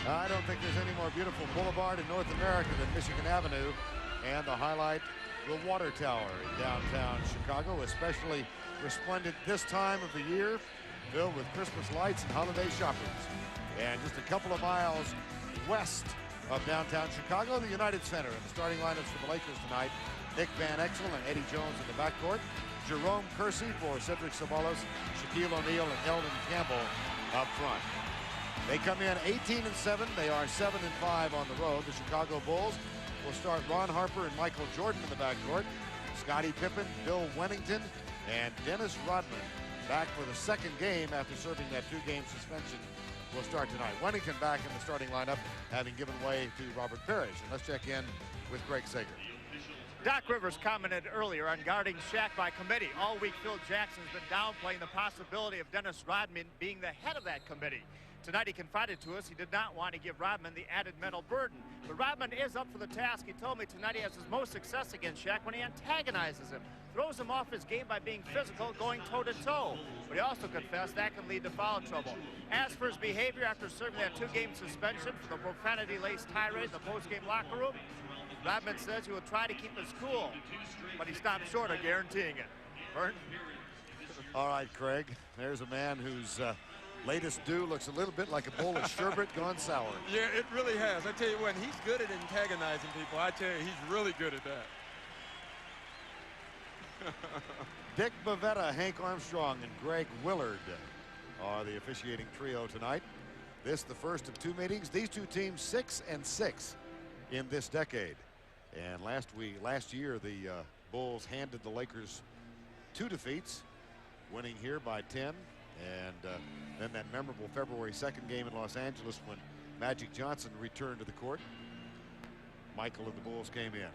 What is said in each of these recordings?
I don't think there's any more beautiful boulevard in North America than Michigan Avenue, and the highlight, the Water Tower in downtown Chicago, especially resplendent this time of the year, filled with Christmas lights and holiday shoppers. And just a couple of miles west of downtown Chicago, the United Center, and the starting lineups for the Lakers tonight: Nick Van Exel and Eddie Jones in the backcourt, Jerome Kersey for Cedric Ceballos, Shaquille O'Neal and Eldon Campbell up front. They come in 18-7. They are 7-5 on the road. The Chicago Bulls will start Ron Harper and Michael Jordan in the backcourt. Scottie Pippen, Bill Wennington, and Dennis Rodman back for the second game after serving that 2-game suspension will start tonight. Wennington back in the starting lineup, having given way to Robert Parrish. And let's check in with Greg Sager. Doc Rivers commented earlier on guarding Shaq by committee. All week, Phil Jackson's been downplaying the possibility of Dennis Rodman being the head of that committee. Tonight he confided to us he did not want to give Rodman the added mental burden. But Rodman is up for the task. He told me tonight he has his most success against Shaq when he antagonizes him, throws him off his game by being physical, going toe-to-toe. But he also confessed that can lead to foul trouble. As for his behavior after serving that 2-game suspension for the profanity-laced tirade in the post-game locker room, Rodman says he will try to keep his cool, but he stopped short of guaranteeing it. Vern? All right, Craig. There's a man whose latest do looks a little bit like a bowl of sherbet gone sour. Yeah, it really has. I tell you what, he's good at antagonizing people. I tell you, he's really good at that. Dick Bavetta, Hank Armstrong, and Greg Willard are the officiating trio tonight. This the first of 2 meetings. These two teams 6-6 in this decade. And last year, the Bulls handed the Lakers 2 defeats, winning here by 10. And then that memorable February 2nd game in Los Angeles when Magic Johnson returned to the court. Michael and the Bulls came in.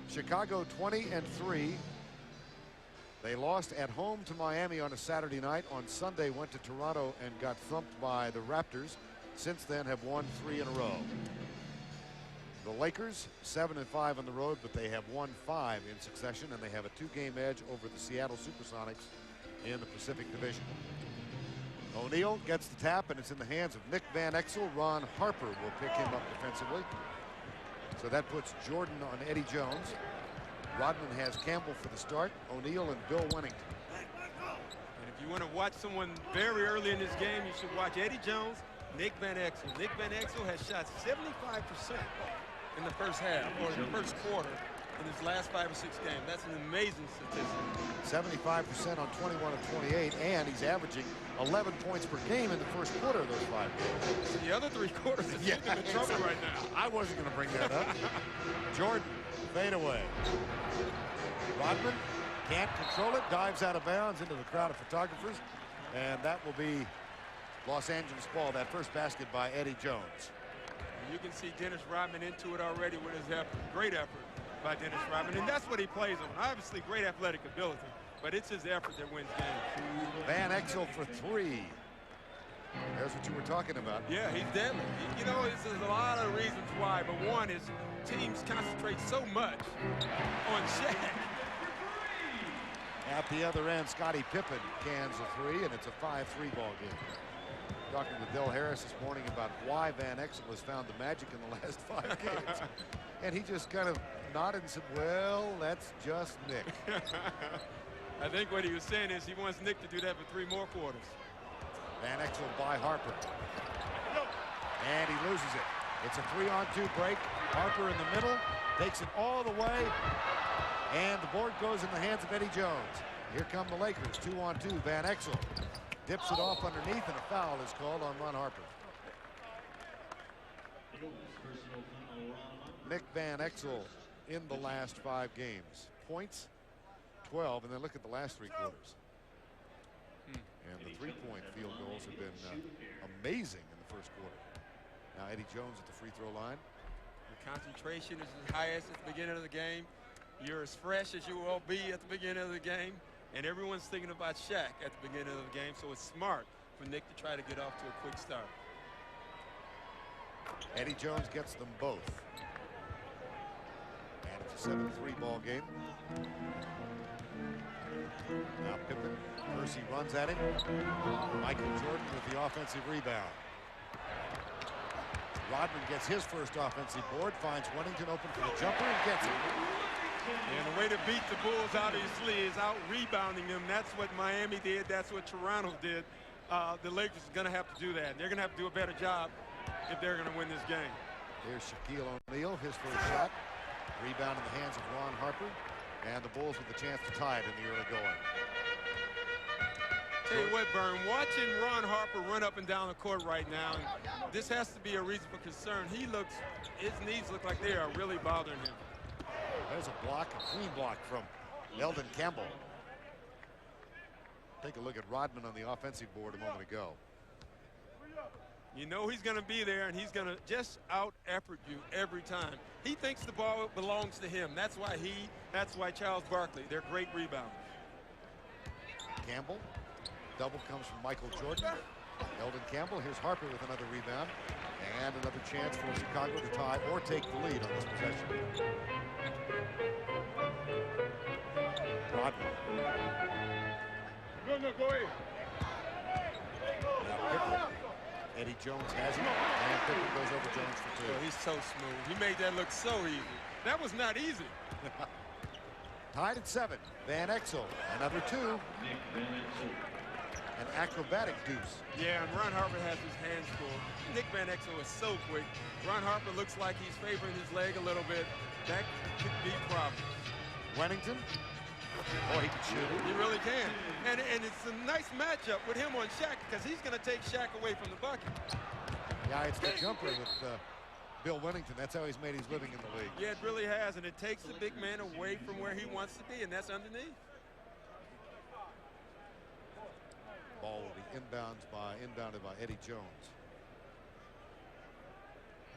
Chicago 20-3. They lost at home to Miami on a Saturday night. On Sunday went to Toronto and got thumped by the Raptors. Since then have won 3 in a row. The Lakers 7-5 on the road, but they have won 5 in succession, and they have a 2-game edge over the Seattle Supersonics in the Pacific Division. O'Neal gets the tap, and it's in the hands of Nick Van Exel. Ron Harper will pick him up defensively. So that puts Jordan on Eddie Jones. Rodman has Campbell for the start, O'Neal and Bill Wennington. And if you want to watch someone very early in this game, you should watch Eddie Jones, Nick Van Exel. Nick Van Exel has shot 75% in the first half, or in the first quarter, in his last 5 or 6 games. That's an amazing statistic. 75% on 21 of 28, and he's averaging 11 points per game in the first quarter of those 5 games. The other 3 quarters is in trouble right now. I wasn't going to bring that up. Jordan, fade away. Rodman can't control it, dives out of bounds into the crowd of photographers, and that will be Los Angeles ball. That first basket by Eddie Jones. You can see Dennis Rodman into it already with his effort. Great effort by Dennis Rodman, and that's what he plays on. Obviously, great athletic ability, but it's his effort that wins games. Van Exel for 3. There's what you were talking about. Yeah, he's deadly. You know, there's a lot of reasons why, but one is teams concentrate so much on Shaq. At the other end, Scottie Pippen cans a 3, and it's a 5-3 ball game. Talking with Del Harris this morning about why Van Exel has found the magic in the last 5 games. And he just kind of nodded and said, well, that's just Nick. I think what he was saying is he wants Nick to do that for 3 more quarters. Van Exel by Harper. And he loses it. It's a 3-on-2 break. Harper in the middle, takes it all the way. And the board goes in the hands of Eddie Jones. Here come the Lakers, 2-on-2. Van Exel dips it off underneath, and a foul is called on Ron Harper. Nick Van Exel in the last 5 games. Points, 12, and then look at the last 3 quarters. And the 3-point field goals have been amazing in the first quarter. Now Eddie Jones at the free throw line. The concentration is as highest at the beginning of the game. You're as fresh as you will be at the beginning of the game. And everyone's thinking about Shaq at the beginning of the game, so it's smart for Nick to try to get off to a quick start. Eddie Jones gets them both. And it's a 7-3 ball game. Now Pippen, Percy runs at him. Michael Jordan with the offensive rebound. Rodman gets his first offensive board, finds Wennington open for the jumper and gets it. And the way to beat the Bulls, obviously, is out rebounding them. That's what Miami did. That's what Toronto did. The Lakers are going to have to do that. They're going to have to do a better job if they're going to win this game. Here's Shaquille O'Neal, his first shot. Rebound in the hands of Ron Harper. And the Bulls with the chance to tie it in the early going. Tell you what, Vern, watching Ron Harper run up and down the court right now, and this has to be a reason for concern. His knees look like they are really bothering him. There's a block, a clean block from Eldon Campbell. Take a look at Rodman on the offensive board a moment ago. You know he's going to be there, and he's going to just out-effort you every time. He thinks the ball belongs to him. That's why Charles Barkley, they're great rebounders. Campbell. Double comes from Michael Jordan. Eldon Campbell. Here's Harper with another rebound. And another chance for Chicago to tie or take the lead on this possession. Rodman. Go ahead. Eddie Jones has it. And Pippen goes over Jones for two. Oh, he's so smooth. He made that look so easy. That was not easy. Tied at 7. Van Exel. Another two. An acrobatic deuce. Yeah, and Ron Harper has his hands full. Nick Van Exel is so quick. Ron Harper looks like he's favoring his leg a little bit. That could be problems. Wennington. Oh, he can shoot it. He really can. And it's a nice matchup with him on Shaq because he's going to take Shaq away from the bucket. Yeah, it's the jumper with Bill Wennington. That's how he's made his living in the league. Yeah, it really has, and it takes the big man away from where he wants to be, and that's underneath. Ball will be inbounded by Eddie Jones.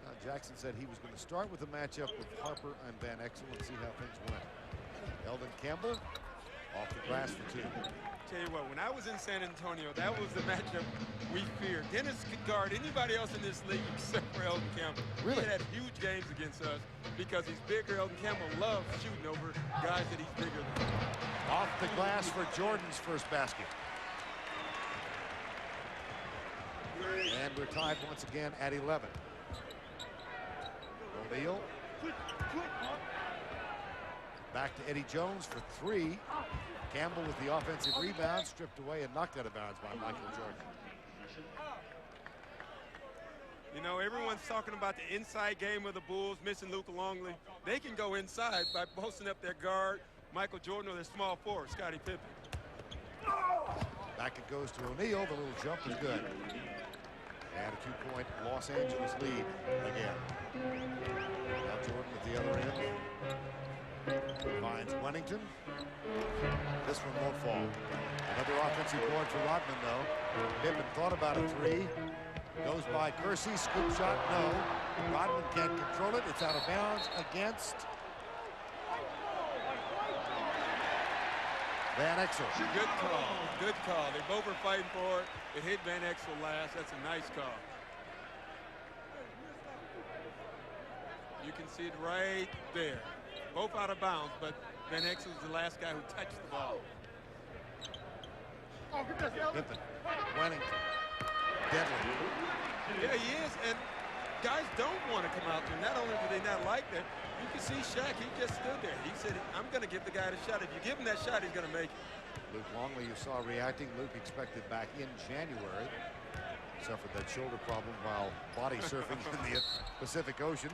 Now, Jackson said he was going to start with the matchup with Harper and Van Exel and see how things went. Eldon Campbell off the glass for two. Tell you what, when I was in San Antonio, that was the matchup we feared. Dennis could guard anybody else in this league except for Eldon Campbell. Really? He had huge games against us because he's bigger. Eldon Campbell loves shooting over guys that he's bigger than. Off the glass for Jordan's first basket. And we're tied once again at 11. O'Neal. Back to Eddie Jones for three. Campbell with the offensive rebound, stripped away and knocked out of bounds by Michael Jordan. You know, everyone's talking about the inside game of the Bulls, missing Luka Longley. They can go inside by posting up their guard, Michael Jordan, or their small forward, Scottie Pippen. Back it goes to O'Neal. The little jump is good. And a two-point Los Angeles lead again. Now Jordan at the other end. Finds Wennington. This one won't fall. Another offensive board for Rodman, though. Pippen thought about a three. Goes by Kersey. Scoop shot, no. Rodman can't control it. It's out of bounds against Van Exel. Good call. Good call. They both were fighting for it. It hit Van Exel last. That's a nice call. You can see it right there. Both out of bounds, but Van Exel was the last guy who touched the ball. Pippen. Wennington. Deadly. Yeah, he is. And guys don't want to come out there. Not only do they not like that, you can see Shaq, he just stood there. He said, I'm going to give the guy the shot. If you give him that shot, he's going to make it. Luke Longley, you saw reacting. Luke expected back in January. Suffered that shoulder problem while body surfing in the Pacific Ocean.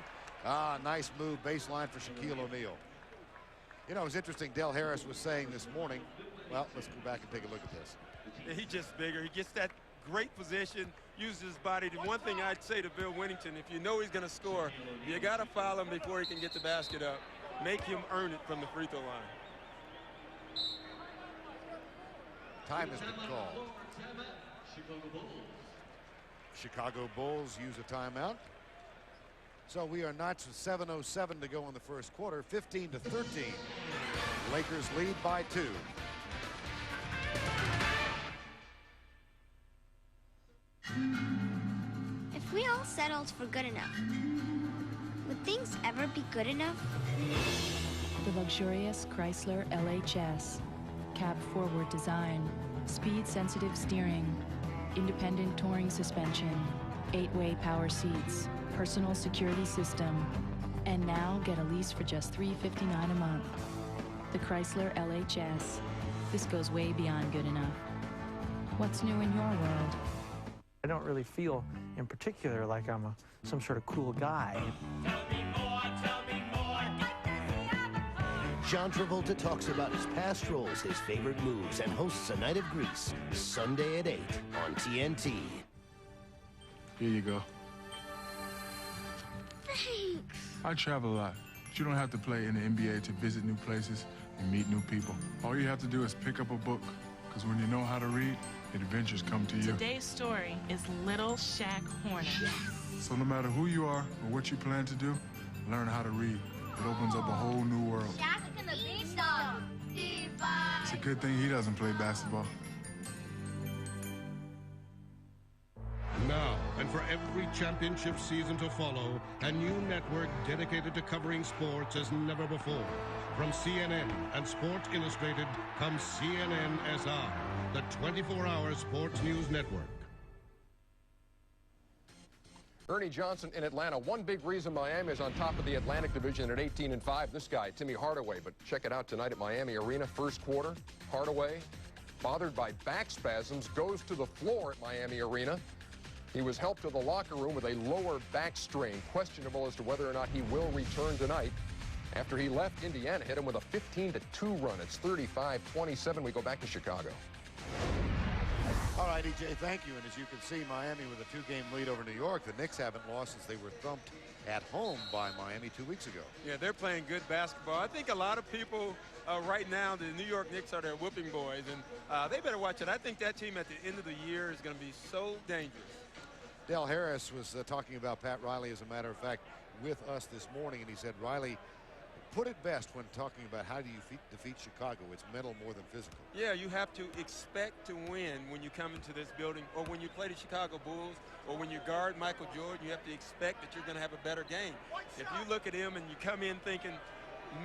Nice move, baseline for Shaquille O'Neal. You know, it was interesting. Del Harris was saying this morning, well, let's go back and take a look at this. Yeah, he's just bigger. He gets that great position, uses his body. The one thing I'd say to Bill Wennington, if you know he's going to score, you got to foul him before he can get the basket up. Make him earn it from the free throw line. Time has been called. Chicago Bulls use a timeout. So we are not 7:07 to go in the first quarter. 15-13. Lakers lead by 2. If we all settled for good enough, would things ever be good enough? The luxurious Chrysler LHS. Cab forward design, speed sensitive steering, independent touring suspension, 8-way power seats, personal security system, and now get a lease for just $359 a month. The Chrysler LHS. This goes way beyond good enough. What's new in your world? I don't really feel in particular like I'm some sort of cool guy. John Travolta talks about his past roles, his favorite moves, and hosts A Night of Grease, Sunday at 8 on TNT. Here you go. Thanks. I travel a lot, but you don't have to play in the NBA to visit new places and meet new people. All you have to do is pick up a book, because when you know how to read, adventures come to you. Today's story is Little Shaq Horner. So no matter who you are or what you plan to do, learn how to read. It opens up a whole new world. Shaq and the Beanstalk. It's a good thing he doesn't play basketball. Now, and for every championship season to follow, a new network dedicated to covering sports as never before. From CNN and Sports Illustrated comes CNN SI, the 24-hour sports news network. Ernie Johnson in Atlanta. One big reason Miami is on top of the Atlantic Division at 18-5. This guy, Timmy Hardaway. But check it out tonight at Miami Arena. First quarter, Hardaway, bothered by back spasms, goes to the floor at Miami Arena. He was helped to the locker room with a lower back strain. Questionable as to whether or not he will return tonight. After he left, Indiana hit him with a 15-2 run. It's 35-27. We go back to Chicago. All right, EJ, thank you. And as you can see, Miami with a 2-game lead over New York. The Knicks haven't lost since they were thumped at home by Miami 2 weeks ago. Yeah, they're playing good basketball. I think a lot of people right now, the New York Knicks are their whooping boys, and they better watch it. I think that team at the end of the year is going to be so dangerous. Del Harris was talking about Pat Riley, as a matter of fact, with us this morning, and he said Riley put it best when talking about how do you defeat Chicago. It's mental more than physical. Yeah, you have to expect to win when you come into this building, or when you play the Chicago Bulls, or when you guard Michael Jordan. You have to expect that you're going to have a better game. If you look at him and you come in thinking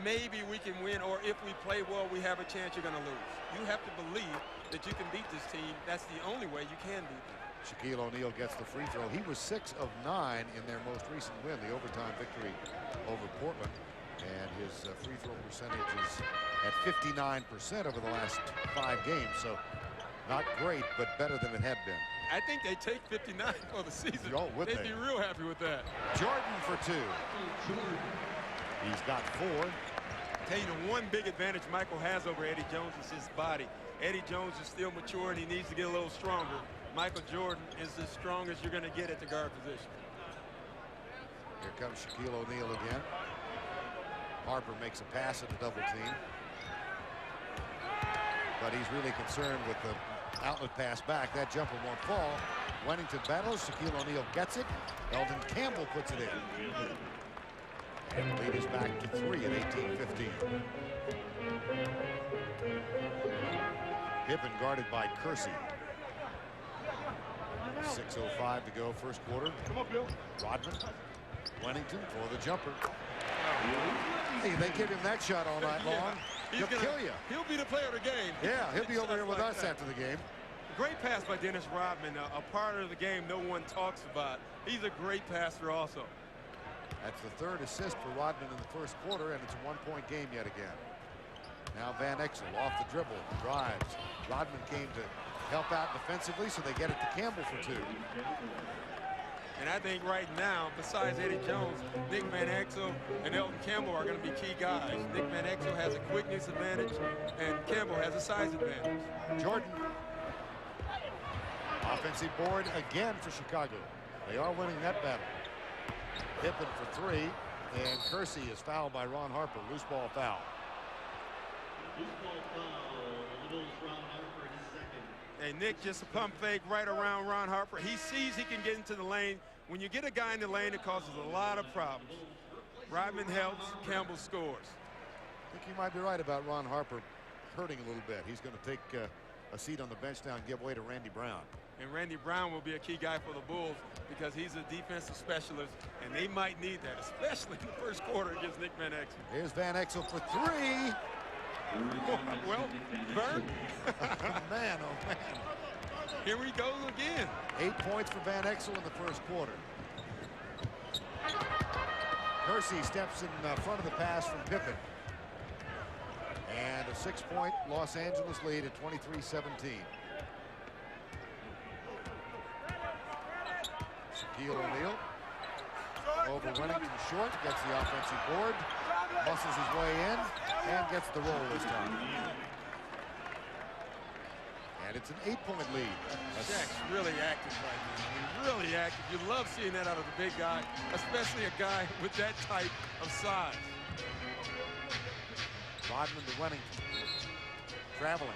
maybe we can win, or if we play well we have a chance, you're going to lose. You have to believe that you can beat this team. That's the only way you can beat them. Shaquille O'Neal gets the free throw. He was 6 of 9 in their most recent win, the overtime victory over Portland. And his free throw percentage is at 59% over the last 5 games. So not great, but better than it had been. I think they take 59 for the season. Oh, would They'd be real happy with that. Jordan for 2. He's got 4. Tell you the one big advantage Michael has over Eddie Jones is his body. Eddie Jones is still mature and he needs to get a little stronger. Michael Jordan is as strong as you're going to get at the guard position. Here comes Shaquille O'Neal again. Harper makes a pass at the double team. But he's really concerned with the outlet pass back. That jumper won't fall. Wennington battles. Shaquille O'Neal gets it. Eldon Campbell puts it in. And the lead is back to 3 at 18-15. Pippen guarded by Kersey. 6:05 to go, first quarter. Rodman, Wennington for the jumper. Hey, they give him that shot all night long. He'll kill you. He'll be the player of the game. Yeah, he'll be over here with us after the game. Great pass by Dennis Rodman, a part of the game no one talks about. He's a great passer also. That's the 3rd assist for Rodman in the first quarter, and it's a 1-point game yet again. Now Van Exel off the dribble, drives. Rodman came to help out defensively, so they get it to Campbell for 2. And I think right now, besides Eddie Jones, Nick Van Exel and Eldon Campbell are going to be key guys. Nick Van Exel has a quickness advantage, and Campbell has a size advantage. Jordan. Offensive board again for Chicago. They are winning that battle. Pippen for 3, and Kersey is fouled by Ron Harper. Loose ball foul. Hey, Nick, just a pump fake right around Ron Harper. He sees he can get into the lane. When you get a guy in the lane, it causes a lot of problems. Rodman helps, Campbell scores. I think you might be right about Ron Harper hurting a little bit. He's going to take a seat on the bench now and give way to Randy Brown. And Randy Brown will be a key guy for the Bulls because he's a defensive specialist, and they might need that, especially in the first quarter against Nick Van Exel. Here's Van Exel for 3. Well, Vern. Man, oh man. Here we go again. 8 points for Van Exel in the first quarter. Kersey steps in front of the pass from Pippen. And a 6-point Los Angeles lead at 23-17. Shaquille O'Neal over Wennington short, gets the offensive board, muscles his way in, and gets the roll this time. And it's an 8-point lead. Shaq's really active right now. I mean, really active. You love seeing that out of the big guy, especially a guy with that type of size. Rodman to Wennington. Traveling.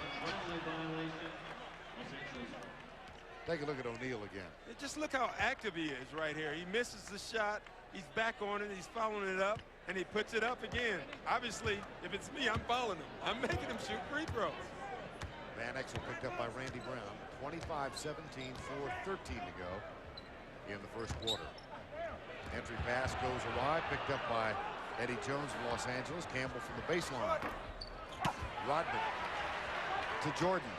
Take a look at O'Neal again. Just look how active he is right here. He misses the shot. He's back on it. He's following it up, and he puts it up again. Obviously, if it's me, I'm following him. I'm making him shoot free throws. Van Exel picked up by Randy Brown. 25-17, 4:13 to go in the first quarter. Entry pass goes awry, picked up by Eddie Jones of Los Angeles. Campbell from the baseline. Rodman to Jordan.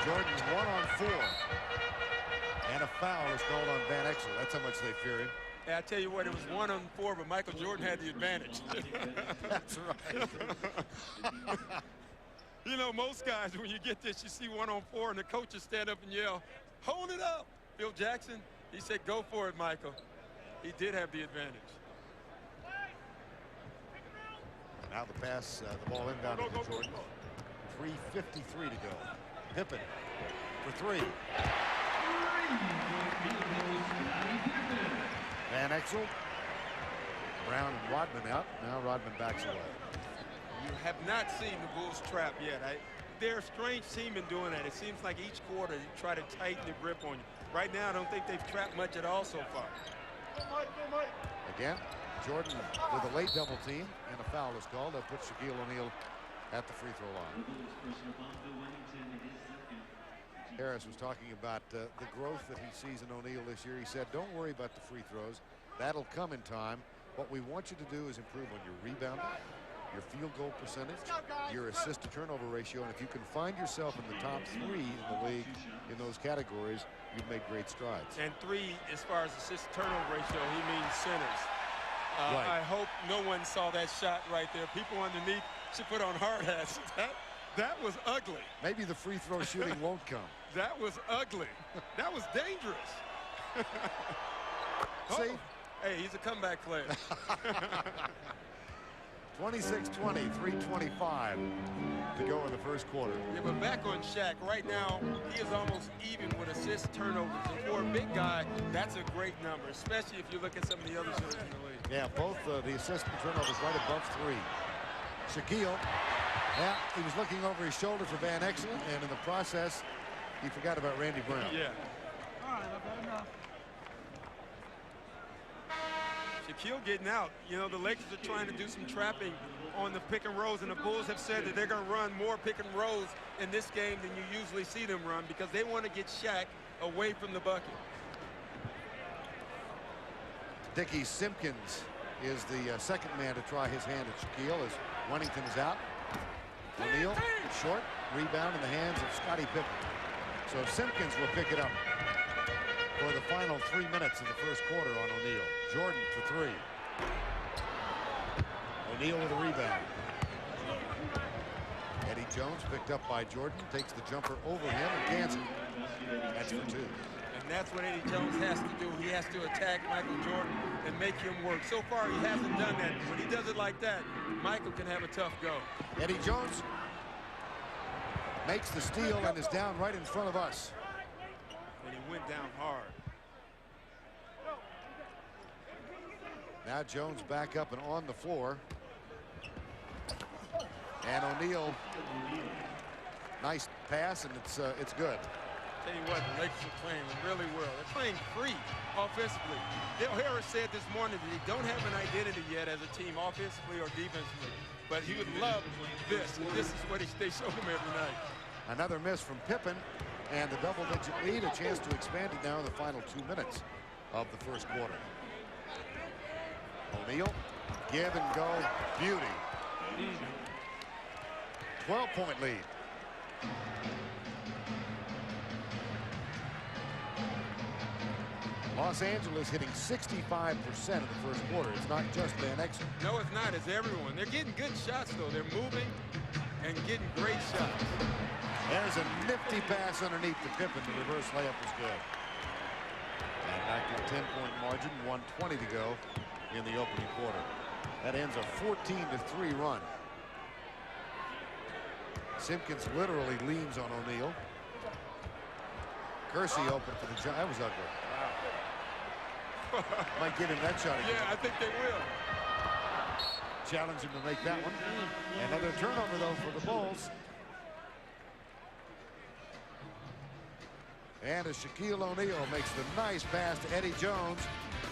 Jordan 1-on-4. And a foul is called on Van Exel. That's how much they fear him. Hey, I tell you what, it was 1-on-4, but Michael Jordan had the advantage. That's right. You know, most guys, when you get this, you see 1-on-4, and the coaches stand up and yell, "Hold it up." Phil Jackson, he said, "Go for it, Michael." He did have the advantage. Now the pass, the ball inbounded to Jordan. 3:53 to go. Pippen for three. Van Exel. Brown and Rodman out. Now Rodman backs away. You have not seen the Bulls trap yet. They're a strange team in doing that. It seems like each quarter you try to tighten the grip on you. Right now, I don't think they've trapped much at all so far. Again, Jordan with a late double team, and a foul is called. They'll put Shaquille O'Neal at the free throw line. Harris was talking about the growth that he sees in O'Neal this year. He said, don't worry about the free throws. That'll come in time. What we want you to do is improve on your rebounding, your field goal percentage, your assist to turnover ratio, and if you can find yourself in the top 3 in the league in those categories, you've made great strides. And 3, as far as assist to turnover ratio, he means centers. Right. I hope no one saw that shot right there. People underneath should put on hard hats. That was ugly. Maybe the free throw shooting won't come. That was ugly. That was dangerous. See? Hey, he's a comeback player. 26-20, 3:25 to go in the first quarter. Yeah, but back on Shaq, right now, he is almost even with assist turnovers. And for a big guy, that's a great number, especially if you look at some of the other shooters in the league. Yeah, both the assist and turnovers right above 3. Shaquille, yeah, he was looking over his shoulder for Van Exel, and in the process, he forgot about Randy Brown. Yeah. All right, enough. Shaquille getting out. You know, the Lakers are trying to do some trapping on the pick and rolls, and the Bulls have said that they're going to run more pick and rolls in this game than you usually see them run because they want to get Shaq away from the bucket. Dickie Simpkins is the second man to try his hand at Shaquille as Wennington is out. O'Neal, short, rebound in the hands of Scottie Pippen. So Simpkins will pick it up for the final 3 minutes of the first quarter on O'Neal. Jordan for 3. O'Neal with a rebound. Eddie Jones picked up by Jordan, takes the jumper over him and Ganson. That's for 2. And that's what Eddie Jones has to do. He has to attack Michael Jordan and make him work. So far, he hasn't done that. When he does it like that, Michael can have a tough go. Eddie Jones makes the steal and is down right in front of us. And he went down hard. Now Jones back up and on the floor. And O'Neal, nice pass, and it's good. Tell you what, the Lakers are playing really well. They're playing free offensively. Dale Harris said this morning that they don't have an identity yet as a team, offensively or defensively. But he would love this, and this is what they show him every night. Another miss from Pippen, and the double-digit lead, a chance to expand it now in the final 2 minutes of the first quarter. O'Neal, give and go, beauty. 12-point lead. Los Angeles hitting 65% of the first quarter. It's not just Van Exel. No, it's not. It's everyone. They're getting good shots, though. They're moving and getting great shots. There's a nifty pass underneath to Pippen. The reverse layup was good. And back to a 10-point margin, 1:20 to go in the opening quarter. That ends a 14-3 run. Simpkins literally leans on O'Neal. Kersey open for the shot. That was ugly. Wow. Might give him that shot again. Yeah, I think they will. Challenge him to make that one. Another turnover, though, for the Bulls. And as Shaquille O'Neal makes the nice pass to Eddie Jones,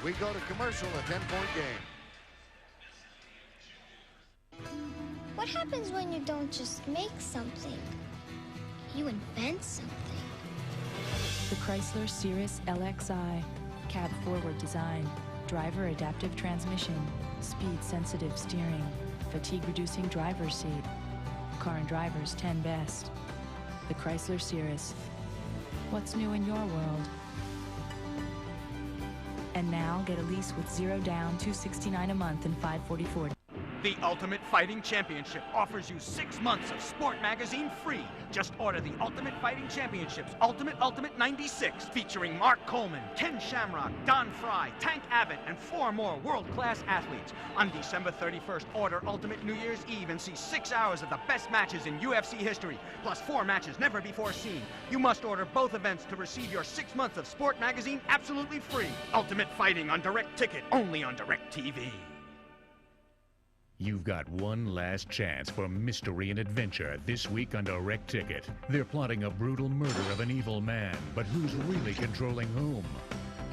we go to commercial, a 10-point game. What happens when you don't just make something? You invent something. The Chrysler Cirrus LXi. Cab forward design. Driver adaptive transmission. Speed sensitive steering. Fatigue reducing driver's seat. Car and Drivers 10 best. The Chrysler Cirrus. What's new in your world? And now get a lease with 0 down, $269 a month and $544. The Ultimate Fighting Championship offers you 6 months of Sport Magazine free. Just order the Ultimate Fighting Championships Ultimate 96, featuring Mark Coleman, Ken Shamrock, Don Fry, Tank Abbott, and 4 more world-class athletes. On December 31st, order Ultimate New Year's Eve and see 6 hours of the best matches in UFC history, plus 4 matches never before seen. You must order both events to receive your 6 months of Sport Magazine absolutely free. Ultimate Fighting on Direct Ticket, only on Direct TV. You've got one last chance for mystery and adventure this week on Direct Ticket. They're plotting a brutal murder of an evil man, but who's really controlling whom?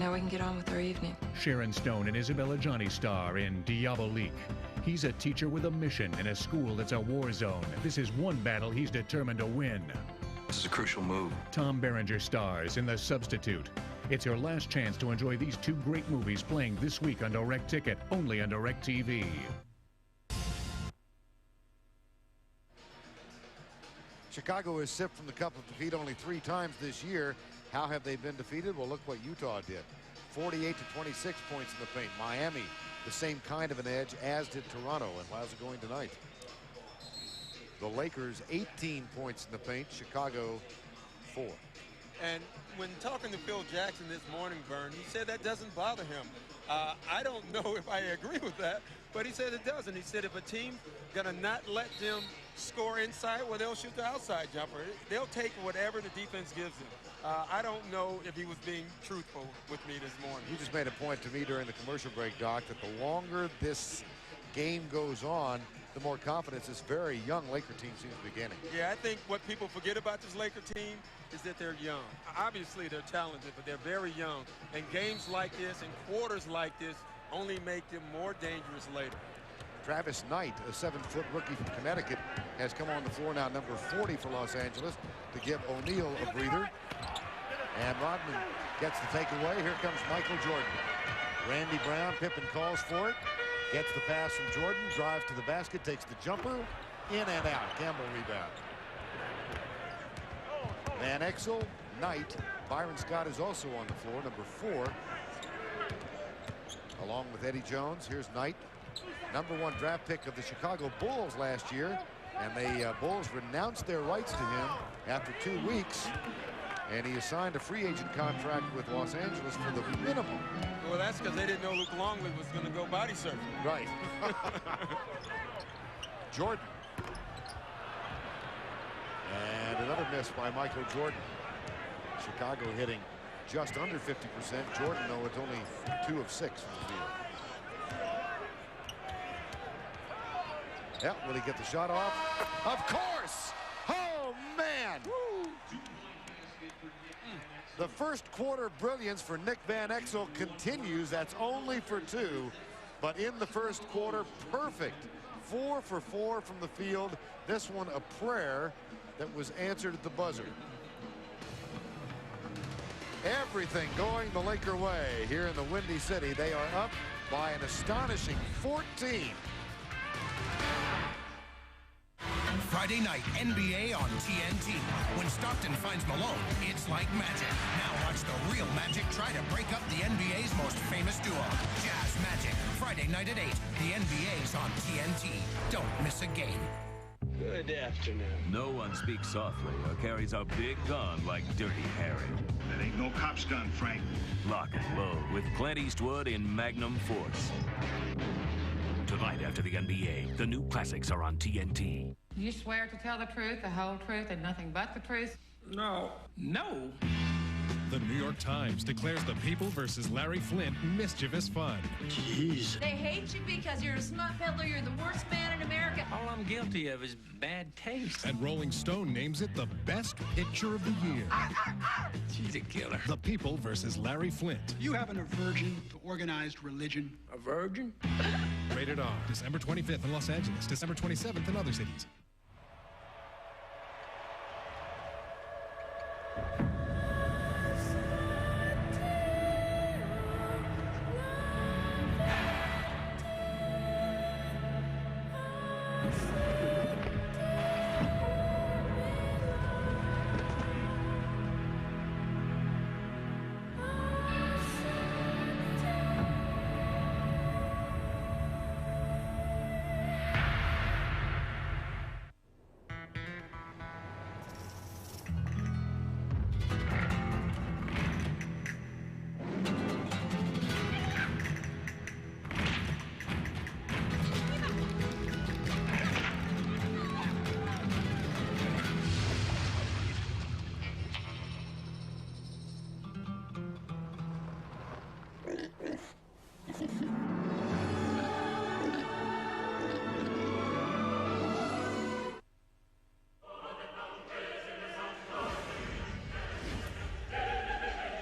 Now we can get on with our evening. Sharon Stone and Isabella Johnny star in Diabolique. He's a teacher with a mission in a school that's a war zone. This is one battle he's determined to win. This is a crucial move. Tom Berenger stars in The Substitute. It's your last chance to enjoy these 2 great movies playing this week on Direct Ticket, only on Direct TV. Chicago has sipped from the cup of defeat only 3 times this year. How have they been defeated? Well, look what Utah did. 48-26 points in the paint. Miami, the same kind of an edge, as did Toronto. And how's it going tonight? The Lakers, 18 points in the paint. Chicago, 4. And when talking to Phil Jackson this morning, Vern, he said that doesn't bother him. I don't know if I agree with that, but he said it doesn't. He said if a team's going to not let them score inside, well, they'll shoot the outside jumper. They'll take whatever the defense gives them. I don't know if he was being truthful with me this morning. You just made a point to me during the commercial break, Doc, that the longer this game goes on, the more confidence this very young Laker team seems to be gaining. Yeah, I think what people forget about this Laker team is that they're young. Obviously, they're talented, but they're very young. And games like this and quarters like this only make them more dangerous later. Travis Knight, a 7-foot rookie from Connecticut, has come on the floor now, number 40 for Los Angeles, to give O'Neal a breather. And Rodman gets the takeaway. Here comes Michael Jordan. Randy Brown, Pippen calls for it. Gets the pass from Jordan, drives to the basket, takes the jumper, in and out. Campbell rebound. Van Exel, Knight. Byron Scott is also on the floor, number 4. Along with Eddie Jones, here's Knight. Number 1 draft pick of the Chicago Bulls last year. And the Bulls renounced their rights to him after 2 weeks. And he signed a free agent contract with Los Angeles for the minimum. Well, that's because they didn't know Luke Longley was going to go body surfing. Right. Jordan. And another miss by Michael Jordan. Chicago hitting just under 50%. Jordan, though, it's only 2 of 6 from the field. Will he get the shot off? Of course! Oh, man! Woo. The first quarter brilliance for Nick Van Exel continues. That's only for 2. But in the first quarter, perfect. 4 for 4 from the field. This one a prayer that was answered at the buzzer. Everything going the Laker way here in the Windy City. They are up by an astonishing 14. Friday night, NBA on TNT. When Stockton finds Malone, it's like magic. Now watch the real Magic try to break Wake up the NBA's most famous duo, Jazz Magic. Friday night at 8. The NBA's on TNT. Don't miss a game. Good afternoon. No one speaks softly or carries a big gun like Dirty Harry. That ain't no cop's gun, Frank. Lock and load with Clint Eastwood in Magnum Force. Tonight after the NBA, the new classics are on TNT. You swear to tell the truth, the whole truth, and nothing but the truth? No. No. The New York Times declares The People versus Larry Flynt mischievous fun. Jeez. They hate you because you're a smut peddler. You're the worst man in America. All I'm guilty of is bad taste. And Rolling Stone names it the best picture of the year. She's a killer. The People versus Larry Flynt. You have an aversion to organized religion. A virgin? Rated R. December 25th in Los Angeles. December 27th in other cities.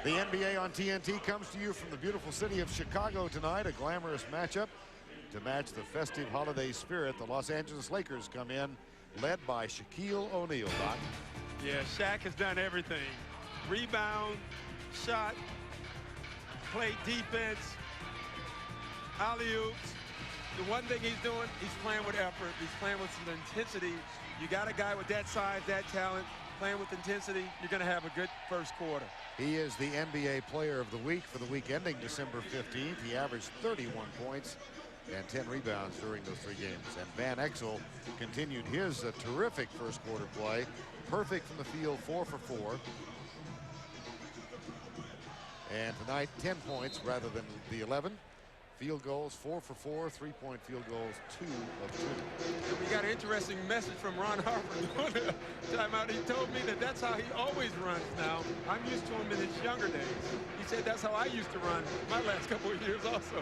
The NBA on TNT comes to you from the beautiful city of Chicago tonight. A glamorous matchup to match the festive holiday spirit. The Los Angeles Lakers come in, led by Shaquille O'Neal. Doc. Yeah, Shaq has done everything. Rebound, shot, play defense, alley-oops. The one thing he's doing, he's playing with effort. He's playing with some intensity. You got a guy with that size, that talent, playing with intensity, you're going to have a good first quarter. He is the NBA Player of the Week for the week ending December 15th. He averaged 31 points and 10 rebounds during those 3 games. And Van Exel continued his terrific first quarter play. Perfect from the field, 4 for 4. And tonight, 10 points rather than the 11. Field goals, 4 for 4. 3-point field goals, 2 of 2. We got an interesting message from Ron Harper during the timeout. He told me that that's how he always runs now. I'm used to him in his younger days. He said that's how I used to run my last couple of years also.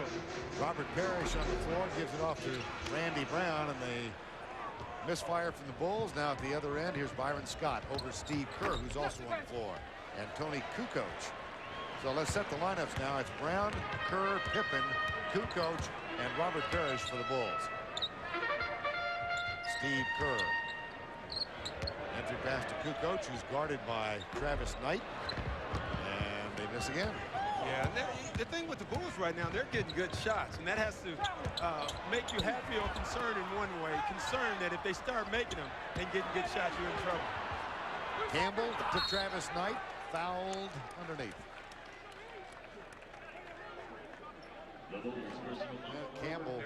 Robert Parrish on the floor gives it off to Randy Brown, and they misfire from the Bulls. Now at the other end, here's Byron Scott over Steve Kerr, who's also on the floor, and Tony Kukoc. So let's set the lineups now. It's Brown, Kerr, Pippen, Kukoc, and Robert Parrish for the Bulls. Steve Kerr. Entry pass to Kukoc, who's guarded by Travis Knight. And they miss again. Yeah, and the thing with the Bulls right now, they're getting good shots, and that has to make you feel concerned in one way. Concerned that if they start making them and getting good shots, you're in trouble. Campbell to Travis Knight, fouled underneath. Campbell,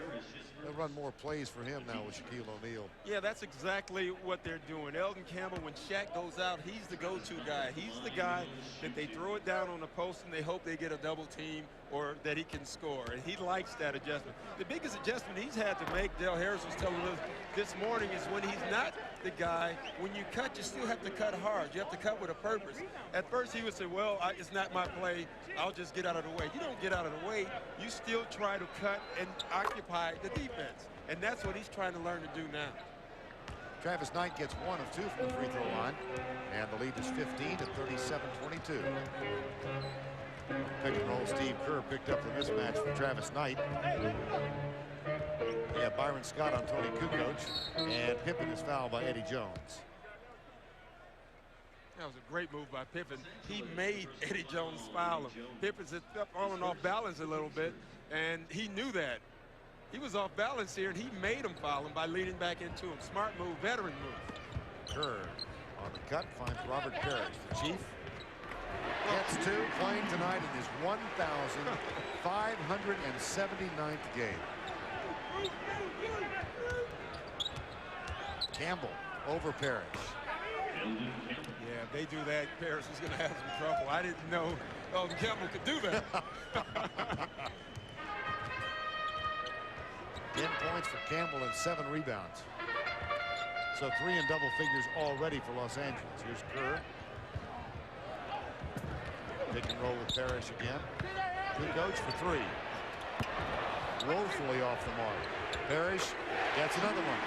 they'll run more plays for him now with Shaquille O'Neal. Yeah, that's exactly what they're doing. Elton Campbell, when Shaq goes out, he's the go-to guy. He's the guy that they throw it down on the post and they hope they get a double team or that he can score. And he likes that adjustment. The biggest adjustment he's had to make, Dale Harris was telling us this morning, is when he's not the guy, when you cut, you still have to cut hard. You have to cut with a purpose. At first he would say, well, it's not my play. I'll just get out of the way. You don't get out of the way. You still try to cut and occupy the defense. And that's what he's trying to learn to do now. Travis Knight gets 1 of 2 from the free throw line. And the lead is 15 to 37-22. Pick and roll, Steve Kerr picked up the mismatch for Travis Knight. We have Byron Scott on Tony Kukoc, and Pippen is fouled by Eddie Jones. That was a great move by Pippen. He made Eddie Jones foul him. Pippen's falling off balance a little bit, and he knew that. He was off balance here, and he made him foul him by leading back into him. Smart move, veteran move. Kerr on the cut finds Robert Parrish. The Chief Gets two, playing tonight in his 1,579th game. Campbell over Parrish. Yeah, if they do that, Parrish is going to have some trouble. I didn't know Elden Campbell could do that. 10 points for Campbell and 7 rebounds. So 3 in double figures already for Los Angeles. Here's Kerr. Pick and roll with Parrish again. Kukoc for 3. Woefully off the mark. Parrish gets another one.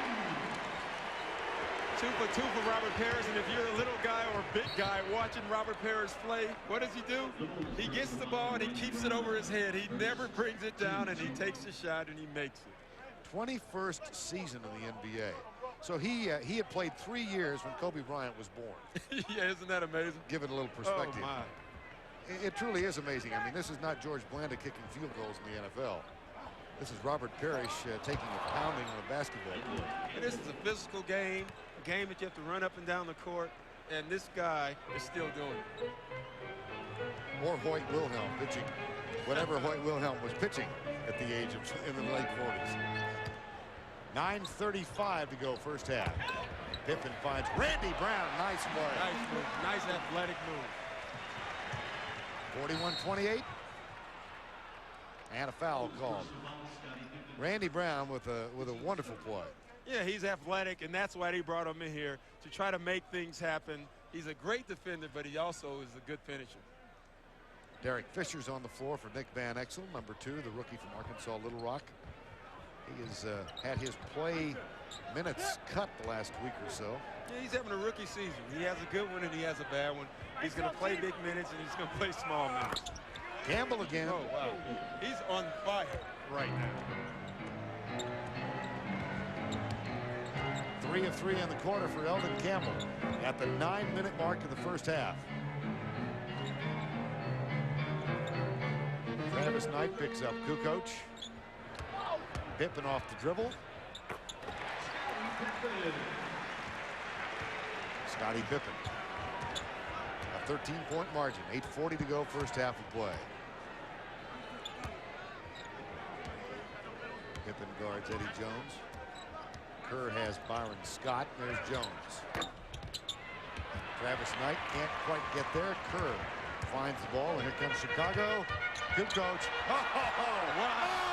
2 for 2 for Robert Parrish, and if you're a little guy or a big guy watching Robert Parrish play, what does he do? He gets the ball and he keeps it over his head. He never brings it down, and he takes the shot and he makes it. 21st season in the NBA. So he had played 3 years when Kobe Bryant was born. Yeah, isn't that amazing? Give it a little perspective. Oh, my. It truly is amazing. I mean, this is not George Blanda kicking field goals in the NFL. This is Robert Parrish taking a pounding on a basketball court. And this is a physical game, a game that you have to run up and down the court, and this guy is still doing it. Or Hoyt Wilhelm pitching, whatever Hoyt Wilhelm was pitching at the age of in the late 40s. 9:35 to go first half. Pippen finds Randy Brown. Nice play. Nice move. Nice athletic move. 41-28. And a foul called. Randy Brown with a wonderful play. Yeah, he's athletic, and that's why they brought him in here, to try to make things happen. He's a great defender, but he also is a good finisher. Derek Fisher's on the floor for Nick Van Exel, number 2, the rookie from Arkansas Little Rock. He has had his play minutes cut the last week or so. Yeah, he's having a rookie season. He has a good one and he has a bad one. He's going to play big minutes and he's going to play small minutes. Campbell again. Oh, wow. He's on fire right now. 3 of 3 in the quarter for Elden Campbell at the 9-minute mark of the first half. Travis Knight picks up Kukoc. Pippen off the dribble. Scottie Pippen. A 13-point margin. 8:40 to go first half of play. Pippen guards Eddie Jones. Kerr has Byron Scott. There's Jones. Travis Knight can't quite get there. Kerr finds the ball, and here comes Chicago. Kukoc. Oh, wow.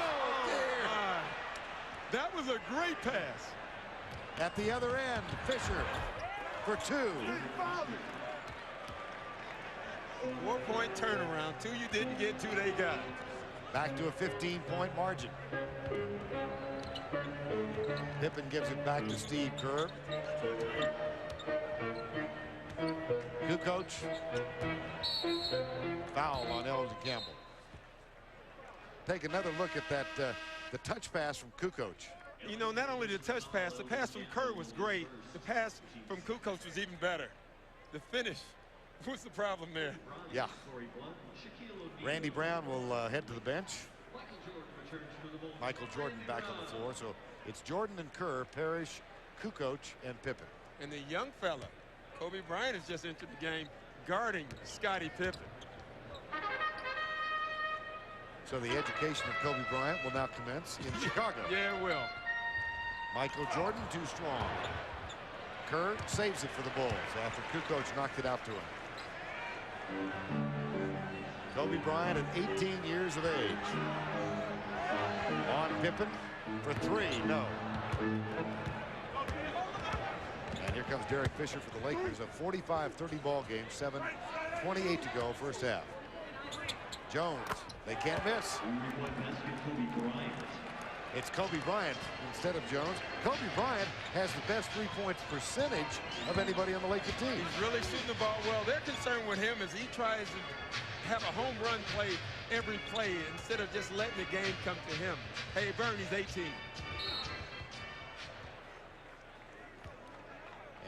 That was a great pass. At the other end, Fisher for 2. 4-point turnaround. 2 you didn't get, 2 they got. Back to a 15-point margin. Pippen gives it back to Steve Kerr. Kukoc. Foul on Elden Campbell. Take another look at that. The touch pass from Kukoc. You know, not only the touch pass, the pass from Kerr was great. The pass from Kukoc was even better. The finish was the problem there. Yeah. Randy Brown will head to the bench. Michael Jordan back on the floor. So it's Jordan and Kerr, Parrish, Kukoc, and Pippen. And the young fella, Kobe Bryant, has just entered the game guarding Scottie Pippen. So the education of Kobe Bryant will now commence in Chicago. Yeah, it will. Michael Jordan too strong. Kerr saves it for the Bulls after Kukoc knocked it out to him. Kobe Bryant at 18 years of age. On Pippen for 3, no. And here comes Derek Fisher for the Lakers. A 45-30 ball game, 7:28 to go first half. Jones, they can't miss. It's Kobe Bryant instead of Jones. Kobe Bryant has the best three-point percentage of anybody on the Laker team. He's really shooting the ball well. Their concern with him is he tries to have a home run play every play instead of just letting the game come to him. Hey, Bernie's 18.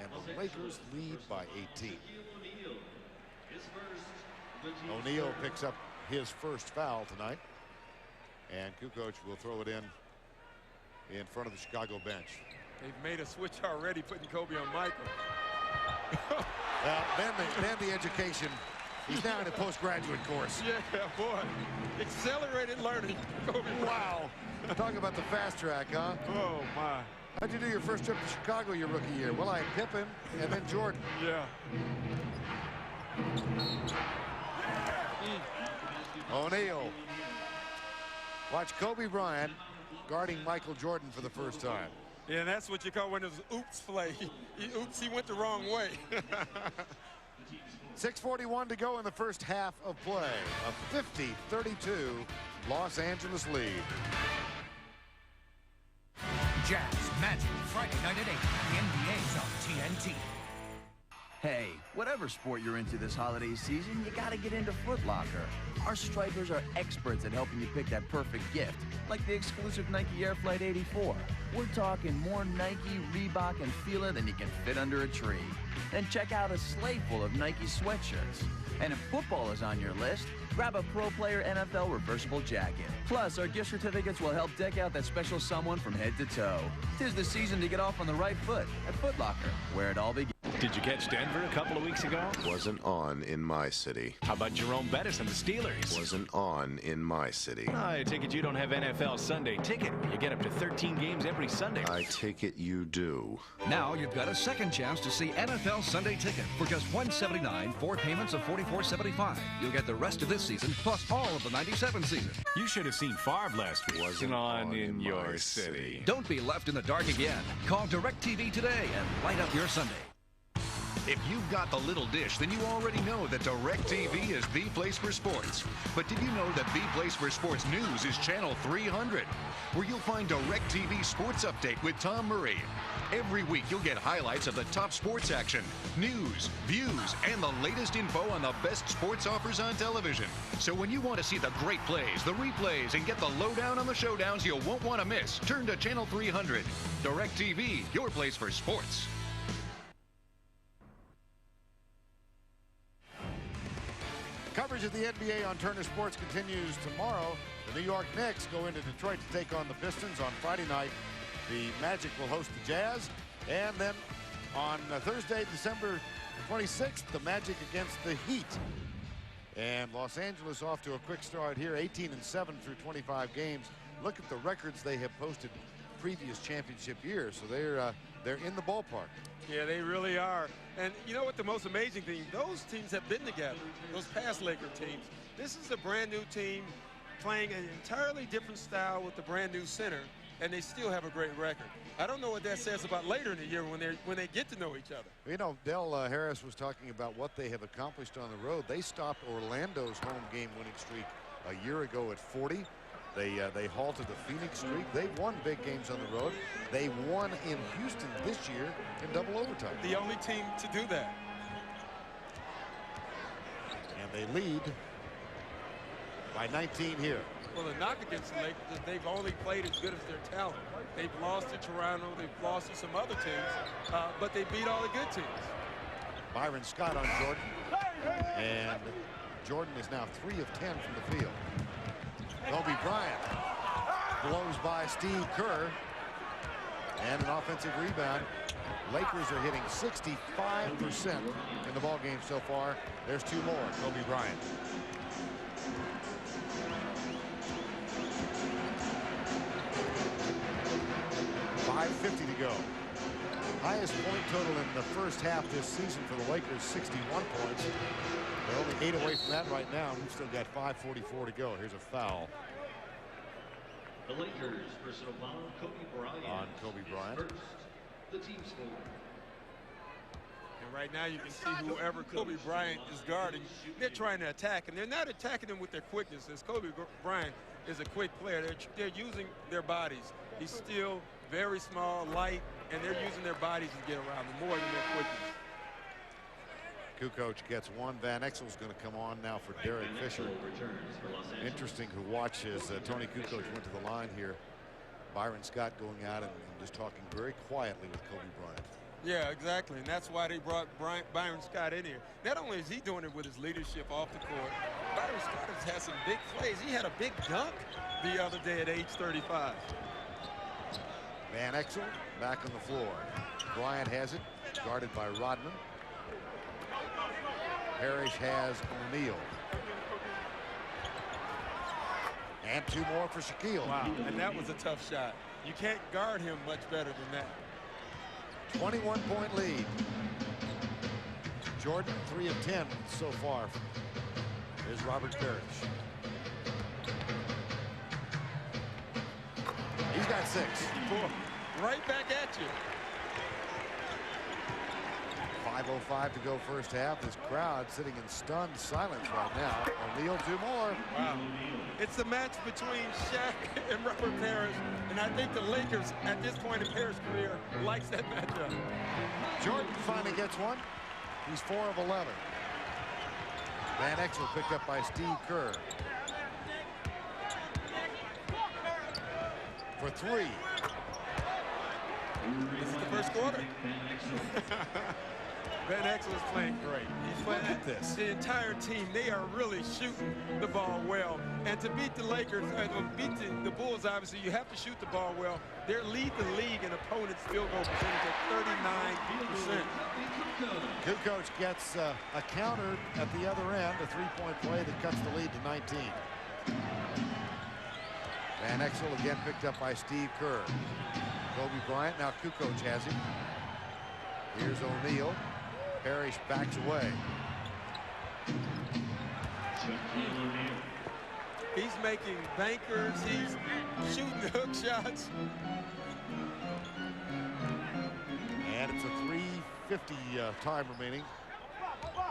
And the Lakers lead by 18. O'Neal picks up his first foul tonight. And Kukoc will throw it in front of the Chicago bench. They've made a switch already, putting Kobe on Michael. Well, then the education He's now in a postgraduate course. Yeah, boy. Accelerated learning. Wow. Talking about the fast track, huh? Oh, my. How'd you do your first trip to Chicago your rookie year? Well, I had Pippen and then Jordan. Yeah. O'Neal. Watch Kobe Bryant guarding Michael Jordan for the first time. Yeah, and that's what you call one of those oops play. He went the wrong way. 6:41 to go in the first half of play. A 50-32 Los Angeles lead. Jazz Magic, Friday night at 8. The NBA's on TNT. Hey, whatever sport you're into this holiday season, you gotta get into Foot Locker. Our stripers are experts at helping you pick that perfect gift, like the exclusive Nike Air Flight 84. We're talking more Nike, Reebok, and Fila than you can fit under a tree. Then check out a sleigh full of Nike sweatshirts. And if football is on your list, grab a Pro Player NFL reversible jacket. Plus, our gift certificates will help deck out that special someone from head to toe. 'Tis the season to get off on the right foot at Foot Locker, where it all begins. Did you catch Denver a couple of weeks ago? Wasn't on in my city. How about Jerome Bettis and the Steelers? Wasn't on in my city. I take it you don't have NFL Sunday Ticket. You get up to 13 games every Sunday. I take it you do. Now you've got a second chance to see NFL Sunday Ticket for just $179, 4 payments of $44.75. You'll get the rest of this season plus all of the '97 season. You should have seen Favre last week. Wasn't on in your city. Don't be left in the dark again. Call DirecTV today and light up your Sunday. If you've got the little dish, then you already know that DirecTV is the place for sports. But did you know that the place for sports news is Channel 300, where you'll find DirecTV Sports Update with Tom Murray. Every week, you'll get highlights of the top sports action, news, views, and the latest info on the best sports offers on television. So when you want to see the great plays, the replays, and get the lowdown on the showdowns you won't want to miss, turn to Channel 300. DirecTV, your place for sports. Coverage of the NBA on Turner Sports continues tomorrow. The New York Knicks go into Detroit to take on the Pistons on Friday night. The Magic will host the Jazz. And then on Thursday, December 26th, the Magic against the Heat. And Los Angeles off to a quick start here, 18-7 through 25 games. Look at the records they have posted previous championship years. So they're in the ballpark. Yeah, they really are. And you know what the most amazing thing, those teams have been together, those past Laker teams. This is a brand new team playing an entirely different style with the brand new center, and they still have a great record. I don't know what that says about later in the year when they get to know each other. You know, Del Harris was talking about what they have accomplished on the road. They stopped Orlando's home game winning streak a year ago at 40. They halted the Phoenix streak. They've won big games on the road. They won in Houston this year in double overtime. The only team to do that. And they lead by 19 here. Well, the knock against the Lakers is they've only played as good as their talent. They've lost to Toronto. They've lost to some other teams, but they beat all the good teams. Byron Scott on Jordan. And Jordan is now 3 of 10 from the field. Kobe Bryant blows by Steve Kerr. And an offensive rebound. Lakers are hitting 65% in the ball game so far. There's 2 more. Kobe Bryant. .550 to go. Highest point total in the first half this season for the Lakers, 61 points. They're only 8 away from that right now. We've still got 5:44 to go. Here's a foul. The Lakers personal foul, Kobe Bryant. On Kobe Bryant. First, the team score. And right now you can see whoever Kobe Bryant is guarding, they're trying to attack, and they're not attacking him with their quickness. As Kobe Bryant is a quick player, they're using their bodies. He's still very small, light, and they're using their bodies to get around him more than their quickness. Kukoc gets one. Van Exel's going to come on now for Derek Fisher. Interesting to watch as Tony Kukoc went to the line here. Byron Scott going out and just talking very quietly with Kobe Bryant. Yeah, exactly, and that's why they brought Byron Scott in here. Not only is he doing it with his leadership off the court, Byron Scott has had some big plays. He had a big dunk the other day at age 35. Van Exel back on the floor. Bryant has it, guarded by Rodman. Parrish has O'Neal. And 2 more for Shaquille. Wow, and that was a tough shot. You can't guard him much better than that. 21-point lead. Jordan, 3 of 10 so far. Here's Robert Parrish. He's got 6. Right back at you. 5:05 to go first half. This crowd sitting in stunned silence right now. O'Neal, 2 more. Wow. It's a match between Shaq and Robert Parrish, and I think the Lakers, at this point in Parrish's career, likes that matchup. Jordan finally gets one. He's 4 of 11. Van Exel picked up by Steve Kerr. For 3. This is the first quarter. Van Exel is playing great. He's playing at this. The entire team, they are really shooting the ball well. And to beat the Lakers, beat the Bulls, obviously, you have to shoot the ball well. They're lead the league in opponents' field goal percentage at 39%. Kukoc gets a counter at the other end, a 3-point play that cuts the lead to 19. Van Exel again picked up by Steve Kerr. Kobe Bryant, now Kukoc has him. Here's O'Neal. Parrish backs away. He's making bankers. He's shooting the hook shots. And it's a 3:50 time remaining.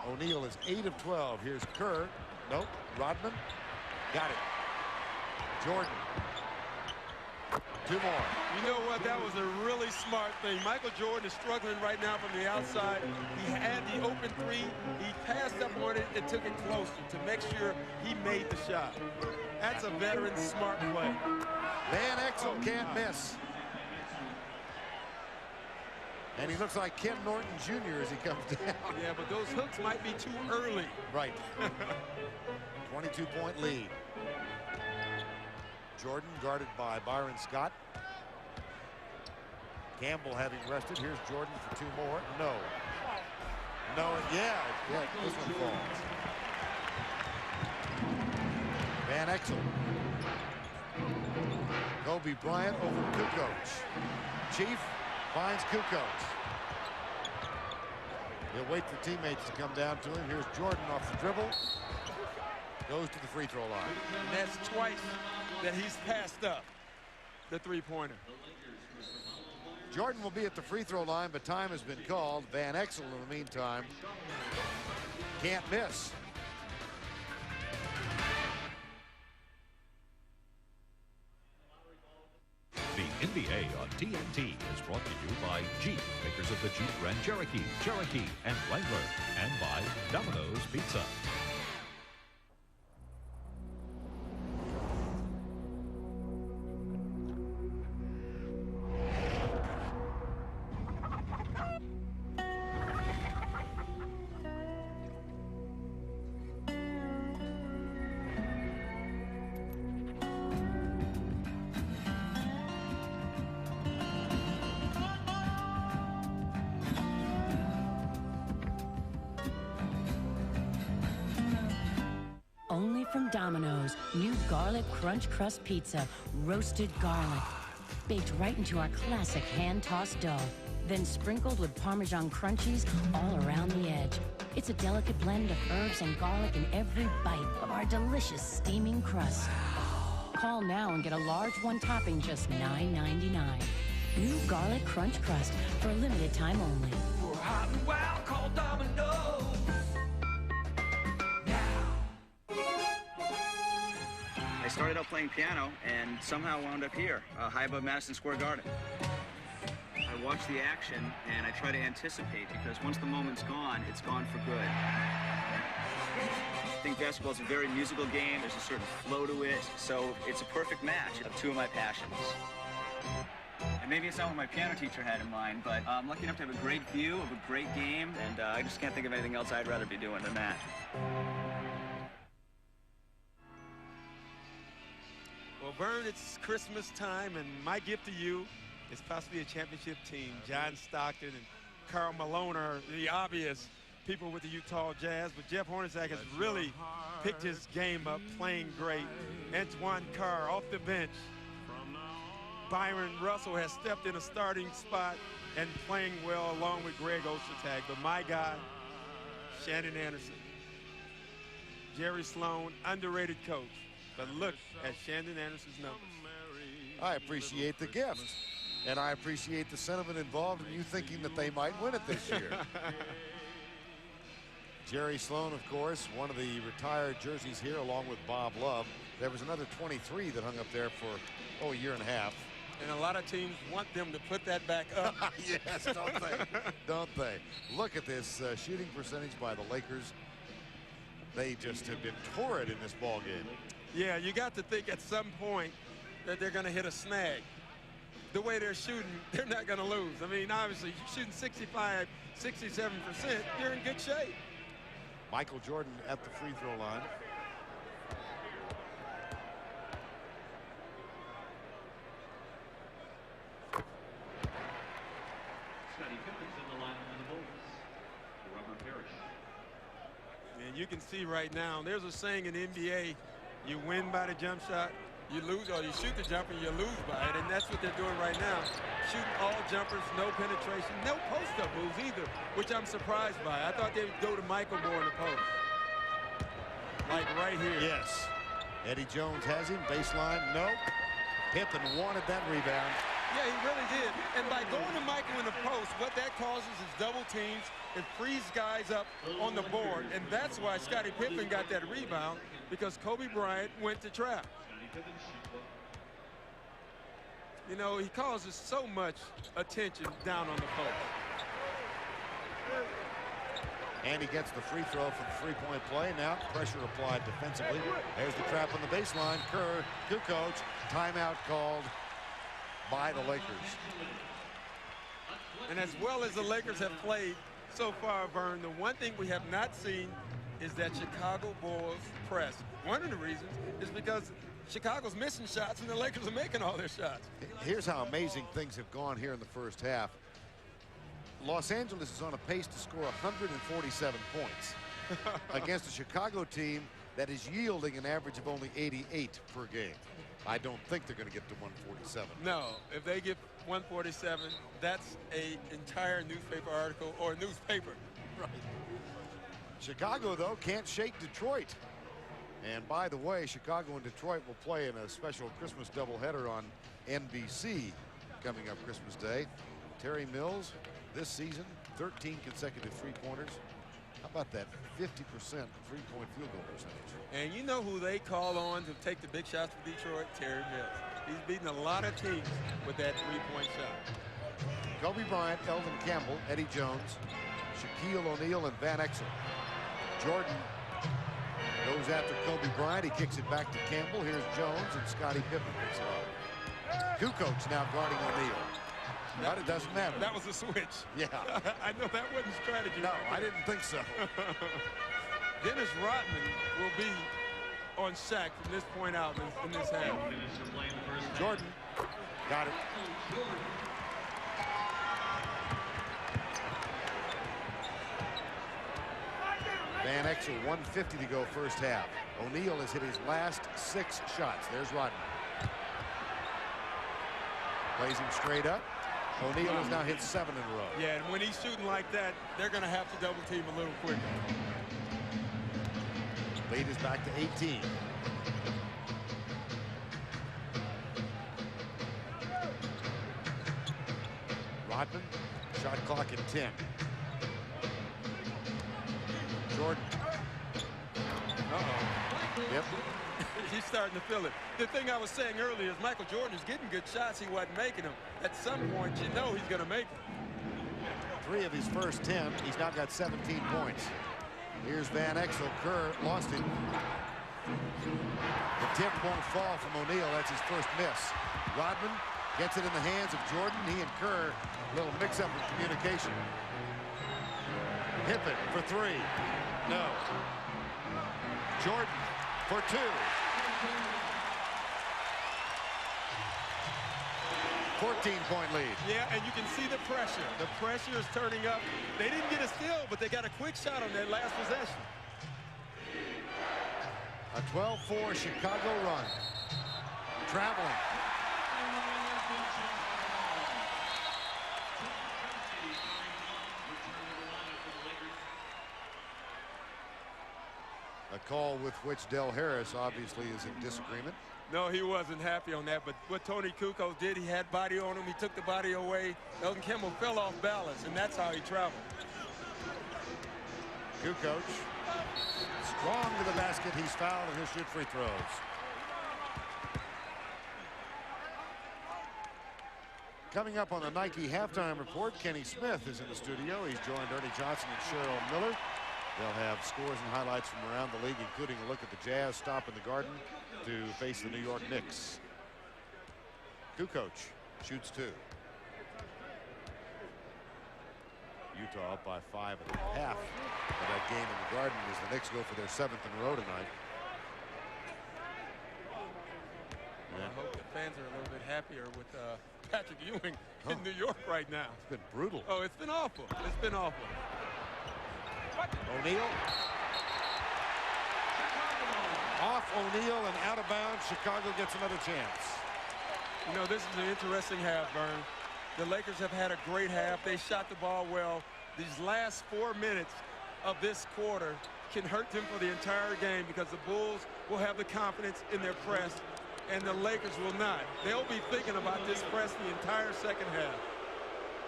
O'Neal is 8 of 12. Here's Kerr. Nope. Rodman. Got it. Jordan. 2 more. You know what? That was a really smart thing. Michael Jordan is struggling right now from the outside. He had the open 3. He passed up on it and took it closer to make sure he made the shot. That's a veteran smart play. Van Exel can't miss. And he looks like Ken Norton Jr. as he comes down. Yeah, but those hooks might be too early. Right. 22-point lead. Jordan guarded by Byron Scott. Campbell having rested. Here's Jordan for 2 more. No. No, yeah, this one falls. Van Exel. Kobe Bryant over Kukoc. Chief finds Kukoc. He'll wait for teammates to come down to him. Here's Jordan off the dribble. Goes to the free throw line. And that's twice that he's passed up the 3-pointer. Jordan will be at the free throw line, but time has been called. Van Exel, in the meantime, can't miss. The NBA on TNT is brought to you by Jeep, makers of the Jeep Grand Cherokee, Cherokee, and Wrangler, and by Domino's Pizza. Only from Domino's, new garlic crunch crust pizza, roasted garlic. Baked right into our classic hand-tossed dough, then sprinkled with Parmesan crunchies all around the edge. It's a delicate blend of herbs and garlic in every bite of our delicious steaming crust. Call now and get a large one topping just $9.99. New garlic crunch crust for a limited time only. For hot and wild, call Domino's. I started out playing piano and somehow wound up here, high above Madison Square Garden. I watch the action and I try to anticipate because once the moment's gone, it's gone for good. I think basketball is a very musical game. There's a certain flow to it, so it's a perfect match of 2 of my passions. And maybe it's not what my piano teacher had in mind, but I'm lucky enough to have a great view of a great game, and I just can't think of anything else I'd rather be doing than that. Well, Vern, it's Christmas time, and my gift to you is possibly a championship team. John Stockton and Karl Malone are the obvious people with the Utah Jazz, but Jeff Hornacek has really picked his game up, playing great. Antoine Carr off the bench. Byron Russell has stepped in a starting spot and playing well along with Greg Ostertag. But my guy, Shannon Anderson. Jerry Sloan, underrated coach. But look at Shannon Anderson's numbers. I appreciate the gift. And I appreciate the sentiment involved in you thinking that they might win it this year. Jerry Sloan, of course, one of the retired jerseys here along with Bob Love. There was another 23 that hung up there for, a year and a half. And a lot of teams want them to put that back up. Yes, don't they? Don't they? Look at this shooting percentage by the Lakers. They just have been torrid in this ball game. Yeah, you got to think at some point that they're going to hit a snag. The way they're shooting, they're not going to lose. I mean, obviously, shooting 65, 67%, you're in good shape. Michael Jordan at the free throw line. Scottie Pippen's in the line on the Bulls. Robert Parrish. And you can see right now, there's a saying in the NBA, you win by the jump shot, you lose, or you shoot the jumper, you lose by it, and that's what they're doing right now. Shooting all jumpers, no penetration, no post-up moves either, which I'm surprised by. I thought they would go to Michael more in the post. Like right here. Yes. Eddie Jones has him, baseline, no. Pippen wanted that rebound. Yeah, he really did. And by going to Michael in the post, what that causes is double teams. It frees guys up on the board, and that's why Scottie Pippen got that rebound, because Kobe Bryant went to trap. You know, he causes so much attention down on the post. And he gets the free throw for the three-point play. Now pressure applied defensively. There's the trap on the baseline. Kerr, Kukoc, timeout called by the Lakers. And as well as the Lakers have played so far, Vern, the one thing we have not seen is that Chicago Bulls press. One of the reasons is because Chicago's missing shots and the Lakers are making all their shots. Here's how amazing things have gone here in the first half. Los Angeles is on a pace to score 147 points against a Chicago team that is yielding an average of only 88 per game. I don't think they're going to get to 147. No, if they get 147, that's an entire newspaper article or newspaper. Right. Chicago, though, can't shake Detroit. And by the way, Chicago and Detroit will play in a special Christmas doubleheader on NBC coming up Christmas Day. Terry Mills, this season, 13 consecutive three-pointers. How about that 50% three-point field goal percentage? And you know who they call on to take the big shots for Detroit? Terry Mills. He's beaten a lot of teams with that three-point shot. Kobe Bryant, Elvin Campbell, Eddie Jones, Shaquille O'Neal, and Van Exel. Jordan goes after Kobe Bryant. He kicks it back to Campbell. Here's Jones, and Scottie Pippen picks it up. Kukoc now guarding O'Neal. But it doesn't matter. That was a switch. Yeah. I know that wasn't strategy. No, I didn't think so. Dennis Rodman will be on Shaq from this point out in this half. Jordan got it. Van Exel, 150 to go first half. O'Neal has hit his last 6 shots. There's Rodman. Plays him straight up. O'Neal has now hit 7 in a row. Yeah, and when he's shooting like that, they're going to have to double team a little quicker. Lead is back to 18. Rodman, shot clock at 10. Jordan. Yep. He's starting to feel it. The thing I was saying earlier is Michael Jordan is getting good shots. He wasn't making them. At some point, you know he's going to make them. 3 of his first 10. He's now got 17 points. Here's Van Exel. Kerr lost it. The tip won't fall from O'Neal. That's his first miss. Rodman gets it in the hands of Jordan. He and Kerr, a little mix-up in communication. Pippen for 3. No. Jordan for 2. 14-point lead. Yeah, and you can see the pressure. The pressure is turning up. They didn't get a steal, but they got a quick shot on that last possession. A 12-4 Chicago run. Traveling. A call with which Del Harris obviously is in disagreement. No, he wasn't happy on that, but what Tony Kukoc did, he had body on him. He took the body away. Elton Campbell fell off balance, and that's how he traveled. Kukoc strong to the basket. He's fouled, and he'll shoot free throws. Coming up on the Nike halftime report, Kenny Smith is in the studio. He's joined Ernie Johnson and Cheryl Miller. They'll have scores and highlights from around the league, including a look at the Jazz stop in the Garden to face the New York Knicks. Kukoc shoots 2. Utah up by 5 at the half of that game in the Garden as the Knicks go for their 7th in a row tonight. I hope the fans are a little bit happier with Patrick Ewing in New York right now. It's been brutal. Oh, it's been awful. It's been awful. O'Neal. Off O'Neal and out of bounds. Chicago gets another chance. You know, this is an interesting half, Vern. The Lakers have had a great half. They shot the ball well. These last 4 minutes of this quarter can hurt them for the entire game because the Bulls will have the confidence in their press and the Lakers will not. They'll be thinking about this press the entire second half.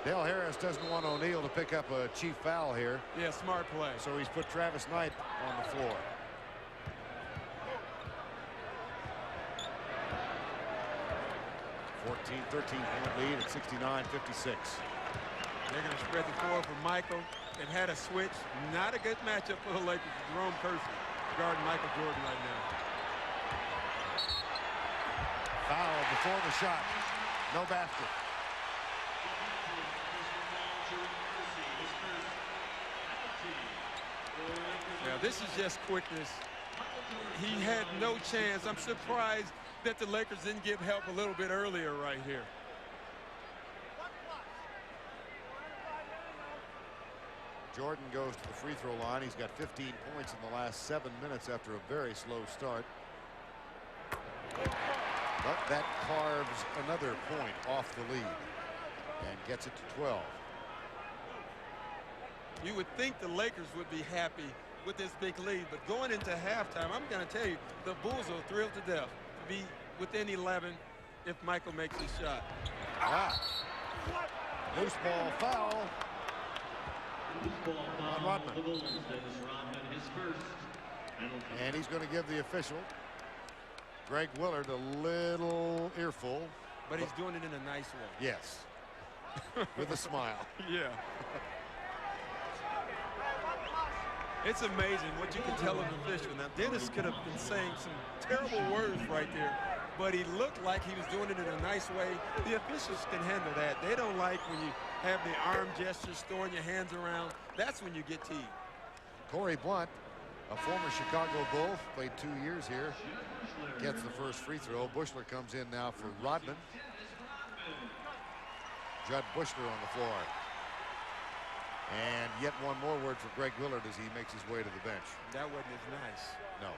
Del Harris doesn't want O'Neal to pick up a chief foul here. Yeah, smart play. So he's put Travis Knight on the floor. A 13-point lead at 69-56. They're going to spread the floor for Michael. They've had a switch. Not a good matchup for the Lakers. Jerome Kersey guarding Michael Jordan right now. Foul before the shot. No basket. Now this is just quickness. He had no chance. I'm surprised that the Lakers didn't give help a little bit earlier right here. Jordan goes to the free throw line. He's got 15 points in the last 7 minutes after a very slow start. But that carves another point off the lead and gets it to 12. You would think the Lakers would be happy with this big lead, but going into halftime, I'm going to tell you, the Bulls are thrilled to death to be within 11 if Michael makes his shot. Loose ball foul. On Rodman. And he's going to give the official, Greg Willard, a little earful. But he's doing it in a nice way. Yes. With a smile. Yeah. It's amazing what you can tell an official. Now, Dennis could have been saying some terrible words right there, but he looked like he was doing it in a nice way. The officials can handle that. They don't like when you have the arm gestures, throwing your hands around. That's when you get teed. Corey Blunt, a former Chicago Bull, played 2 years here, gets the first free throw. Bushler comes in now for Rodman. Judd Bushler on the floor. And yet one more word for Greg Willard as he makes his way to the bench. That wasn't as nice. No.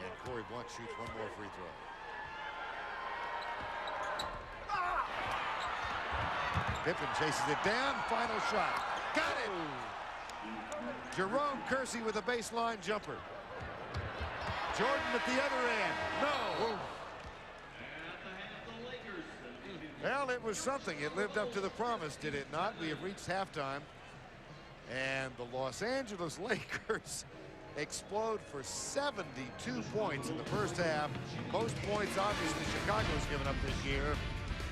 And Corey Blunt shoots one more free throw. Pippen chases it down. Final shot. Got it! Jerome Kersey with a baseline jumper. Jordan at the other end. No! Well, it was something. It lived up to the promise, did it not? We have reached halftime. And the Los Angeles Lakers explode for 72 points in the first half. Most points, obviously, Chicago's given up this year.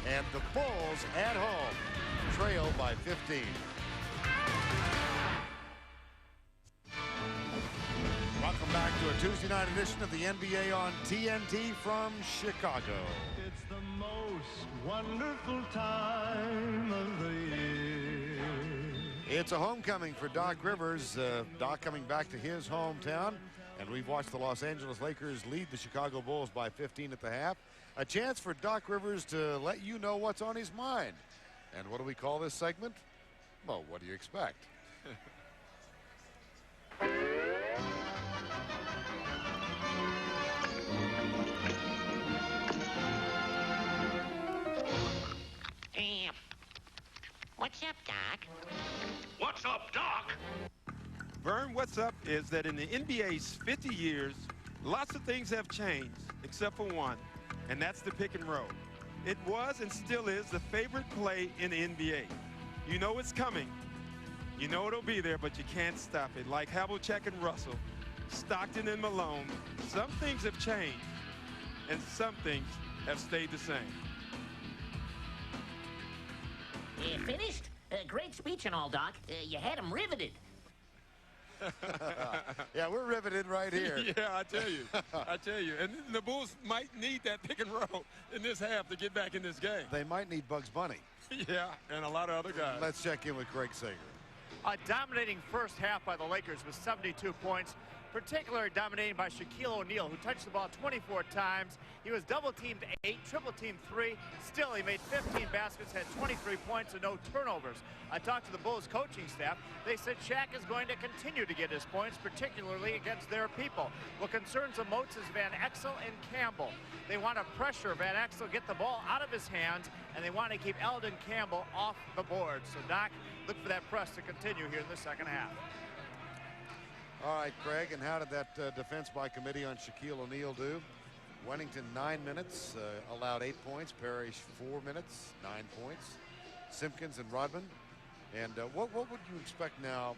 And the Bulls at home trail by 15. Welcome back to a Tuesday night edition of the NBA on TNT from Chicago. It's the most wonderful time of the year. It's a homecoming for Doc Rivers. Doc coming back to his hometown. And we've watched the Los Angeles Lakers lead the Chicago Bulls by 15 at the half. A chance for Doc Rivers to let you know what's on his mind. And what do we call this segment? Well, what do you expect? What's up, Doc? What's up, Doc? Vern, what's up is that in the NBA's 50 years, lots of things have changed, except for one, and that's the pick and roll. It was and still is the favorite play in the NBA. You know it's coming. You know it'll be there, but you can't stop it. Like Havlicek and Russell, Stockton and Malone, some things have changed, and some things have stayed the same. Finished? Great speech and all, Doc. You had him riveted. Yeah, we're riveted right here. Yeah, I tell you. I tell you. And the Bulls might need that pick and roll in this half to get back in this game. They might need Bugs Bunny. Yeah, and a lot of other guys. Let's check in with Craig Sager. A dominating first half by the Lakers with 72 points. Particularly dominating by Shaquille O'Neal, who touched the ball 24 times. He was double-teamed 8, triple-teamed 3. Still, he made 15 baskets, had 23 points, and no turnovers. I talked to the Bulls coaching staff. They said Shaq is going to continue to get his points, particularly against their people. What concerns the most is Van Exel and Campbell. They want to pressure Van Exel, get the ball out of his hands, and they want to keep Eldon Campbell off the board. So, Doc, look for that press to continue here in the second half. All right, Craig, and how did that defense by committee on Shaquille O'Neal do? Wennington, 9 minutes, allowed 8 points. Parrish, 4 minutes, 9 points. Simpkins and Rodman. And what would you expect now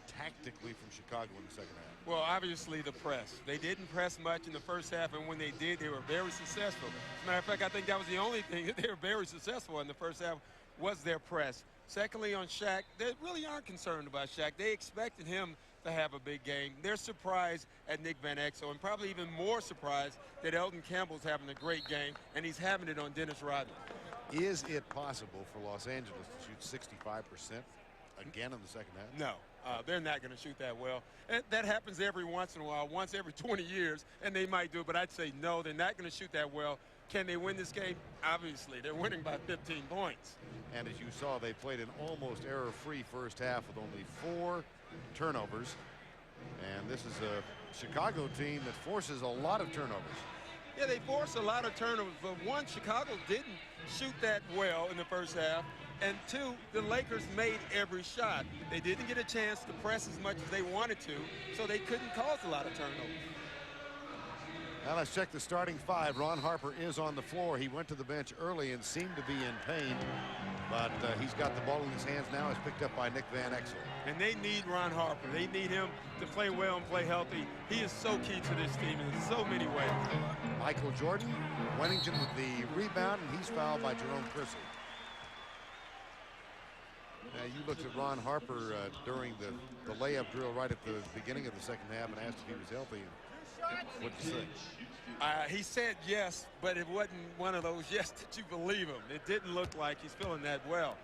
tactically from Chicago in the second half? Well, obviously the press. They didn't press much in the first half, and when they did, they were very successful. As a matter of fact, I think that was the only thing that they were very successful in the first half was their press. Secondly, on Shaq, they really aren't concerned about Shaq. They expected him to have a big game. They're surprised at Nick Van Exel, and probably even more surprised that Eldon Campbell's having a great game, and he's having it on Dennis Rodman. Is it possible for Los Angeles to shoot 65% again in the second half? No, they're not going to shoot that well. And that happens every once in a while, once every 20 years, and they might do it, but I'd say no, they're not going to shoot that well. Can they win this game? Obviously, they're winning by 15 points. And as you saw, they played an almost error-free first half with only 4 turnovers. And this is a Chicago team that forces a lot of turnovers. Yeah, they force a lot of turnovers, but one, Chicago didn't shoot that well in the first half, and 2, the Lakers made every shot. They didn't get a chance to press as much as they wanted to, so they couldn't cause a lot of turnovers. Now let's check the starting 5. Ron Harper is on the floor. He went to the bench early and seemed to be in pain, but he's got the ball in his hands now. It's picked up by Nick Van Exel. And they need Ron Harper. They need him to play well and play healthy. He is so key to this team in so many ways. Michael Jordan, Wennington with the rebound, and he's fouled by Jerome Kersey. Now you looked at Ron Harper during the layup drill right at the beginning of the second half and asked if he was healthy. What did you say? He said yes, but it wasn't one of those yes that you believe him. It didn't look like he's feeling that well.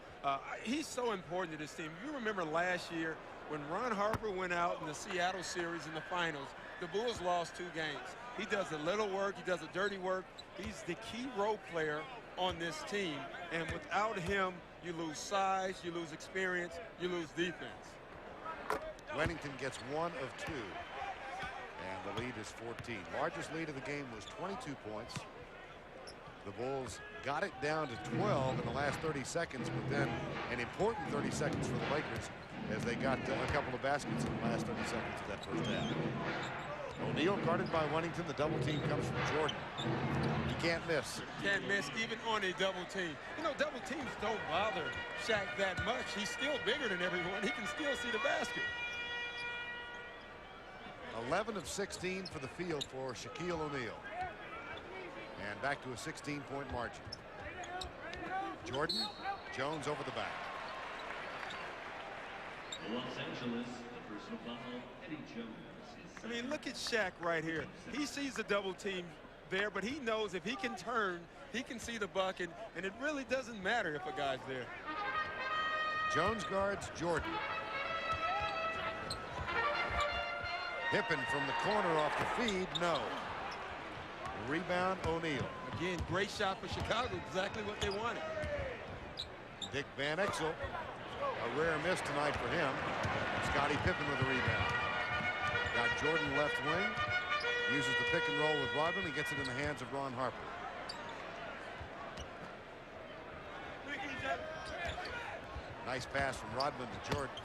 He's so important to this team. You remember last year when Ron Harper went out in the Seattle series in the finals, the Bulls lost 2 games. He does the little work. He does the dirty work. He's the key role player on this team. And without him, you lose size, you lose experience, you lose defense. Wennington gets 1 of 2. And the lead is 14. Largest lead of the game was 22 points. The Bulls got it down to 12 in the last 30 seconds, but then an important 30 seconds for the Lakers as they got a couple of baskets in the last 30 seconds of that first half. O'Neal guarded by Wennington. The double team comes from Jordan. He can't miss. Can't miss even on a double team. You know, double teams don't bother Shaq that much. He's still bigger than everyone. He can still see the basket. 11 of 16 for the field for Shaquille O'Neal. And back to a 16-point margin. Jordan, Jones over the back. Los Angeles, the personal foul, Eddie Jones. I mean, look at Shaq right here. He sees the double team there, but he knows if he can turn, he can see the bucket, and it really doesn't matter if a guy's there. Jones guards Jordan. Pippen from the corner off the feed, no. Rebound, O'Neal. Again, great shot for Chicago, exactly what they wanted. Dick Van Exel, a rare miss tonight for him. Scottie Pippen with the rebound. Got Jordan left wing, uses the pick and roll with Rodman and gets it in the hands of Ron Harper. Nice pass from Rodman to Jordan.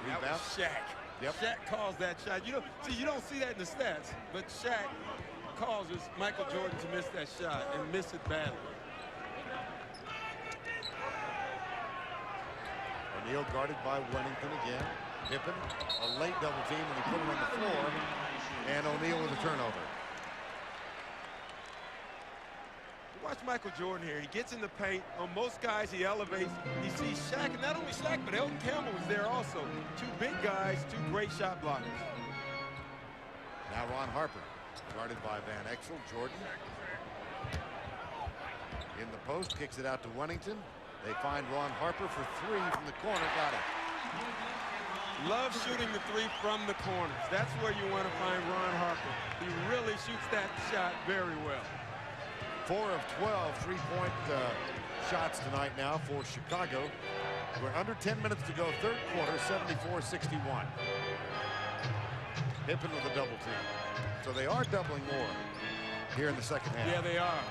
That was Shaq. Yep. Shaq calls that shot. You don't see that in the stats, but Shaq causes Michael Jordan to miss that shot and miss it badly. O'Neal guarded by Wennington again. Pippen, a late double team when he put him on the floor, and O'Neal with a turnover. Watch Michael Jordan here. He gets in the paint. On most guys, he elevates. He sees Shaq, and not only Shaq, but Elton Campbell was there also. Two big guys, two great shot blockers. Now Ron Harper, guarded by Van Exel. Jordan in the post, kicks it out to Wennington. They find Ron Harper for three from the corner. Got it. Love shooting the three from the corners. That's where you want to find Ron Harper. He really shoots that shot very well. 4 of 12 three-point shots tonight now for Chicago. We're under 10 minutes to go, third quarter, 74-61. Pippen with a double team. So they are doubling more here in the second half. Yeah, they are.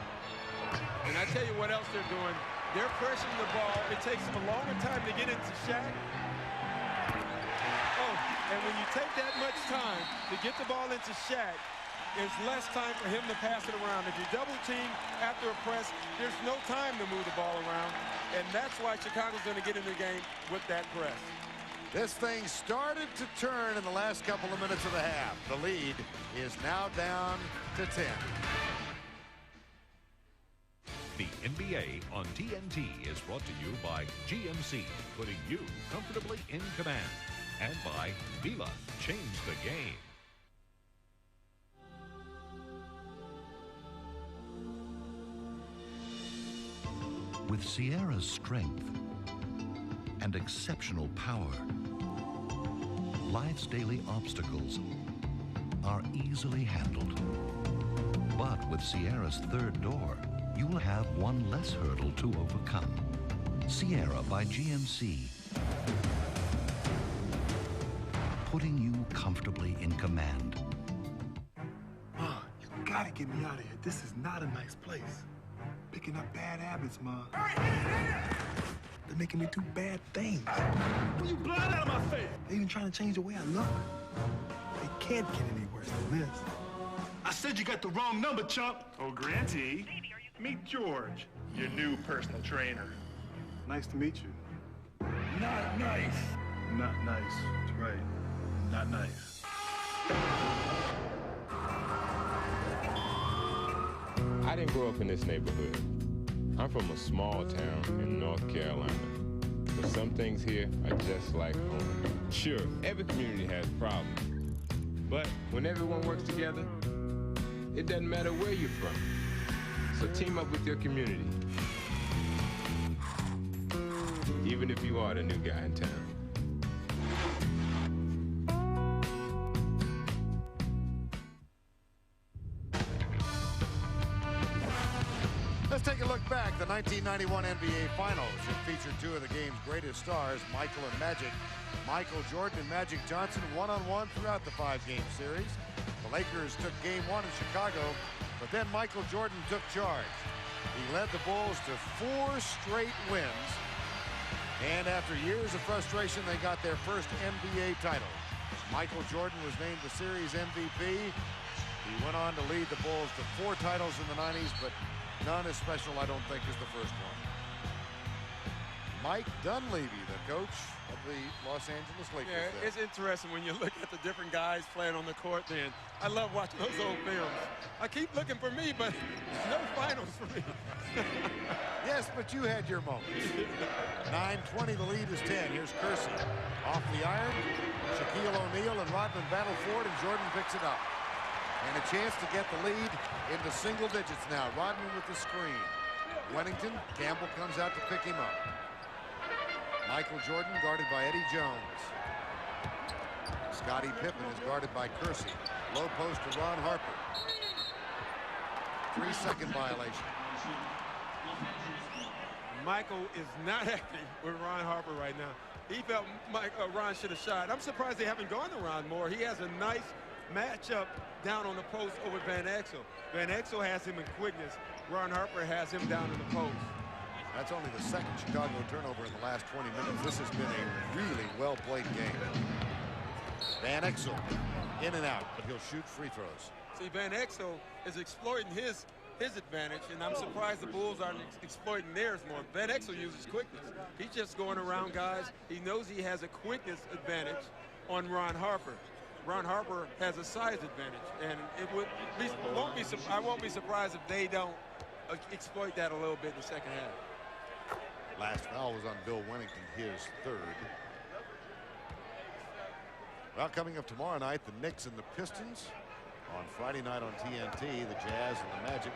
And I tell you what else they're doing. They're pressing the ball. It takes them a longer time to get into Shaq. Oh, and when you take that much time to get the ball into Shaq, it's less time for him to pass it around. If you double team after a press, there's no time to move the ball around. And that's why Chicago's going to get in the game with that press. This thing started to turn in the last couple of minutes of the half. The lead is now down to 10. The NBA on TNT is brought to you by GMC, putting you comfortably in command. And by Vila, change the game. With Sierra's strength and exceptional power, life's daily obstacles are easily handled. But with Sierra's third door, you'll have one less hurdle to overcome. Sierra by GMC. Putting you comfortably in command. Ma, you gotta get me out of here. This is not a nice place. Picking up bad habits, Ma. They're making me do bad things. Will you blind out of my face? They're even trying to change the way I look. They can't get any worse than this. I said you got the wrong number, chump. Oh, Granty. Meet George, your new personal trainer. Nice to meet you. Not nice. Not nice. That's right. Not nice. I didn't grow up in this neighborhood. I'm from a small town in North Carolina. But some things here are just like home. Sure, every community has problems. But when everyone works together, it doesn't matter where you're from. So team up with your community. Even if you are the new guy in town. Let's take a look back. The 1991 NBA Finals. It featured two of the game's greatest stars, Michael and Magic. Michael Jordan and Magic Johnson one-on-one throughout the five-game series. The Lakers took game one in Chicago, but then Michael Jordan took charge. He led the Bulls to 4 straight wins. And after years of frustration, they got their first NBA title. Michael Jordan was named the series MVP. He went on to lead the Bulls to 4 titles in the 90s, but none as special, I don't think, as the first one. Mike Dunleavy, the coach of the Los Angeles Lakers. Yeah, it's interesting when you look at the different guys playing on the court then. I love watching those old films. I keep looking for me, but no finals for me. Yes, but you had your moments. 9:20, the lead is 10. Here's Kersey. Off the iron, Shaquille O'Neal and Rodman battle for it, and Jordan picks it up. And a chance to get the lead into single digits now. Rodman with the screen. Wennington. Campbell comes out to pick him up. Michael Jordan guarded by Eddie Jones. Scottie Pippen is guarded by Kersey. Low post to Ron Harper. 3-second violation. Michael is not happy with Ron Harper right now. He felt Ron should have shot. I'm surprised they haven't gone to Ron more. He has a nice matchup down on the post over Van Exel. Van Exel has him in quickness. Ron Harper has him down in the post. That's only the second Chicago turnover in the last 20 minutes. This has been a really well-played game. Van Exel in and out, but he'll shoot free throws. See, Van Exel is exploiting his advantage, and I'm surprised the Bulls aren't exploiting theirs more. Van Exel uses quickness. He's just going around guys. He knows he has a quickness advantage on Ron Harper. Ron Harper has a size advantage, and I won't be surprised if they don't exploit that a little bit in the second half. Last foul was on Bill Wennington, his third. Well, coming up tomorrow night, the Knicks and the Pistons. On Friday night on TNT, the Jazz and the Magic.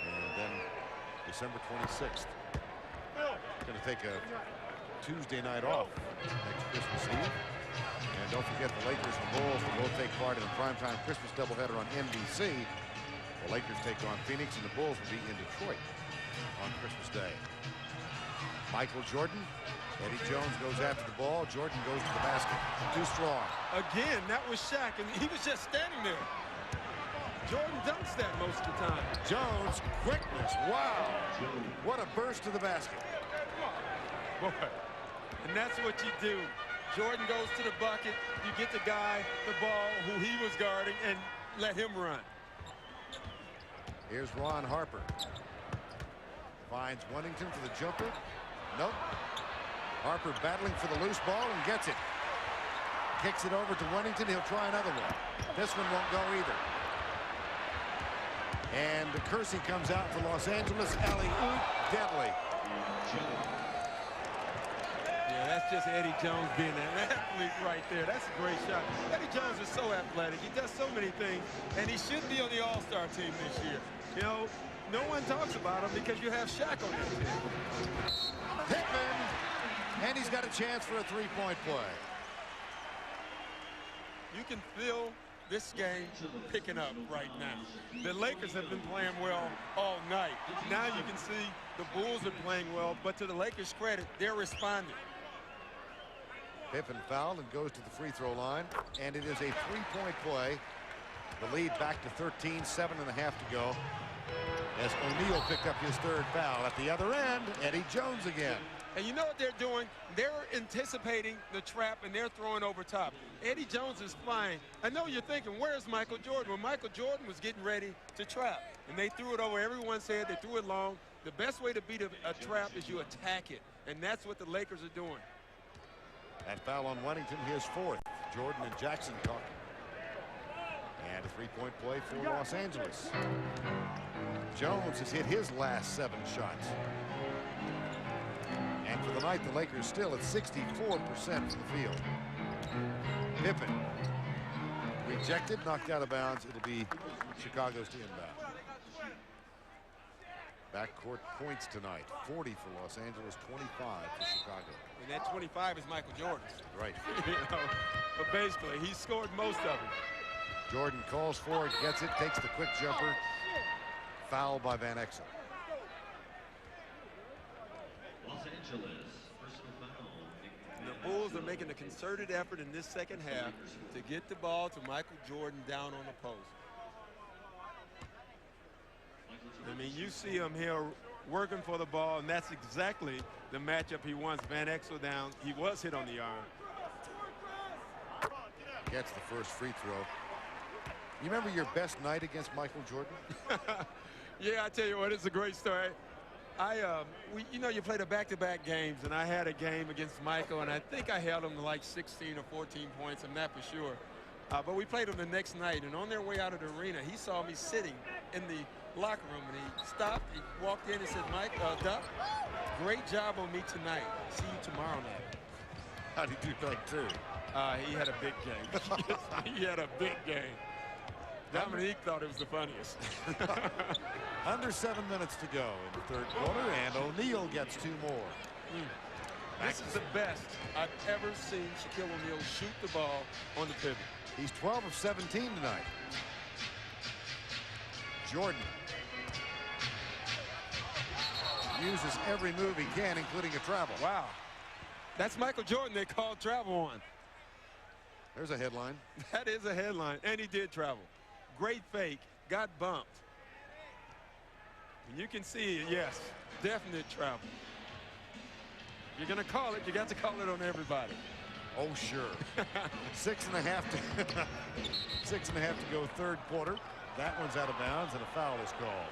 And then December 26th. Going to take a Tuesday night off next Christmas Eve. And don't forget the Lakers and Bulls will both take part in a primetime Christmas doubleheader on NBC. The Lakers take on Phoenix and the Bulls will be in Detroit on Christmas Day. Michael Jordan. Eddie Jones goes after the ball. Jordan goes to the basket. Too strong. Again, that was Shaq, and he was just standing there. Jordan dunks that most of the time. Jones, quickness. Wow. What a burst to the basket. Boy. And that's what you do. Jordan goes to the bucket. You get the guy the ball who he was guarding and let him run. Here's Ron Harper. Finds Wennington for the jumper. Nope. Harper battling for the loose ball and gets it. Kicks it over to Wennington. He'll try another one. This one won't go either. And Kersey comes out for Los Angeles. Alley-oop, deadly. Yeah, that's just Eddie Jones being an athlete right there. That's a great shot. Eddie Jones is so athletic. He does so many things, and he should be on the All-Star team this year. You know, no one talks about him because you have Shaq on that team. Pippen, and he's got a chance for a three-point play. You can feel this game picking up right now. The Lakers have been playing well all night. Now you can see the Bulls are playing well, but to the Lakers' credit, they're responding. Pippen fouled and goes to the free throw line, and it is a three-point play. The lead back to 13, 7.5 to go. As O'Neal picked up his third foul. At the other end, Eddie Jones again. And you know what they're doing? They're anticipating the trap, and they're throwing over top. Eddie Jones is flying. I know you're thinking, where's Michael Jordan? Well, Michael Jordan was getting ready to trap, and they threw it over. Everyone said they threw it long. The best way to beat a trap is you attack it, and that's what the Lakers are doing. That foul on Wennington, his fourth. Jordan and Jackson talking. And a three-point play for Los Angeles. Jones has hit his last 7 shots. And for the night, the Lakers still at 64% from the field. Pippen rejected, knocked out of bounds. It'll be Chicago's to inbound. Backcourt points tonight. 40 for Los Angeles, 25 for Chicago. And that 25 is Michael Jordan's. Right. You know, but basically, he scored most of them. Jordan calls for it, gets it, takes the quick jumper. Foul by Van Exel. Los Angeles, personal foul. The Bulls are making a concerted effort in this second half to get the ball to Michael Jordan down on the post. I mean, you see him here working for the ball, and that's exactly the matchup he wants. Van Exel down. He was hit on the arm. Gets the first free throw. You remember your best night against Michael Jordan? Yeah, I tell you what, it's a great story. You know, you play the back-to-back games, and I had a game against Michael, and I think I held him to like 16 or 14 points. I'm not for sure. But we played him the next night, and on their way out of the arena, he saw me sitting in the locker room, and he stopped, he walked in and said, Mike, Duck, great job on me tonight. See you tomorrow night. How did he do night 2? He had a big game. He had a big game. Dominique thought it was the funniest. Under 7 minutes to go in the third quarter, and O'Neal gets 2 more. This is the best I've ever seen Shaquille O'Neal shoot the ball on the pivot. He's 12 of 17 tonight. Jordan uses every move he can, including a travel. Wow. That's Michael Jordan they called travel on. There's a headline. That is a headline, and he did travel. Great fake, got bumped. And you can see, yes, definite travel. You're going to call it, you got to call it on everybody. Oh, sure. 6.5 to go third quarter. That one's out of bounds, and a foul is called.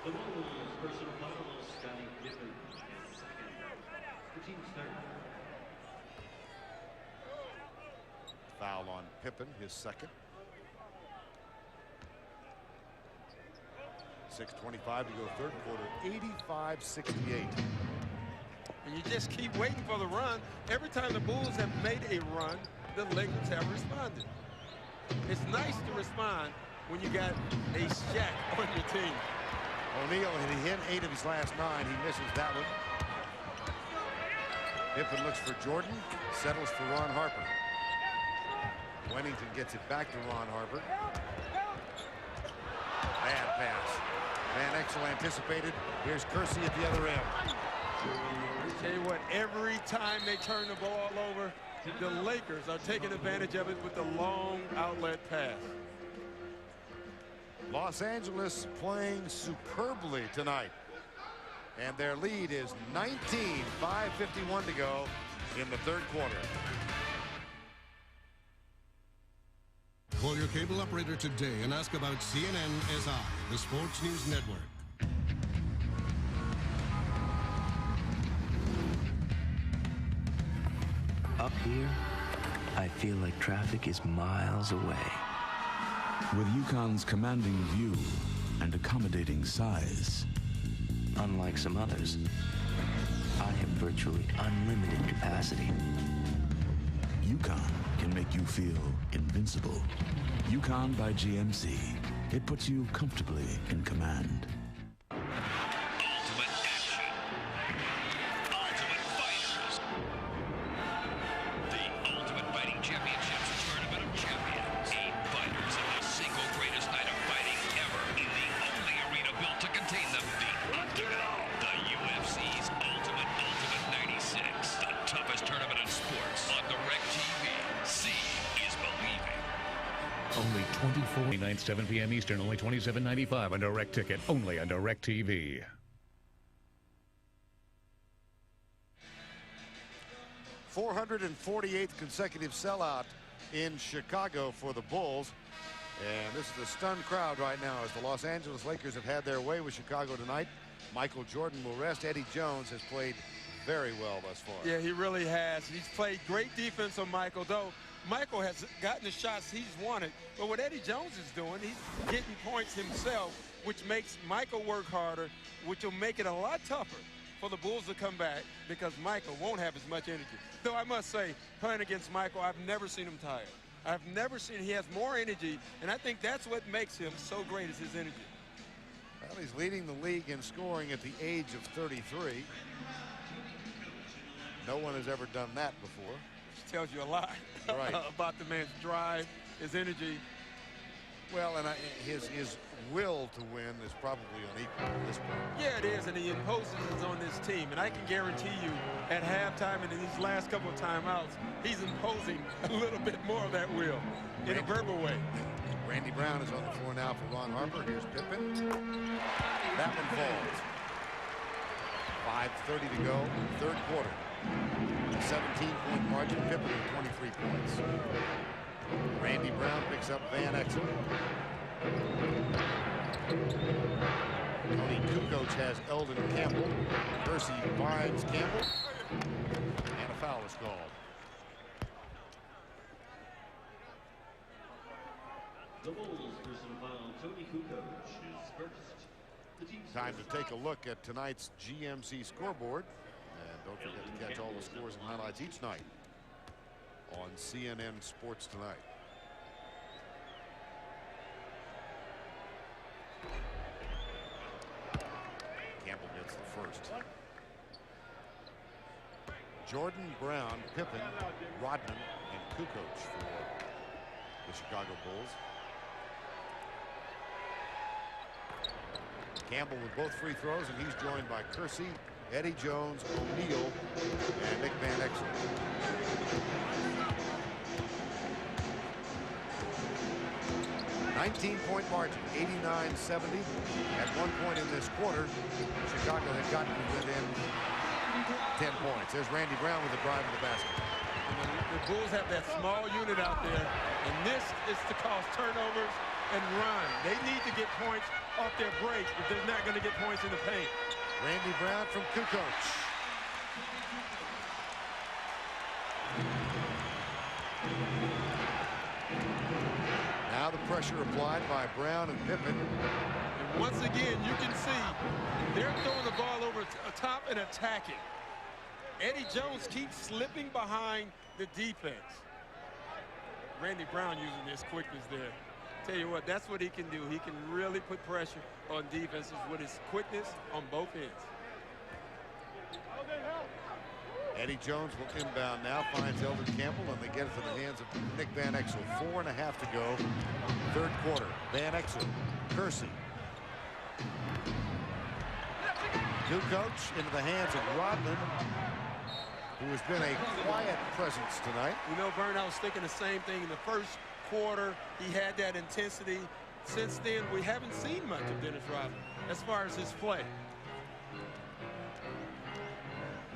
The Bulls personal foul, Scottie Pippen is second. The team's third. Foul on Pippen, his second. 6:25 to go third quarter, 85-68. And you just keep waiting for the run. Every time the Bulls have made a run, the Lakers have responded. It's nice to respond when you got a Shaq on your team. O'Neal, he hit 8 of his last 9. He misses that one. Pippen looks for Jordan, settles for Ron Harper. Wennington gets it back to Ron Harper. Bad pass. Van Exel anticipated. Here's Kersey at the other end. Tell you what, every time they turn the ball over, the Lakers are taking advantage of it with the long outlet pass. Los Angeles playing superbly tonight. And their lead is 19, 5:51 to go in the third quarter. Call your cable operator today and ask about CNN-SI, the Sports News Network. Up here, I feel like traffic is miles away. With Yukon's commanding view and accommodating size. Unlike some others, I have virtually unlimited capacity. Yukon can make you feel invincible. Yukon by GMC. It puts you comfortably in command. Ultimate action. Ultimate fighters. The Ultimate Fighting Championships Tournament of Champions. 8 fighters in the single greatest night of fighting ever in the only arena built to contain them. The UFC's Ultimate 96. The toughest tournament in sports on DirecTV. Seeing is believing. Only 24.99, 7 p.m. Eastern, only $27.95 on Direct Ticket, only on DirecTV. .448th consecutive sellout in Chicago for the Bulls. And this is a stunned crowd right now as the Los Angeles Lakers have had their way with Chicago tonight. Michael Jordan will rest. Eddie Jones has played very well thus far. Yeah, he really has. He's played great defense on Michael, though Michael has gotten the shots he's wanted. But what Eddie Jones is doing, he's getting points himself, which makes Michael work harder, which will make it a lot tougher for the Bulls to come back because Michael won't have as much energy. Though I must say, playing against Michael, I've never seen him tired. I've never seen he has more energy, and I think that's what makes him so great is his energy. Well, he's leading the league in scoring at the age of 33. No one has ever done that before. Which tells you a lot right. about the man's drive, his energy. Well, and his will to win is probably unequal at this point. Yeah, it is, and he imposes it on this team. And I can guarantee you at halftime and in these last couple of timeouts, he's imposing a little bit more of that will in a verbal way. Randy Brown is on the floor now for Ron Harper. Here's Pippen. That one falls. 5:30 to go, third quarter. A 17-point margin. Pippen with 23 points. Randy Brown picks up Van Exel. Tony Kukoc has Eldon Campbell. Kersey finds Campbell. And a foul is called. The Bulls personal foul, Tony Kukoc is first. The team's Time to take a look at tonight's GMC scoreboard. And don't forget to catch all the scores and highlights each night on CNN Sports Tonight. Jordan, Brown, Pippen, Rodman, and Kukoc for the Chicago Bulls. Campbell with both free throws, and he's joined by Kersey, Eddie Jones, O'Neal, and Nick Van Exel. 19-point margin, 89-70. At one point in this quarter, Chicago had gotten within 10 points. There's Randy Brown with a drive to the basket. The Bulls have that small unit out there, and this is to cause turnovers and run. They need to get points off their break if they're not going to get points in the paint. Randy Brown from Kukoc. Now the pressure applied by Brown and Pippen. And once again, you can see they're throwing the ball over top and attacking. Eddie Jones keeps slipping behind the defense. Randy Brown using his quickness there. Tell you what, that's what he can do. He can really put pressure on defenses with his quickness on both ends. Eddie Jones will inbound now, finds Eldon Campbell, and they get it to the hands of Nick Van Exel. 4.5 to go, third quarter. Van Exel, Kersey. Kukoc into the hands of Rodman, who has been a quiet presence tonight. You know, Vern, I was thinking the same thing in the first quarter. He had that intensity. Since then, we haven't seen much of Dennis Rodman as far as his play.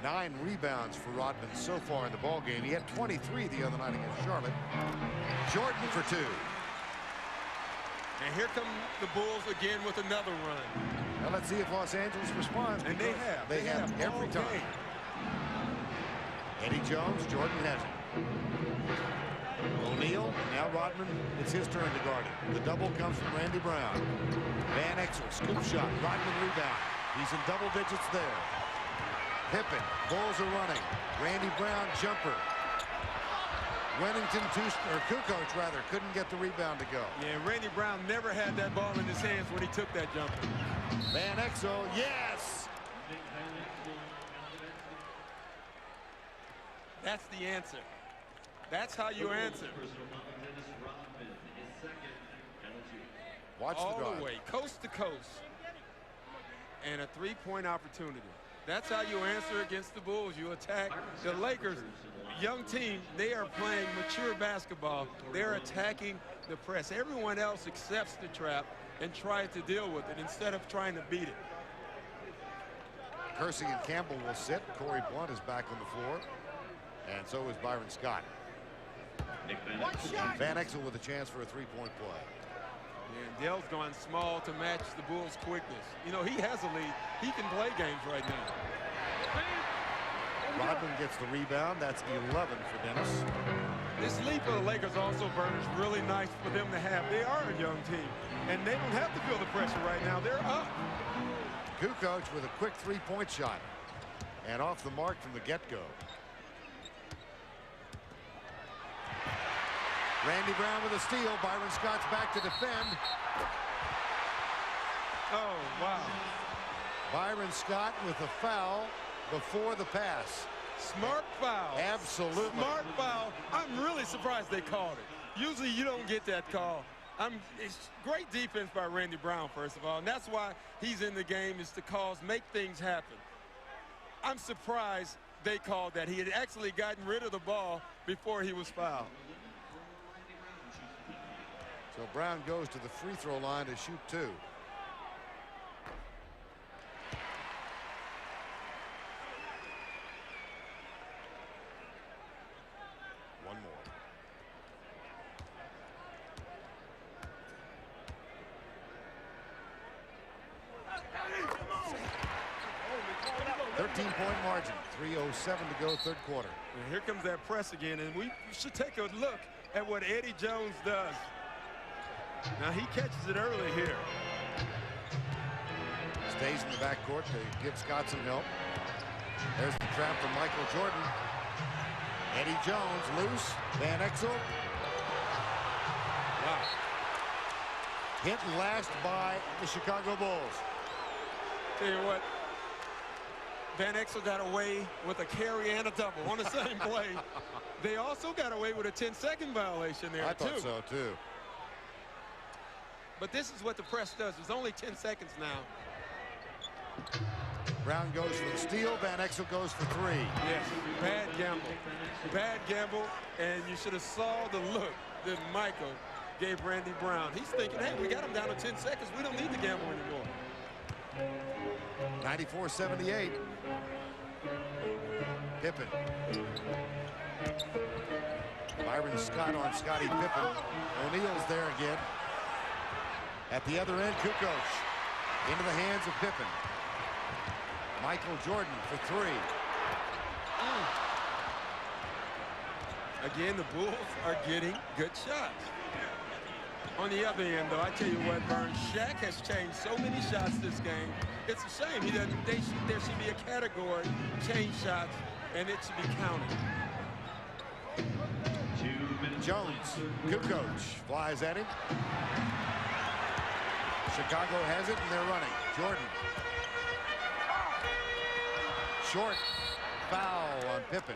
9 rebounds for Rodman so far in the ballgame. He had 23 the other night against Charlotte. Jordan for 2. And here come the Bulls again with another run. Now let's see if Los Angeles responds. And they have. They have every time. Eddie Jones, Jordan has it. O'Neal, now Rodman, it's his turn to guard it. The double comes from Randy Brown. Van Exel, scoop shot, Rodman rebound. He's in double digits there. Pippen, Bulls are running. Randy Brown, jumper. Kukoc rather, couldn't get the rebound to go. Yeah, Randy Brown never had that ball in his hands when he took that jumper. Van Exel, yes! That's the answer. That's how you answer. Watch all the drive. the way, coast to coast. And a three-point opportunity. That's how you answer against the Bulls. You attack the Lakers. Young team, they are playing mature basketball. They're attacking the press. Everyone else accepts the trap and tries to deal with it instead of trying to beat it. Kersey and Campbell will sit. Corey Blunt is back on the floor. And so is Byron Scott. And Van Exel with a chance for a three-point play. And Dell's gone small to match the Bulls' quickness. You know, he has a lead. He can play games right now. Rodman gets the rebound. That's 11 for Dennis. This lead for the Lakers also, Vern, is really nice for them to have. They are a young team, and they don't have to feel the pressure right now. They're up. Kukoc with a quick three-point shot. And off the mark from the get-go. Randy Brown with a steal. Byron Scott's back to defend. Oh, wow. Byron Scott with a foul before the pass. Smart foul. Absolutely. Smart foul. I'm really surprised they called it. Usually you don't get that call. It's great defense by Randy Brown, first of all, and that's why he's in the game, is to make things happen. I'm surprised they called that. He had actually gotten rid of the ball before he was fouled. So Brown goes to the free throw line to shoot 2. One more. .point margin, 3:07 to go, third quarter. And here comes that press again, and we should take a look at what Eddie Jones does. Now he catches it early here. Stays in the backcourt to give Scott some help. There's the trap from Michael Jordan. Eddie Jones loose. Van Exel. Wow. Hit last by the Chicago Bulls. Tell you what, Van Exel got away with a carry and a double on the same play. They also got away with a 10-second violation there, I thought so, too. But this is what the press does. There's only 10 seconds now. Brown goes for the steal. Van Exel goes for 3. Yes, bad gamble. Bad gamble, and you should have saw the look that Michael gave Randy Brown. He's thinking, hey, we got him down to 10 seconds. We don't need to gamble anymore. 94-78. Pippen. Byron Scott on Scottie Pippen. O'Neal's there again. At the other end, Kukoc into the hands of Pippen. Michael Jordan for 3. Again, the Bulls are getting good shots. On the other end, though, I tell you what, Burns, Shaq has changed so many shots this game. It's a shame. There should be a category, change shots, and it should be counted. Jones, Kukoc flies at him. Chicago has it, and they're running. Jordan. Short foul on Pippen.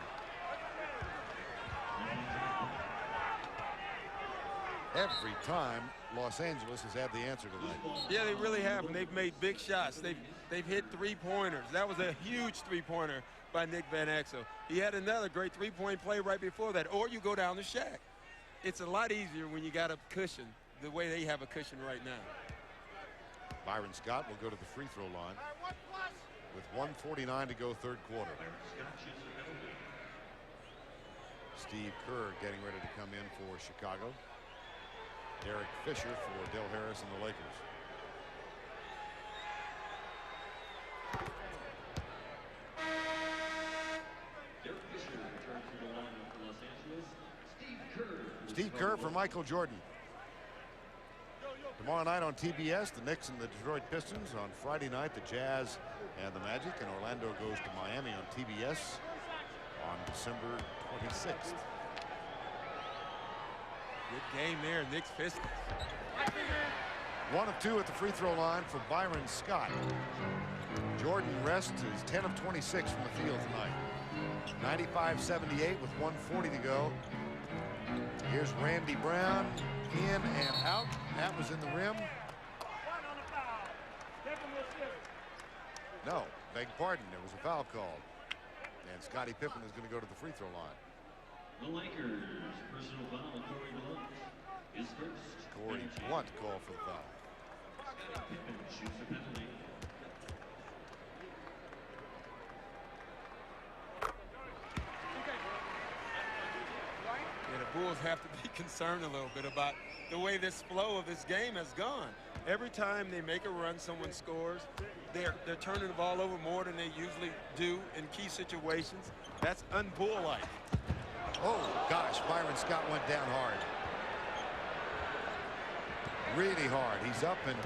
Every time Los Angeles has had the answer tonight. Yeah, they really have, and they've made big shots. They've hit three-pointers. That was a huge three-pointer by Nick Van Exel. He had another great three-point play right before that, or you go down to Shaq. It's a lot easier when you got a cushion, the way they have a cushion right now. Byron Scott will go to the free throw line with 1:49 to go, third quarter. Steve Kerr getting ready to come in for Chicago. Derek Fisher for Del Harris and the Lakers. Derek Fisher returns to the lineup for Los Angeles. Steve Kerr for Michael Jordan. Tomorrow night on TBS, the Knicks and the Detroit Pistons. On Friday night, the Jazz and the Magic. And Orlando goes to Miami on TBS on December 26th. Good game there, Knicks Pistons. 1 of 2 at the free throw line for Byron Scott. Jordan Rest is 10 of 26 from the field tonight. 95-78 with 1:40 to go. Here's Randy Brown, in and out. That was in the rim. No, beg pardon, there was a foul called. And Scottie Pippen is going to go to the free throw line. The Lakers, personal foul, Corey Blunt is first. Corey Blunt called for the foul. Scottie Pippen shoots a penalty. Yeah, the Bulls have to be concerned a little bit about the way this flow of this game has gone. Every time they make a run, someone scores. They're turning the ball over more than they usually do in key situations. That's un-Bull-like. Oh, gosh, Byron Scott went down hard. Really hard. He's up and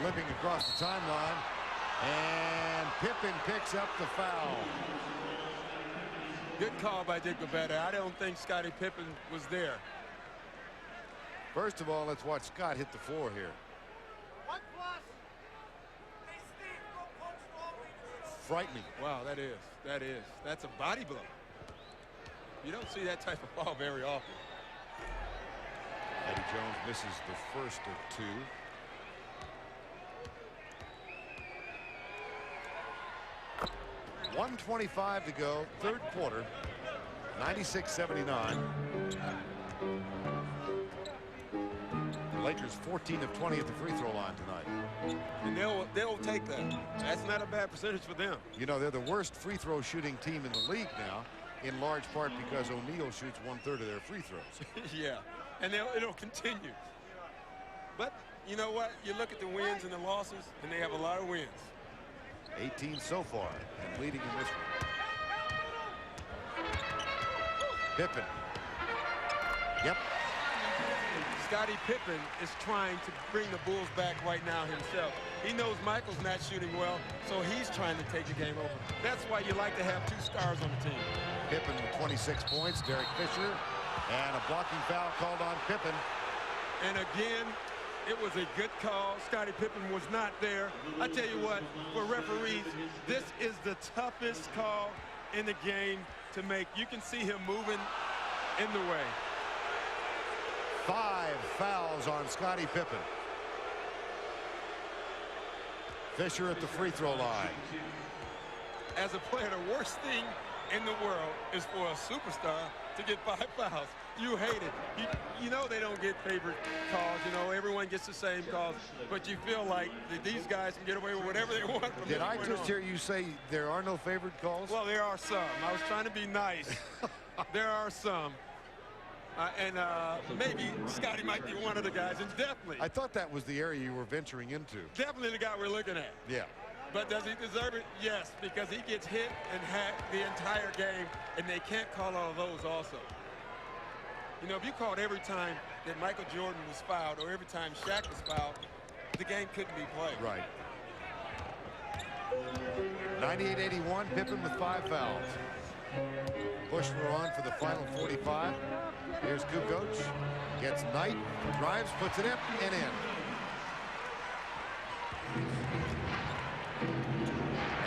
limping across the timeline. And Pippen picks up the foul. Good call by Dick Bavetta. I don't think Scottie Pippen was there. First of all, let's watch Scott hit the floor here. Frightening. Wow, that is. That's a body blow. You don't see that type of ball very often. Eddie Jones misses the first of 2. .125 to go, third quarter, 96-79. The Lakers 14 of 20 at the free throw line tonight. And they'll take that. That's not a bad percentage for them. You know, they're the worst free throw shooting team in the league now, in large part because O'Neal shoots 1/3 of their free throws. Yeah, and it'll continue. But you know what? You look at the wins and the losses, and they have a lot of wins. 18 so far, and leading in this one. Pippen. Yep. Scottie Pippen is trying to bring the Bulls back right now himself. He knows Michael's not shooting well, so he's trying to take the game over. That's why you like to have 2 stars on the team. Pippen with 26 points, Derek Fisher, and a blocking foul called on Pippen. And again, It was a good call. Scottie Pippen was not there. I tell you what, for referees, this is the toughest call in the game to make. You can see him moving in the way. 5 fouls on Scottie Pippen. Fisher at the free throw line. As a player, the worst thing in the world is for a superstar to get 5 fouls. You hate it. You know they don't get favorite calls. You know, everyone gets the same calls. But you feel like that these guys can get away with whatever they want. Did I just hear you say there are no favorite calls? Well, there are some. I was trying to be nice. There are some. Maybe Scotty might be one of the guys, and definitely. I thought that was the area you were venturing into. Definitely the guy we're looking at. Yeah. But does he deserve it? Yes, because he gets hit and hacked the entire game, and they can't call all of those also. You know, if you called every time that Michael Jordan was fouled or every time Shaq was fouled, the game couldn't be played. Right. 98-81, Pippen with 5 fouls. Bushler on for the final 45. Here's Kukoc. Gets Knight, drives, puts it up and in.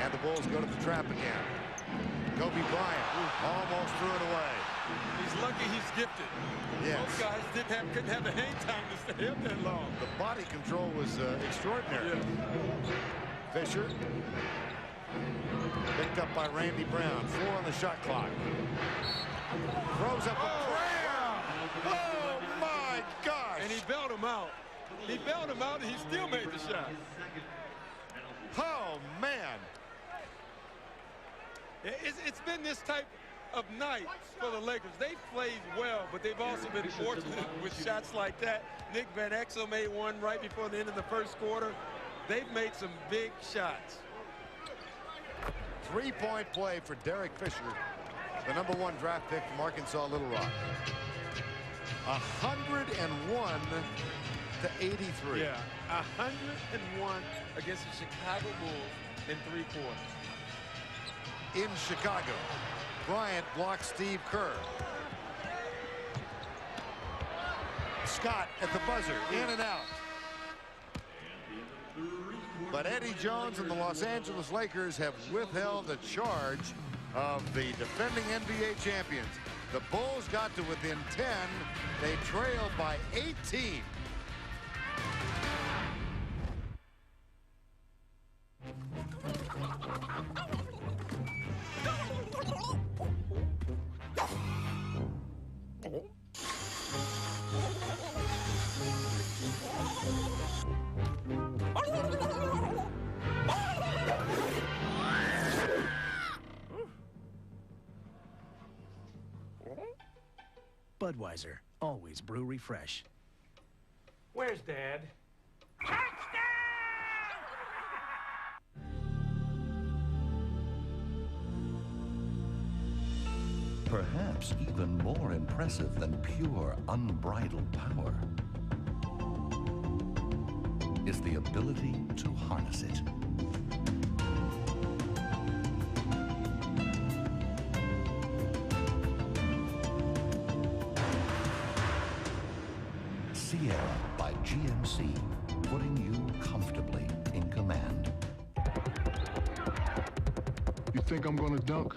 And the Bulls go to the trap again. Kobe Bryant almost threw it away. He's lucky he's gifted. Yes. Most guys couldn't have the hang time to stay up that long. The body control was extraordinary. Yeah. Fisher. Picked up by Randy Brown. 4 on the shot clock. Throws up a prayer. Oh, my gosh. And he bailed him out. He bailed him out, and he still made the shot. Oh, man. It's been this type of night for the Lakers. They've played well, but they've also been fortunate with shots like that. Nick Van Exel made one right before the end of the first quarter. They've made some big shots. 3-point play for Derek Fisher, the #1 draft pick from Arkansas Little Rock. 101 to 83. Yeah, 101 against the Chicago Bulls in 3 quarters. In Chicago, Bryant blocks Steve Kerr. Scott at the buzzer, in and out. But Eddie Jones and the Los Angeles Lakers have withheld the charge of the defending NBA champions. The Bulls got to within 10. They trailed by 18. Budweiser, always brew refresh. Where's Dad? Perhaps even more impressive than pure, unbridled power is the ability to harness it. Sierra by GMC, putting you comfortably in command. You think I'm gonna dunk?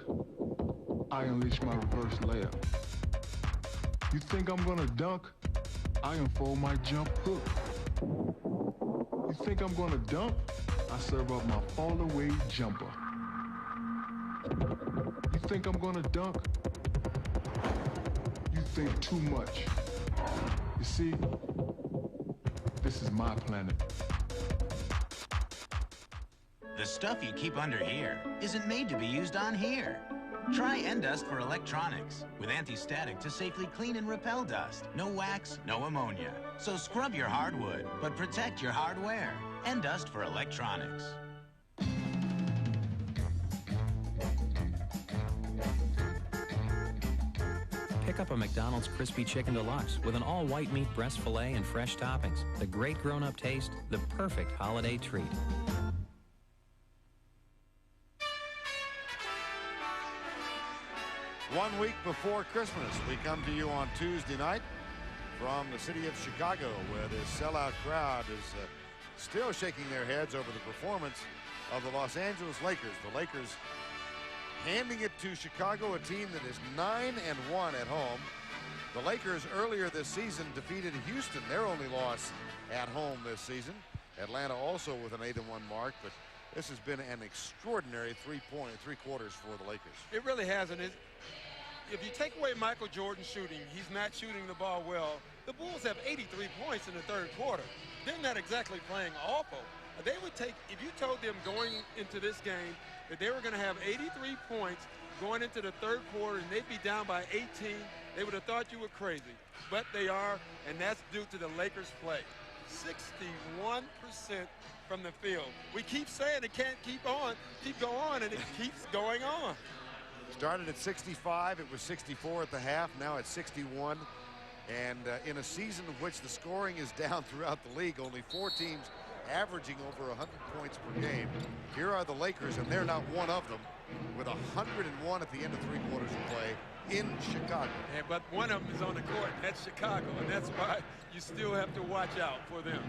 I unleash my reverse layup. You think I'm gonna dunk? I unfold my jump hook. You think I'm gonna dunk? I serve up my fall away jumper. You think I'm gonna dunk? You think too much. You see, this is my planet. The stuff you keep under here isn't made to be used on here. Try Endust for electronics with anti-static to safely clean and repel dust. No wax, no ammonia. So scrub your hardwood, but protect your hardware. Endust for electronics. Pick up a McDonald's Crispy Chicken Deluxe with an all-white meat breast filet and fresh toppings. The great grown-up taste, the perfect holiday treat. One week before Christmas, we come to you on Tuesday night from the city of Chicago, where the sellout crowd is still shaking their heads over the performance of the Los Angeles Lakers. The Lakers handing it to Chicago, a team that is 9-1 at home. The Lakers earlier this season defeated Houston, their only loss at home this season. Atlanta also with an 8-1 mark, but this has been an extraordinary three quarters for the Lakers. It really hasn't. If you take away Michael Jordan's shooting, he's not shooting the ball well. The Bulls have 83 points in the third quarter. They're not exactly playing awful. They would take, if you told them going into this game that they were going to have 83 points going into the third quarter and they'd be down by 18, they would have thought you were crazy. But they are, and that's due to the Lakers' play. 61% from the field. We keep saying it can't keep go on, and it keeps going on. Started at 65, it was 64 at the half, now it's 61. And in a season in which the scoring is down throughout the league, only 4 teams averaging over 100 points per game. Here are the Lakers, and they're not one of them, with 101 at the end of 3 quarters of play in Chicago. Yeah, but one of them is on the court, and that's Chicago, and that's why you still have to watch out for them.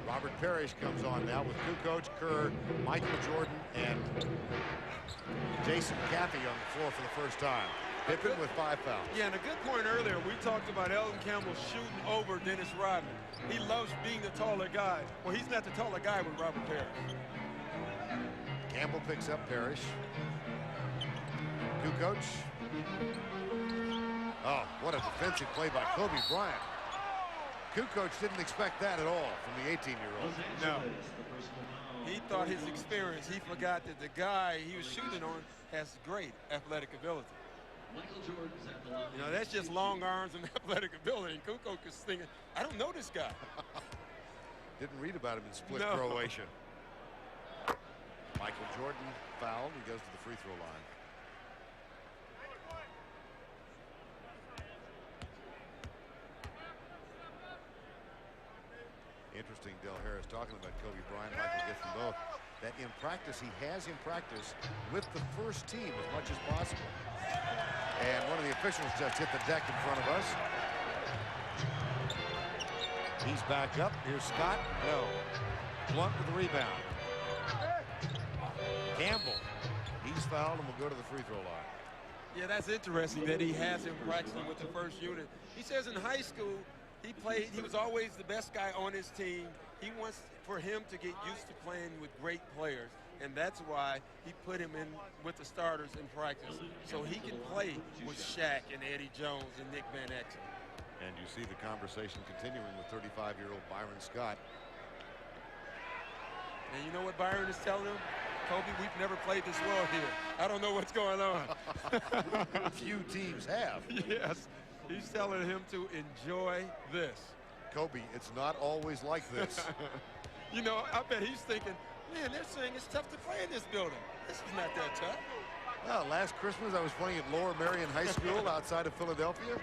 Robert Parrish comes on now with Kukoc, Kerr, Michael Jordan, and Jason Caffey on the floor for the first time. Pippen with 5 fouls. Yeah, and a good point earlier, we talked about Elton Campbell shooting over Dennis Rodman. He loves being the taller guy. Well, he's not the taller guy with Robert Parrish. Campbell picks up Parrish. Kukoc. Oh, what a defensive play by Kobe Bryant. Kukoc didn't expect that at all from the 18-year-old. No. He thought his experience, he forgot that the guy he was shooting on has great athletic ability. You know, that's just long arms and athletic ability. And Kukoc is thinking, I don't know this guy. Didn't read about him in Split, Croatia. Michael Jordan fouled. He goes to the free throw line. Interesting, Del Harris talking about Kobe Bryant. Michael gets them both. That in practice, he has in practice with the first team as much as possible. And one of the officials just hit the deck in front of us. He's back up. Here's Scott. No. Blunt with the rebound. Campbell. He's fouled and will go to the free throw line. Yeah, that's interesting that he has him practicing with the first unit. He says in high school, he was always the best guy on his team. He wants for him to get used to playing with great players, and that's why he put him in with the starters in practice, so he can play with Shaq and Eddie Jones and Nick Van Exel. And you see the conversation continuing with 35-year-old Byron Scott. And you know what Byron is telling him? Kobe, we've never played this well here. I don't know what's going on. Few teams have. Yes. He's telling him to enjoy this. Kobe, it's not always like this. You know, I bet he's thinking, man, they're saying it's tough to play in this building. This is not that tough. Well, last Christmas I was playing at Lower Merion High School outside of Philadelphia.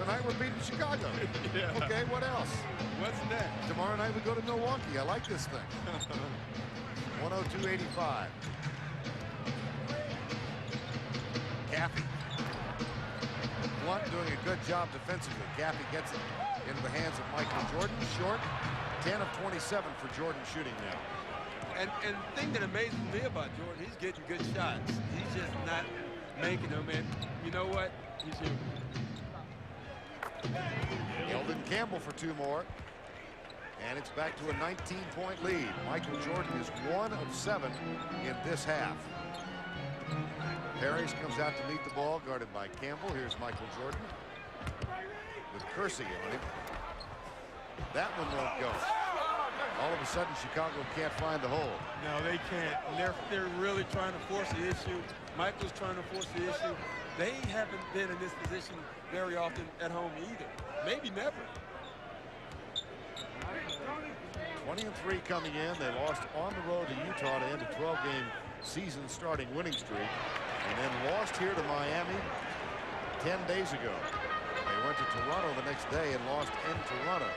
Tonight we're beating Chicago. Yeah. Okay, what else? What's next? Tomorrow night we go to Milwaukee. I like this thing. 102-85. Caffey. Blunt doing a good job defensively. Caffey gets it into the hands of Michael Jordan. Short. 10 of 27 for Jordan shooting now. And the thing that amazes me about Jordan, he's getting good shots. He's just not making them. And you know what? He's human. Eldon Campbell for 2 more. And it's back to a 19-point lead. Michael Jordan is 1 of 7 in this half. Parrish comes out to meet the ball, guarded by Campbell. Here's Michael Jordan with Kersey on him. That one won't go. All of a sudden, Chicago can't find the hole. No, they can't. They're really trying to force the issue. Michael's trying to force the issue. They haven't been in this position very often at home either. Maybe never. 20-3 coming in. They lost on the road to Utah to end a 12-game season starting winning streak, and then lost here to Miami 10 days ago. They went to Toronto the next day and lost in Toronto.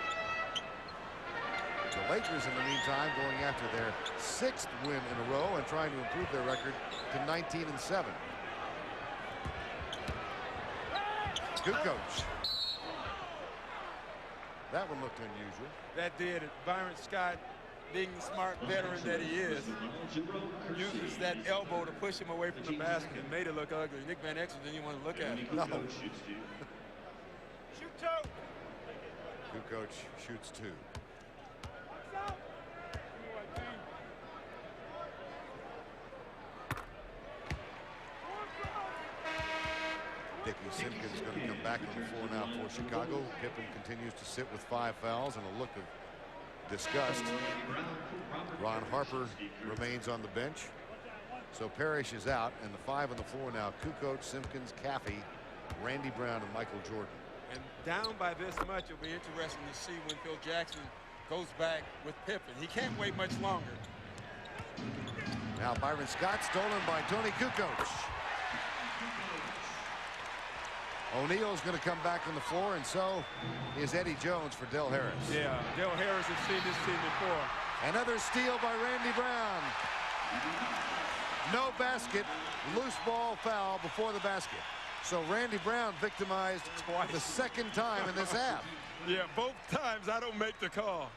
The Lakers, in the meantime, going after their 6th win in a row and trying to improve their record to 19-7. Kukoc. That one looked unusual. That did it. Byron Scott, being the smart veteran that he is, uses that elbow to push him away from the basket and made it look ugly. Nick Van Exel didn't even want to look at it. No. Shoot two. Kukoc shoots 2. Dickie Simpkins is going to come back on the floor now for Chicago. Pippen continues to sit with 5 fouls and a look of disgust. Ron Harper remains on the bench. So Parrish is out, and the 5 on the floor now: Kukoc, Simpkins, Caffey, Randy Brown, and Michael Jordan. And down by this much, it'll be interesting to see when Phil Jackson goes back with Pippen. He can't wait much longer. Now Byron Scott, stolen by Tony Kukoc. O'Neal's going to come back on the floor, and so is Eddie Jones for Del Harris. Yeah, Del Harris has seen this team before. Another steal by Randy Brown. No basket, loose ball foul before the basket. So Randy Brown victimized twice, the second time in this half. Yeah, both times I don't make the call.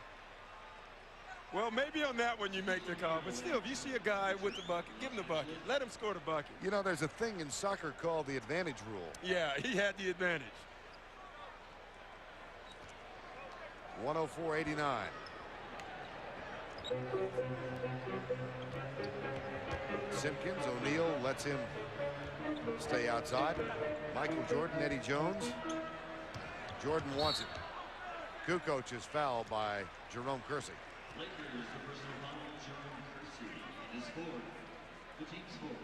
Well, maybe on that one you make the call, but still, if you see a guy with the bucket, give him the bucket. Let him score the bucket. You know, there's a thing in soccer called the advantage rule. Yeah, he had the advantage. 104-89. Simpkins, O'Neal lets him stay outside. Michael Jordan, Eddie Jones. Jordan wants it. Kukoc is fouled by Jerome Kersey. Lakers, the personal foul, Jerome Kersey is fourth. The team's fourth.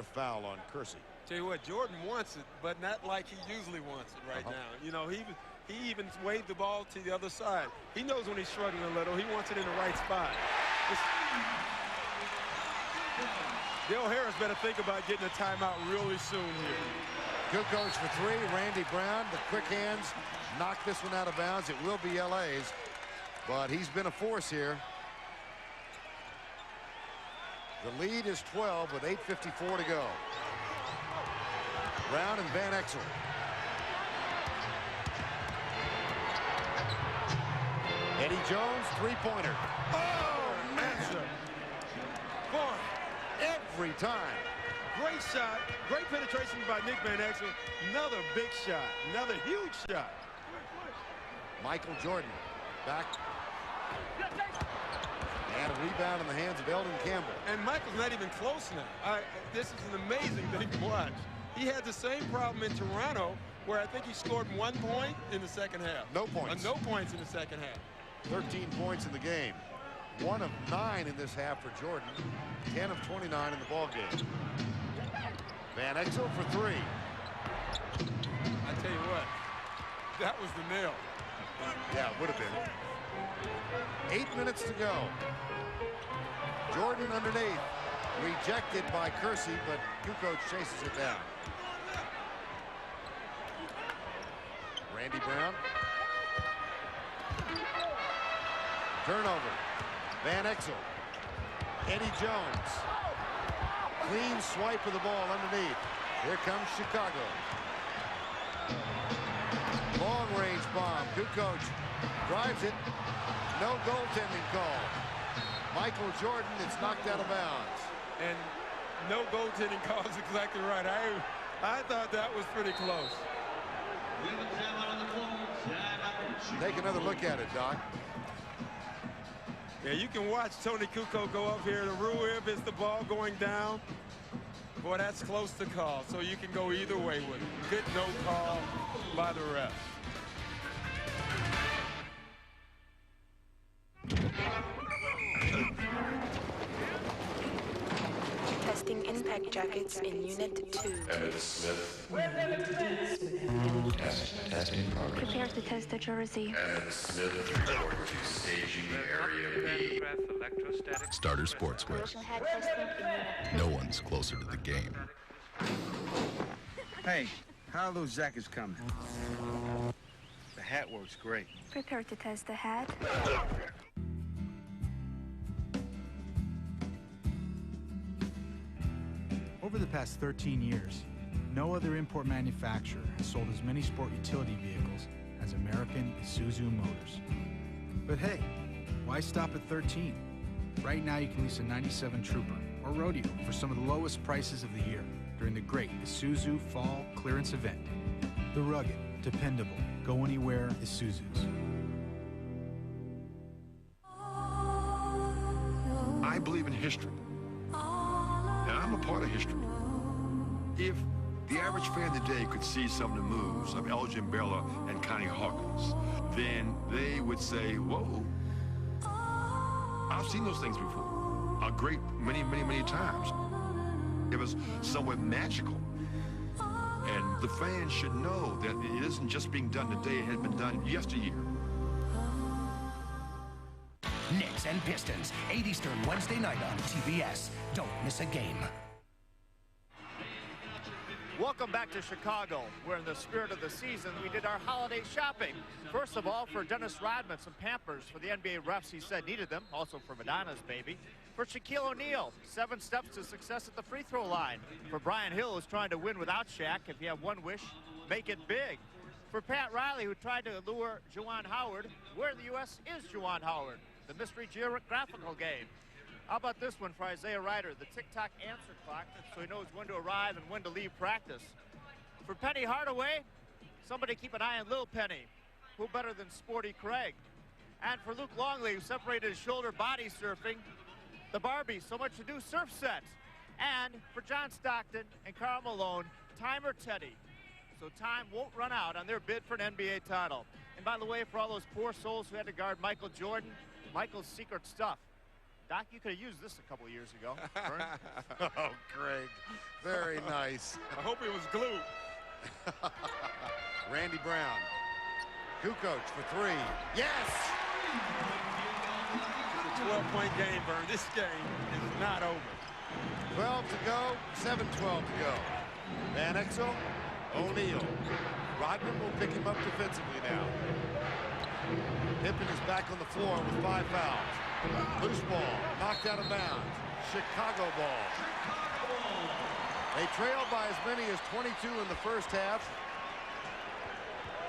4th foul on Kersey. Tell you what, Jordan wants it, but not like he usually wants it right now. You know, he even waved the ball to the other side. He knows when he's struggling a little. He wants it in the right spot. Del Harris better think about getting a timeout really soon here. Kukoc for 3. Randy Brown, the quick hands, knocked this one out of bounds. It will be LA's, but he's been a force here. The lead is 12 with 8:54 to go. Brown and Van Exel. Eddie Jones, 3-pointer. Oh, matchup. Boy, every time. Great shot, great penetration by Nick Van Exel. Another big shot, another huge shot. Michael Jordan back. And a rebound in the hands of Eldon Campbell. And Michael's not even close now. This is an amazing thing to watch. He had the same problem in Toronto, where I think he scored 1 point in the second half. No points. No points in the second half. 13 points in the game. 1 of 9 in this half for Jordan. 10 of 29 in the ball game. Van Exel for 3. I tell you what, that was the nail. Yeah, it would have been. 8 minutes to go. Jordan underneath. Rejected by Kersey, but Kukoc chases it down. Randy Brown. Turnover. Van Exel. Eddie Jones. Clean swipe of the ball underneath. Here comes Chicago. Long-range bomb. Kukoc drives it. No goaltending call. Michael Jordan, it's knocked out of bounds. And no goaltending call is exactly right. I thought that was pretty close. Take another look at it, Doc. Yeah, you can watch Tony Kukoc go up here. The rule is the ball going down. Boy, that's close to call, so you can go either way with it. Good no call by the ref. Testing impact jackets in Unit 2. Emmett Smith. Test in progress. Prepare to test the jersey. Emmett Smith, report to staging area B. Starter Sportswear. No one's closer to the game. Hey, how are those jackets coming? The hat works great. Prepare to test the hat. Over the past 13 years, No other import manufacturer has sold as many sport utility vehicles as American Isuzu Motors. But hey, why stop at 13? Right now you can lease a 97 Trooper or Rodeo for some of the lowest prices of the year during the great Isuzu Fall Clearance Event. The rugged, dependable, go anywhere Isuzus. I believe in history, and I'm a part of history. If the average fan today could see some of the moves of Elgin Baylor and Connie Hawkins, then they would say, whoa, I've seen those things before. A great many times. It was somewhat magical. And the fans should know that it isn't just being done today, it had been done yesteryear. Knicks and Pistons, 8 Eastern Wednesday night on TBS. Don't miss a game. Welcome back to Chicago, where in the spirit of the season, we did our holiday shopping. First of all, for Dennis Rodman, some Pampers for the NBA refs he said needed them. Also for Madonna's baby. For Shaquille O'Neal, 7 steps to success at the free throw line. For Brian Hill, who's trying to win without Shaq. If you have one wish, make it big. For Pat Riley, who tried to lure Juwan Howard, where in the U.S. is Juwan Howard? The mystery geographical game. How about this one for Isaiah Ryder, the tick-tock answer clock, so he knows when to arrive and when to leave practice. For Penny Hardaway, somebody keep an eye on Lil Penny. Who better than Sporty Craig? And for Luke Longley, who separated his shoulder body surfing, the Barbie, so much to do surf set. And for John Stockton and Karl Malone, time or Teddy. So time won't run out on their bid for an NBA title. And by the way, for all those poor souls who had to guard Michael Jordan, Michael's secret stuff. Doc, you could have used this a couple years ago. Oh, Craig. Very nice. I hope it was glue. Randy Brown. Kukoc for 3. Yes! It's a 12-point game, Vern. This game is not over. 12 to go, 7-12 to go. Van Exel, O'Neal. Rodman will pick him up defensively now. Pippen is back on the floor with 5 fouls. Loose ball, knocked out of bounds. Chicago ball. They trailed by as many as 22 in the first half.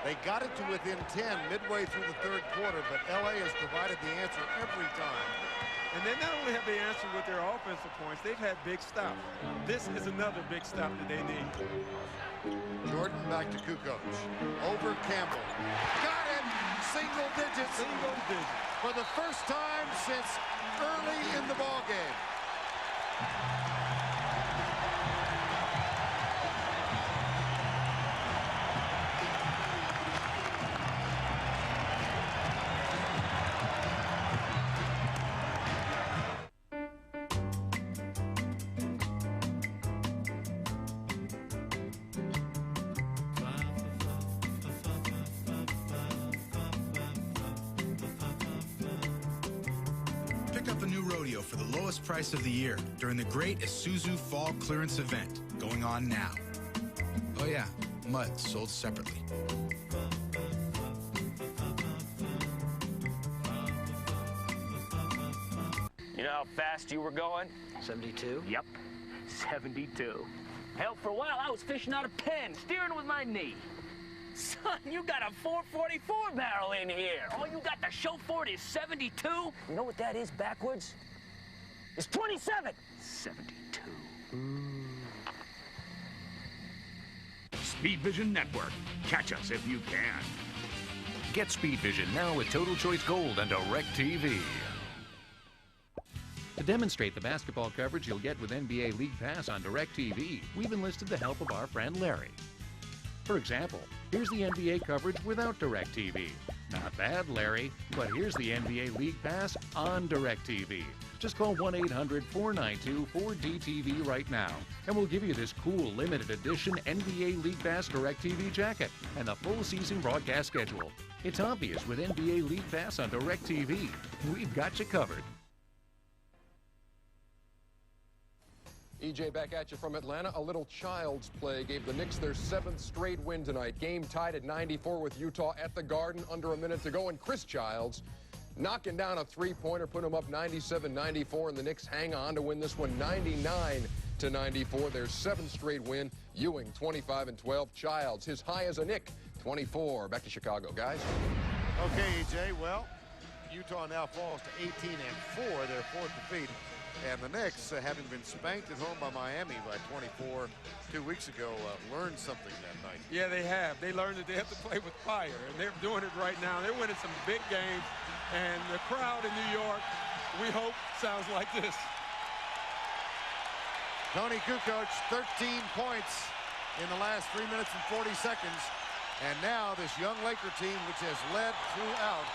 They got it to within 10 midway through the third quarter, but LA has provided the answer every time. And they not only have the answer with their offensive points, they've had big stops. This is another big stop that they need. Jordan back to Kukoc. Over Campbell. Got it! Single digits. Single digits. For the first time since early in the ballgame. Pick up a new Rodeo for the lowest price of the year during the great Isuzu Fall Clearance Event going on now. Oh yeah, mud sold separately. You know how fast you were going? 72? Yep, 72. Hell, for a while I was fishing out a pen, steering with my knee. Son, you got a 444 barrel in here. All you got to show for it is 72? You know what that is backwards? It's 27. 72. Speed Vision Network. Catch us if you can. Get Speed Vision now with Total Choice Gold and DirecTV. To demonstrate the basketball coverage you'll get with NBA League Pass on DirecTV, we've enlisted the help of our friend Larry. For example, here's the NBA coverage without DirecTV. Not bad, Larry, but here's the NBA League Pass on DirecTV. Just call 1-800-492-4DTV right now, and we'll give you this cool limited edition NBA League Pass DirecTV jacket and the full season broadcast schedule. It's obvious with NBA League Pass on DirecTV. We've got you covered. EJ back at you from Atlanta. A little child's play gave the Knicks their 7th straight win tonight. Game tied at 94 with Utah at the Garden, under a minute to go. And Chris Childs knocking down a three-pointer, put him up 97-94, and the Knicks hang on to win this one 99 90-94, their 7th straight win. Ewing 25-12. Childs, his high as a Knick, 24. Back to Chicago, guys. Okay, EJ, well, Utah now falls to 18-4, their 4th defeat. And the Knicks, having been spanked at home by Miami by 24 2 weeks ago, learned something that night. Yeah, they have. They learned that they have to play with fire, and they're doing it right now. They're winning some big games, and the crowd in New York, we hope, sounds like this. Tony Kukoc, 13 points in the last 3 minutes and 40 seconds. And now this young Laker team, which has led throughout,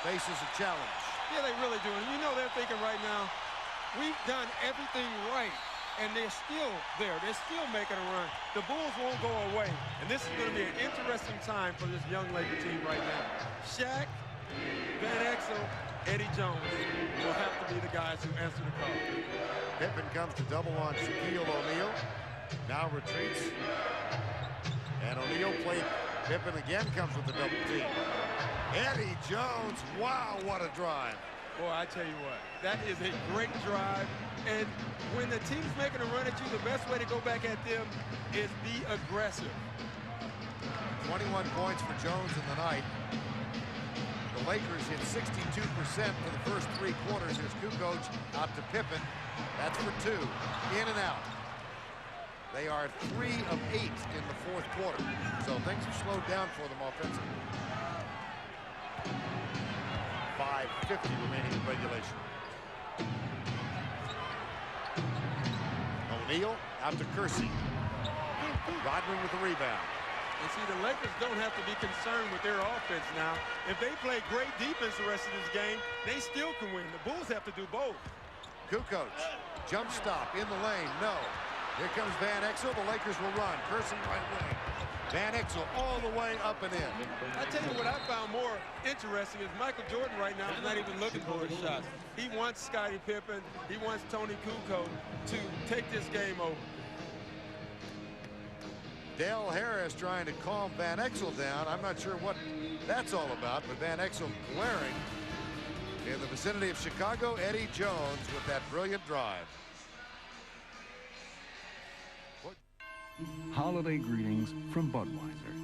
faces a challenge. Yeah, they really do. And you know they're thinking right now, we've done everything right, and they're still there. They're still making a run. The Bulls won't go away, and this is going to be an interesting time for this young Laker team right now. Shaq, Van Exel, Eddie Jones will have to be the guys who answer the call. Pippen comes to double on Shaquille O'Neal. Now retreats. And O'Neal played. Pippen again comes with the double team. Eddie Jones, wow, what a drive. Boy, I tell you what, that is a great drive. And when the team's making a run at you, the best way to go back at them is be aggressive. 21 points for Jones in the night. The Lakers hit 62% for the first 3 quarters. Here's Kukoc out to Pippen. That's for 2. In and out. They are 3 of 8 in the 4th quarter. So things have slowed down for them offensively. 5:50 remaining in regulation. O'Neal out to Kersey. Rodman with the rebound. And see, the Lakers don't have to be concerned with their offense now. If they play great defense the rest of this game, they still can win. The Bulls have to do both. Kukoc, jump stop in the lane, no. Here comes Van Exel, the Lakers will run. Kersey right wing. Van Exel all the way up and in. I tell you what I found more interesting is Michael Jordan right now is not even looking for his shots. He wants Scottie Pippen, he wants Tony Kukoc to take this game over. Dale Harris trying to calm Van Exel down. I'm not sure what that's all about, but Van Exel glaring in the vicinity of Chicago. Eddie Jones with that brilliant drive. Holiday greetings from Budweiser.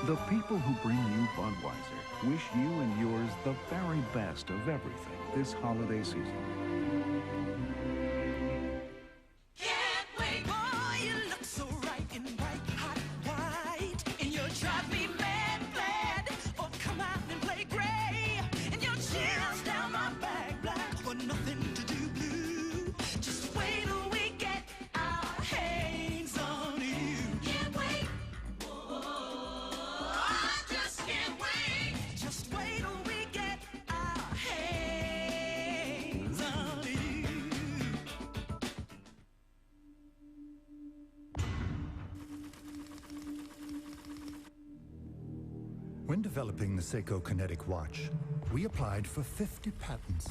The people who bring you Budweiser wish you and yours the very best of everything this holiday season. When developing the Seiko Kinetic watch, we applied for 50 patents.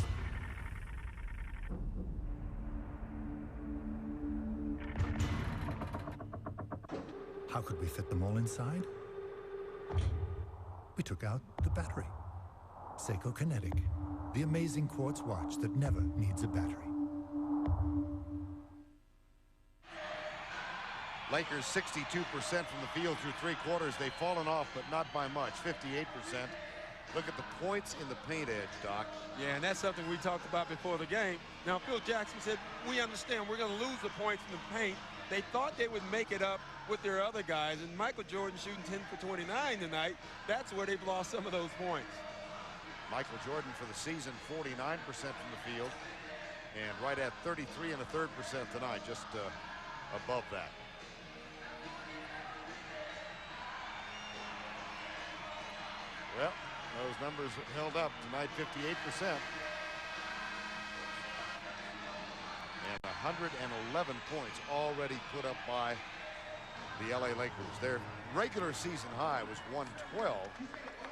How could we fit them all inside? We took out the battery. Seiko Kinetic, the amazing quartz watch that never needs a battery. Lakers 62% from the field through 3 quarters. They've fallen off, but not by much, 58%. Look at the points in the paint edge, Doc. Yeah, and that's something we talked about before the game. Now, Phil Jackson said, we understand we're going to lose the points in the paint. They thought they would make it up with their other guys, and Michael Jordan shooting 10 for 29 tonight. That's where they've lost some of those points. Michael Jordan for the season, 49% from the field, and right at 33 1/3% tonight, just above that. Well, those numbers held up tonight, 58%. And 111 points already put up by the LA Lakers. Their regular season high was 112.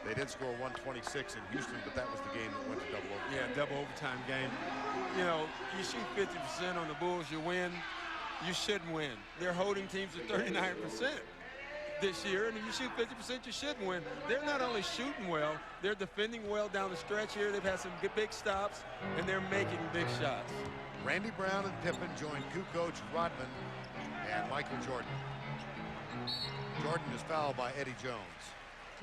They did score 126 in Houston, but that was the game that went to double overtime. Yeah, double overtime game. You know, you shoot 50% on the Bulls, you win. You shouldn't win. They're holding teams at 39% this year, and if you shoot 50%, you shouldn't win. They're not only shooting well, they're defending well down the stretch here. They've had some big stops, and they're making big shots. Randy Brown and Pippen joined coach Rodman and Michael Jordan. Jordan is fouled by Eddie Jones.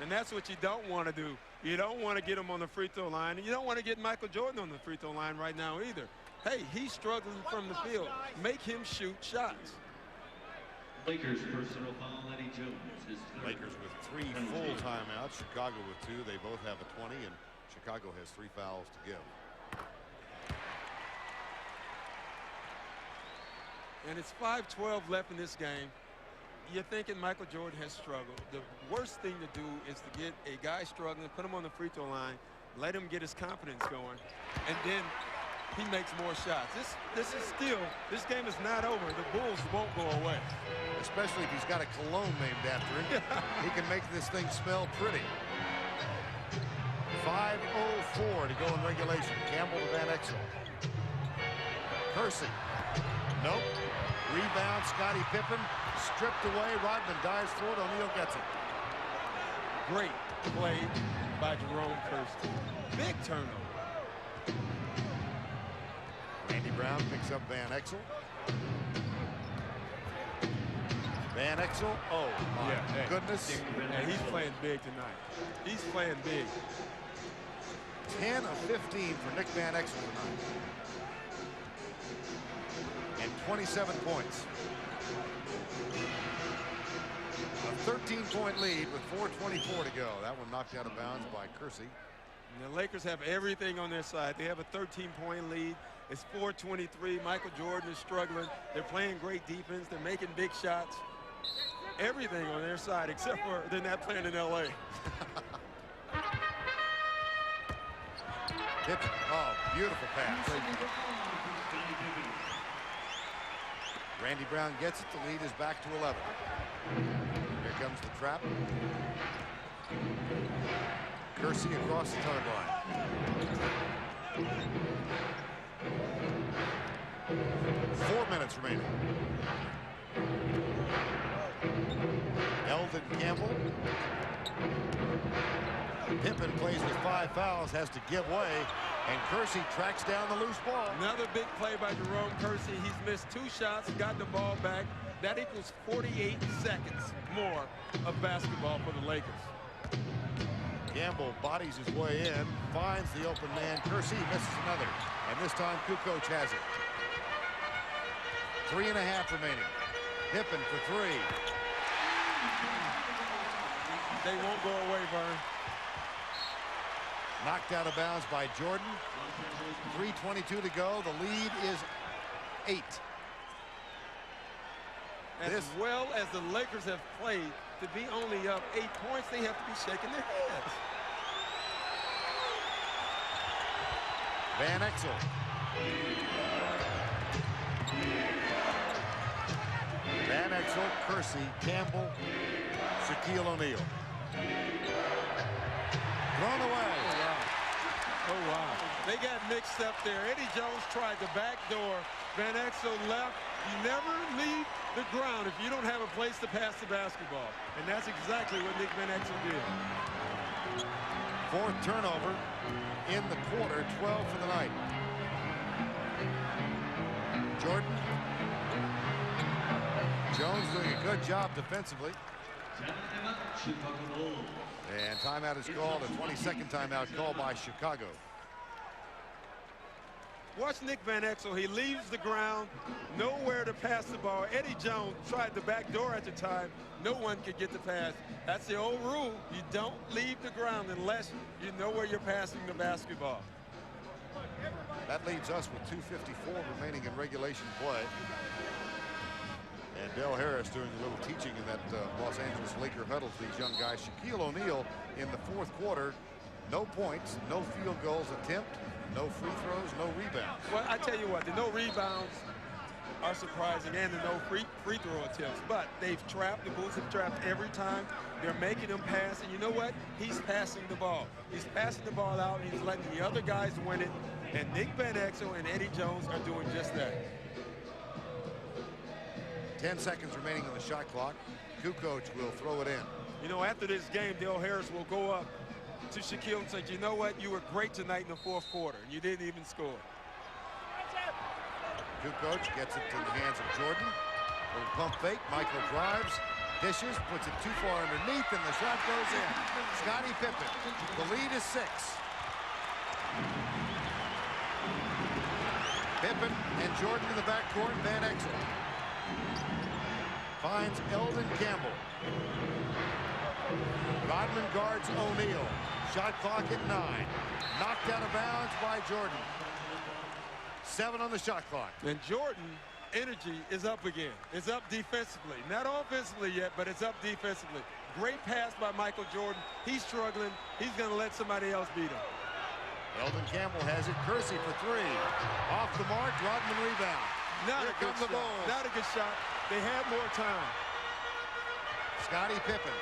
And that's what you don't want to do. You don't want to get him on the free throw line, and you don't want to get Michael Jordan on the free throw line right now either. Hey, he's struggling from the field. Make him shoot shots. Lakers personal foul, Eddie Jones. Lakers with 3 full timeouts. Chicago with 2. They both have a 20, and Chicago has 3 fouls to give. And it's 5:12 left in this game. You're thinking Michael Jordan has struggled. The worst thing to do is to get a guy struggling, put him on the free throw line, let him get his confidence going, and then he makes more shots. This game is not over. The Bulls won't go away. Especially if he's got a cologne named after him. He can make this thing smell pretty. 5:04 to go in regulation. Campbell to Van Exel. Kersey. Nope. Rebound, Scottie Pippen. Stripped away. Rodman dives for it. O'Neal gets it. Great play by Jerome Kersey. Big turnover. Randy Brown picks up Van Exel. Van Exel. Oh, my goodness. And he's playing big tonight. He's playing big. 10 of 15 for Nick Van Exel tonight. And 27 points. A 13-point lead with 4:24 to go. That one knocked out of bounds by Kersey. And the Lakers have everything on their side. They have a 13-point lead. It's 4:23. Michael Jordan is struggling. They're playing great defense. They're making big shots. Everything on their side, except for they're not playing in L.A. Oh, beautiful pass. Randy Brown gets it. The lead is back to 11. Here comes the trap. Kersey across the timeline. 4 minutes remaining. Eldon Campbell. Pippen plays with 5 fouls, has to give way, and Kersey tracks down the loose ball. Another big play by Jerome Kersey. He's missed 2 shots, got the ball back. That equals 48 seconds more of basketball for the Lakers. Campbell bodies his way in, finds the open man. Kersey misses another, and this time Kukoc has it. 3.5 remaining. Pippen for 3. They won't go away, Vern. Knocked out of bounds by Jordan. 3:22 to go. The lead is 8. As well as the Lakers have played, to be only up 8 points, they have to be shaking their heads. Van Exel. Van Exel, Kersey, Campbell, Shaquille O'Neal. Thrown away. Oh, wow. They got mixed up there. Eddie Jones tried the back door. Van Exel left. You never leave the ground if you don't have a place to pass the basketball. And that's exactly what Nick Van Exel did. 4th turnover in the quarter, 12 for the night. Jordan. Jones doing a good job defensively. And timeout is called, a 22nd timeout called by Chicago. Watch Nick Van Exel. He leaves the ground, nowhere to pass the ball. Eddie Jones tried the back door at the time. No one could get the pass. That's the old rule. You don't leave the ground unless you know where you're passing the basketball. That leaves us with 2:54 remaining in regulation play. And Del Harris doing a little teaching in that Los Angeles Laker huddle to these young guys. Shaquille O'Neal in the 4th quarter, no points, no field goals attempt, no free throws, no rebounds. Well, I tell you what, the no rebounds, are surprising, and the no free throw attempts. But they've trapped, the Bulls have trapped every time. They're making them pass, and you know what? He's passing the ball. He's passing the ball out, and he's letting the other guys win it. And Nick Van Exel and Eddie Jones are doing just that. 10 seconds remaining on the shot clock. Kukoc will throw it in. You know, after this game, Dale Harris will go up to Shaquille and say, you know what? You were great tonight in the fourth quarter, and you didn't even score. Kukoc gets it to the hands of Jordan. Little pump fake. Michael drives, dishes, puts it too far underneath, and the shot goes in. Scottie Pippen. The lead is 6. Pippen and Jordan in the backcourt. Van Exel finds Eldon Campbell. Rodman guards O'Neal. Shot clock at 9. Knocked out of bounds by Jordan. 7 on the shot clock. And Jordan, energy is up again. It's up defensively. Not offensively yet, but it's up defensively. Great pass by Michael Jordan. He's struggling. He's going to let somebody else beat him. Eldon Campbell has it. Kersey for 3. Off the mark. Rodman rebound. Here comes the ball. Not a good shot. They had more time. Scottie Pippen.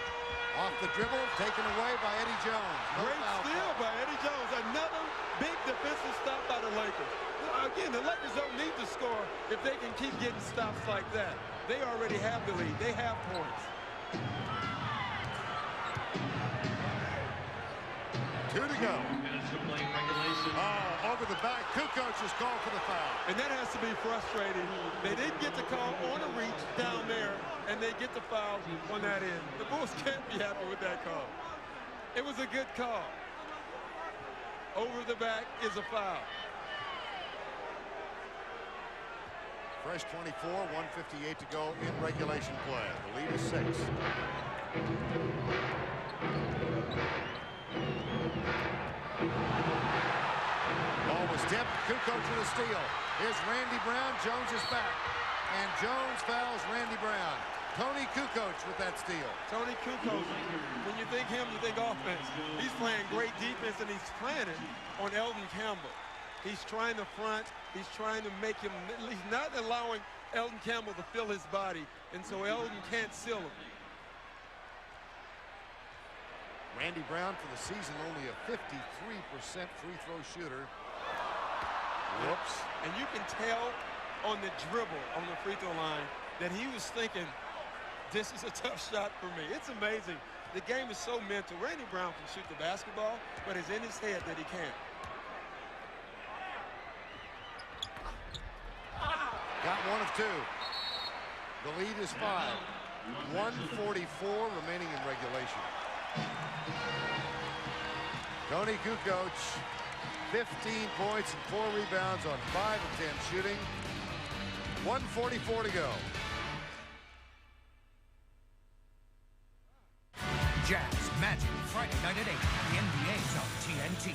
Off the dribble, taken away by Eddie Jones. Great steal by Eddie Jones. Another big defensive stop by the Lakers. Again, the Lakers don't need to score if they can keep getting stops like that. They already have the lead. They have points. 2 to go. Over the back. Kukoc is called for the foul. And that has to be frustrating. They didn't get the call on a reach down there, and they get the foul on that end. The Bulls can't be happy with that call. It was a good call. Over the back is a foul. Fresh 24, 1:58 to go in regulation play. The lead is 6. Ball was tipped. Kukoc with a steal. Here's Randy Brown. Jones is back. And Jones fouls Randy Brown. Tony Kukoc with that steal. Tony Kukoc, when you think him, you think offense. He's playing great defense, and he's playing it on Eldon Campbell. He's trying to front. He's trying to make him, he's not allowing Eldon Campbell to fill his body, and so Eldon can't seal him. Randy Brown for the season only a 53% free throw shooter. Whoops. And you can tell on the dribble on the free throw line that he was thinking, this is a tough shot for me. It's amazing. The game is so mental. Randy Brown can shoot the basketball, but it's in his head that he can't. Got 1 of 2. The lead is 5. 1:44 remaining in regulation. Tony Kukoc, 15 points and 4 rebounds on 5 of 10 shooting. 1:44 to go. Jazz Magic, Friday night at 8. The NBA's on TNT.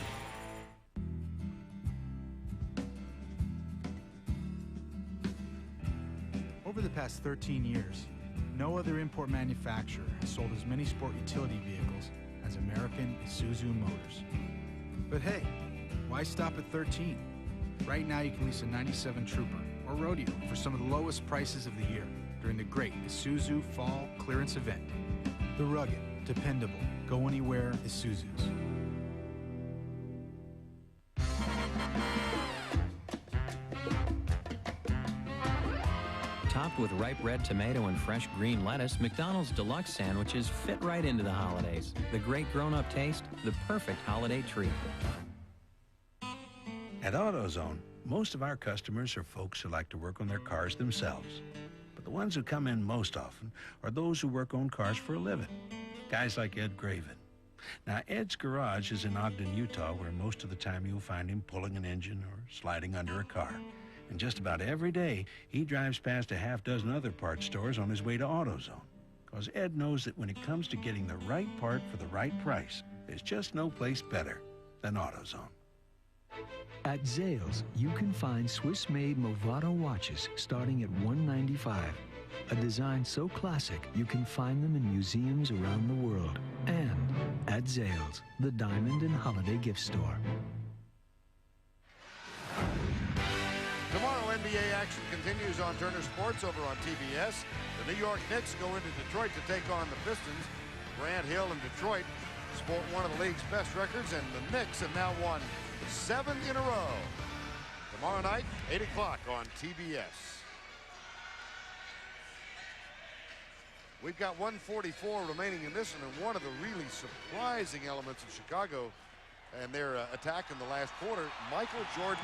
Over the past 13 years, no other import manufacturer has sold as many sport utility vehicles as American Isuzu Motors. But hey, why stop at 13? Right now you can lease a 97 Trooper or Rodeo for some of the lowest prices of the year during the great Isuzu Fall Clearance Event. The rugged, dependable, go anywhere Isuzus. Topped with ripe red tomato and fresh green lettuce, McDonald's Deluxe sandwiches fit right into the holidays. The great grown-up taste, the perfect holiday treat. At AutoZone, most of our customers are folks who like to work on their cars themselves. But the ones who come in most often are those who work on cars for a living. Guys like Ed Graven. Now, Ed's garage is in Ogden, Utah, where most of the time you'll find him pulling an engine or sliding under a car. And just about every day, he drives past a half dozen other parts stores on his way to AutoZone. Because Ed knows that when it comes to getting the right part for the right price, there's just no place better than AutoZone. At Zales, you can find Swiss-made Movado watches starting at $195. A design so classic, you can find them in museums around the world. And at Zales, the diamond and holiday gift store. Tomorrow, NBA NBA action continues on Turner Sports over on TBS. The New York Knicks go into Detroit to take on the Pistons. Grant Hill and Detroit sport one of the league's best records, and the Knicks have now won 7 in a row. Tomorrow night, 8 o'clock on TBS. We've got 1:44 remaining in this one, and one of the really surprising elements of Chicago and their attack in the last quarter, Michael Jordan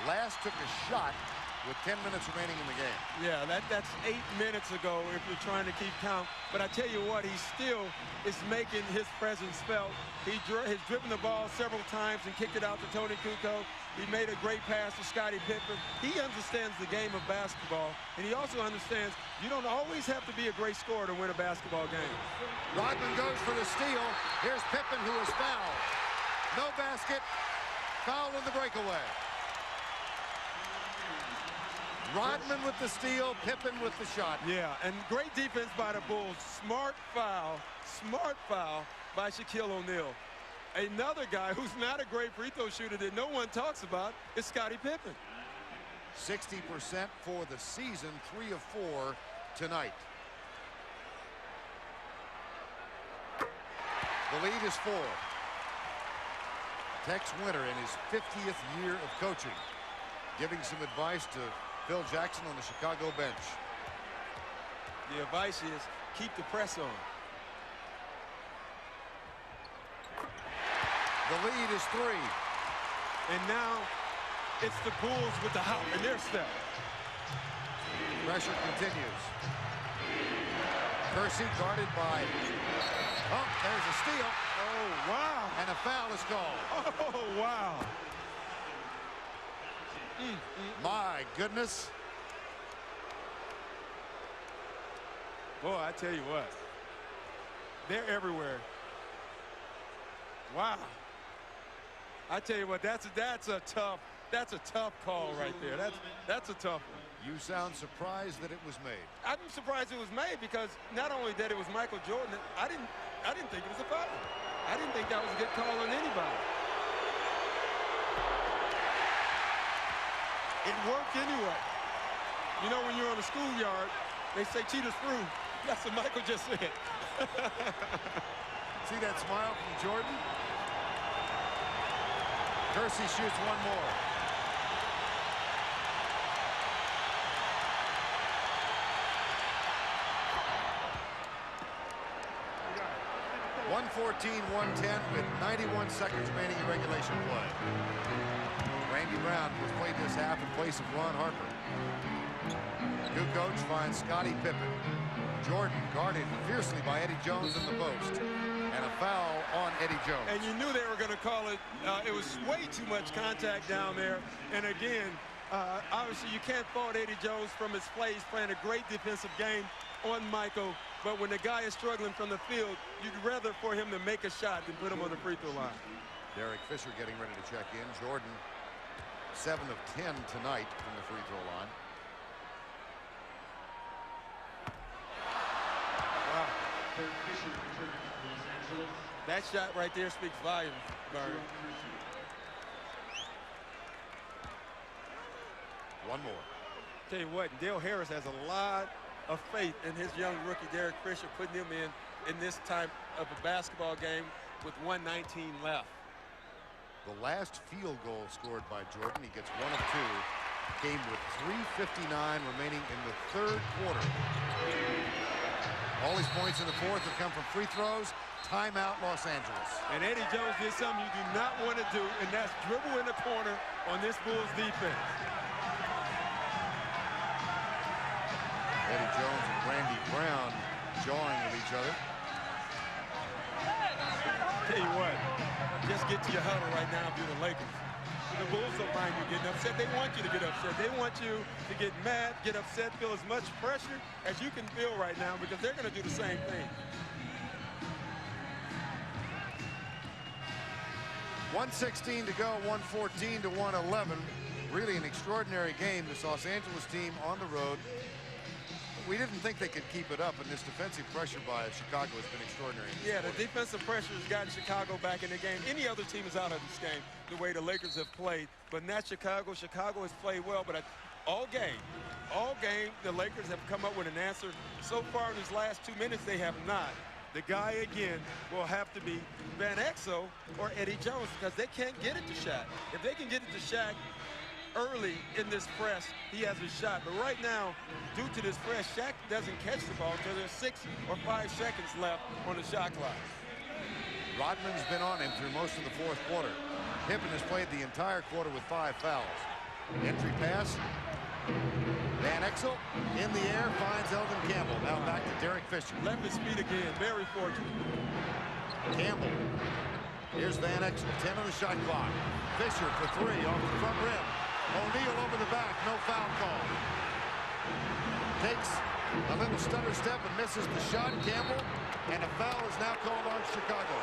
last took a shot with 10 minutes remaining in the game. Yeah, that's 8 minutes ago if you're trying to keep count. But I tell you what, he still is making his presence felt. He has driven the ball several times and kicked it out to Tony Kukoc. He made a great pass to Scottie Pippen. He understands the game of basketball, and he also understands you don't always have to be a great scorer to win a basketball game. Rodman goes for the steal. Here's Pippen, who is fouled. No basket. Foul in the breakaway. Rodman with the steal, Pippen with the shot. Yeah, and great defense by the Bulls. Smart foul by Shaquille O'Neal. Another guy who's not a great free throw shooter that no one talks about is Scottie Pippen. 60% for the season, 3 of 4 tonight. The lead is 4. Tex Winter in his 50th year of coaching, giving some advice to Phil Jackson on the Chicago bench. The advice is keep the press on. The lead is 3. And now it's the Bulls with the hop in their step. Pressure continues. Kersey guarded by, oh, there's a steal. Oh, wow. And a foul is called. Oh, wow. My goodness. Boy, I tell you what, they're everywhere. Wow. I tell you what, that's a tough call right there. That's a tough one. You sound surprised that it was made. I'm surprised it was made because not only that it was Michael Jordan, I didn't think it was a foul. I didn't think that was a good call on anybody. It worked anyway. You know, when you're on the schoolyard, they say cheaters through. That's what Michael just said. See that smile from Jordan? Kersey shoots one more. (114-110) with 91 seconds remaining in regulation play. Randy Brown was played this half in place of Ron Harper. Kukoc finds Scottie Pippen. Jordan guarded fiercely by Eddie Jones in the post. And a foul on Eddie Jones. And you knew they were going to call it. It was way too much contact down there. And again, obviously you can't fault Eddie Jones from his play. He's playing a great defensive game on Michael. But when the guy is struggling from the field, you'd rather for him to make a shot than put him on the free throw line. Derek Fisher getting ready to check in. Jordan, 7 of 10 tonight from the free throw line. Wow. That shot right there speaks volumes, Barry. One more. Tell you what, Dale Harris has a lot of faith in his young rookie, Derek Fisher, putting him in this type of a basketball game with 1:19 left. The last field goal scored by Jordan, he gets 1 of 2. Came with 3:59 remaining in the third quarter. All his points in the fourth have come from free throws. Timeout, Los Angeles. And Eddie Jones did something you do not want to do, and that's dribble in the corner on this Bulls defense. Eddie Jones and Randy Brown jawing with each other. Tell you what, just get to your huddle right now if you're the Lakers. The Bulls don't mind you getting upset. They want you to get upset. They want you to get mad, get upset, feel as much pressure as you can feel right now because they're going to do the same thing. 1:16 to go, 114 to 111. Really an extraordinary game. This Los Angeles team on the road. We didn't think they could keep it up, and this defensive pressure by Chicago has been extraordinary. Yeah, the defensive pressure has gotten Chicago back in the game. Any other team is out of this game the way the Lakers have played, but not Chicago. Chicago has played well, but All game, the Lakers have come up with an answer. So far in these last 2 minutes, they have not. The guy, again, will have to be Van Exel or Eddie Jones because they can't get it to Shaq. If they can get it to Shaq early in this press, he has a shot. But right now, due to this press, Shaq doesn't catch the ball until there's 6 or 5 seconds left on the shot clock. Rodman's been on him through most of the fourth quarter. Pippen has played the entire quarter with 5 fouls. Entry pass. Van Exel in the air finds Eldon Campbell. Now back to Derek Fisher. Left his feet again. Very fortunate. Campbell. Here's Van Exel. 10 on the shot clock. Fisher for 3 off the front rim. O'Neal over the back. No foul call. Takes a little stutter step and misses the shot. Campbell. And a foul is now called on Chicago.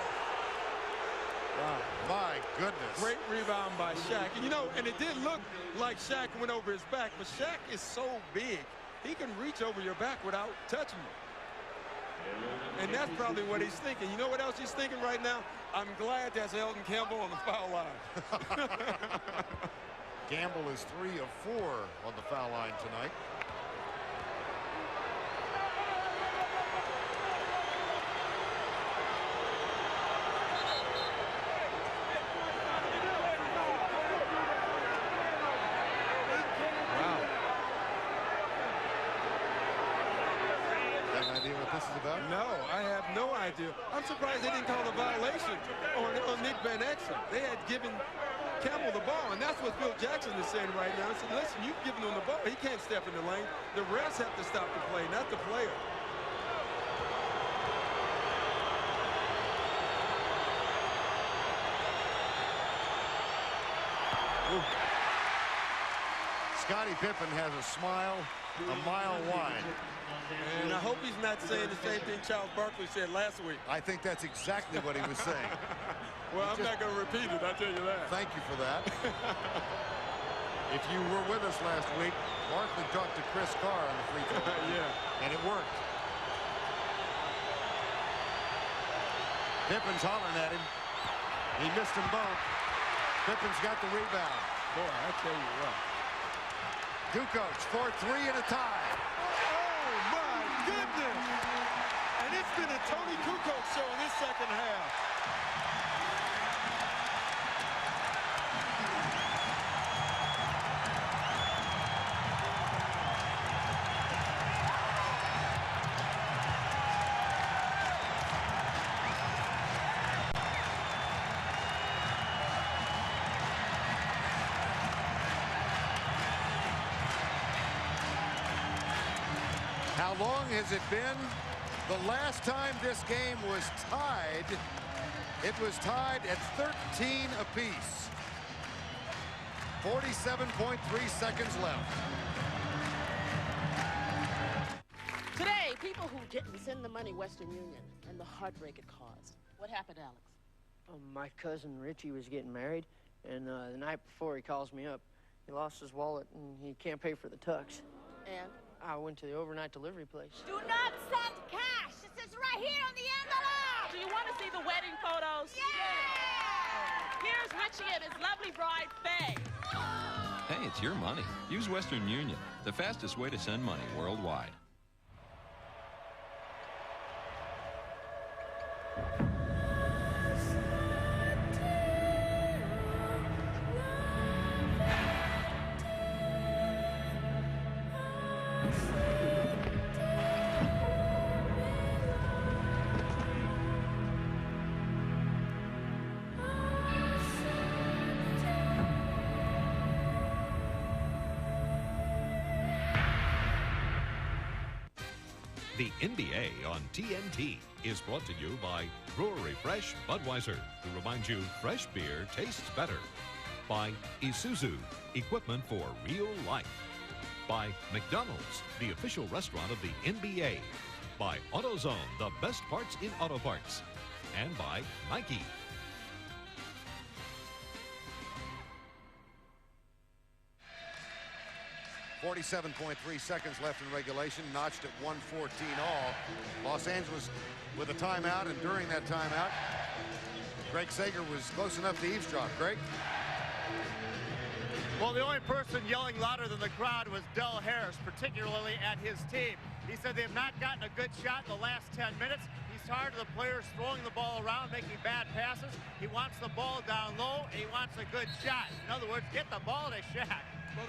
Wow. My goodness. Great rebound by Shaq. And, you know, and it did look like Shaq went over his back, but Shaq is so big, he can reach over your back without touching you. And that's probably what he's thinking. You know what else he's thinking right now? I'm glad that's Eldon Campbell on the foul line. Campbell is 3 of 4 on the foul line tonight. No, I have no idea. I'm surprised they didn't call a violation on Nick Van Exel. They had given Campbell the ball, and that's what Phil Jackson is saying right now. He said, listen, you've given him the ball. He can't step in the lane. The refs have to stop the play, not the player. Ooh. Scottie Pippen has a smile a mile wide. And I hope he's not saying the same thing Charles Barkley said last week. I think that's exactly what he was saying. Well, I'm not going to repeat it, I tell you that. Thank you for that. If you were with us last week, Barkley talked to Chris Carr on the free throw. Yeah. And it worked. Pippen's hollering at him. He missed them both. Pippen's got the rebound. Boy, I tell you what. Kukoc for 3 and a tie. Oh, my goodness. And it's been a Tony Kukoc show in this second half. How long has it been? The last time this game was tied, it was tied at 13 apiece. 47.3 seconds left. Today, people who didn't send the money Western Union and the heartbreak it caused. What happened, Alex? My cousin Richie was getting married, and the night before he calls me up. He lost his wallet, and he can't pay for the tux. And? I went to the overnight delivery place. Do not send cash. It says right here on the envelope. Do you want to see the wedding photos? Yeah! Here's Richie and his lovely bride, Faye. Hey, it's your money. Use Western Union, the fastest way to send money worldwide. The NBA on TNT is brought to you by Brewery Fresh Budweiser, who reminds you fresh beer tastes better. By Isuzu, equipment for real life. By McDonald's, the official restaurant of the NBA. By AutoZone, the best parts in auto parts. And by Nike. .3 seconds left in regulation, notched at 1:14 all. Los Angeles with a timeout, and during that timeout, Greg Sager was close enough to eavesdrop. Greg? Well, the only person yelling louder than the crowd was Del Harris, particularly at his team. He said they have not gotten a good shot in the last 10 minutes. He's tired of the players throwing the ball around, making bad passes. He wants the ball down low, and he wants a good shot. In other words, get the ball to Shaq. Well,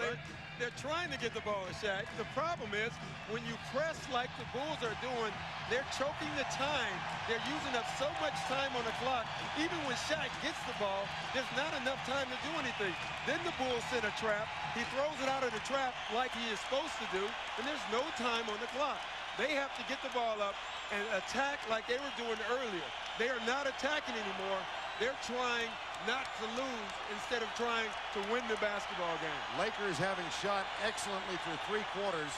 they're trying to get the ball to Shaq. The problem is, when you press like the Bulls are doing, they're choking the time. They're using up so much time on the clock. Even when Shaq gets the ball, there's not enough time to do anything. Then the Bulls set a trap. He throws it out of the trap like he is supposed to do, and there's no time on the clock. They have to get the ball up and attack like they were doing earlier. They are not attacking anymore. They're trying not to lose instead of trying to win the basketball game. Lakers, having shot excellently through 3 quarters,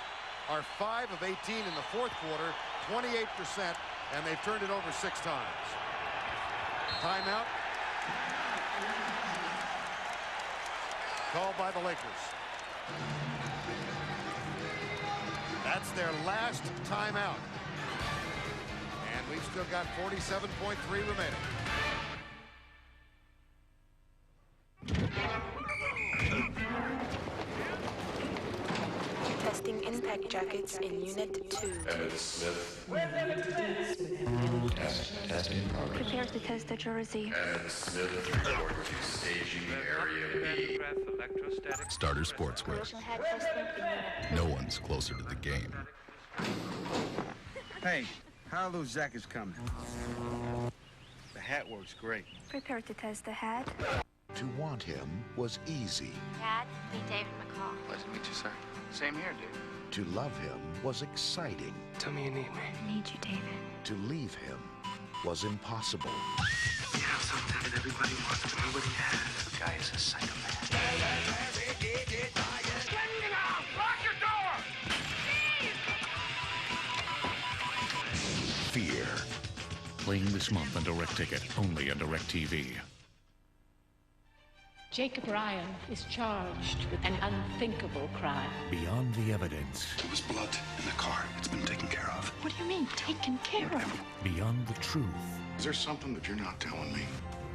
are 5 of 18 in the 4th quarter, 28%, and they've turned it over 6 times. Timeout. Called by the Lakers. That's their last timeout. And we've still got 47.3 remaining. Testing impact jackets in Unit 2. Emmett Smith. Test in progress. Prepare to test the jersey. Emmett Smith report to staging area B. Starter Sportswear. No one's closer to the game. Hey, how are those jackets coming? The hat works great. Prepare to test the hat. To want him was easy. Dad, meet David McCall. Pleasure to meet you, sir. Same here, dude. To love him was exciting. Tell me you need me. I need you, David. To leave him was impossible. You have something that everybody wants, but nobody has. The guy is a psychopath. Lock your door! Fear. Playing this month on Direct Ticket, only on Direct TV. Jacob Ryan is charged with an unthinkable crime. Beyond the evidence. There was blood in the car. It's been taken care of. What do you mean, taken care of? Beyond the truth. Is there something that you're not telling me?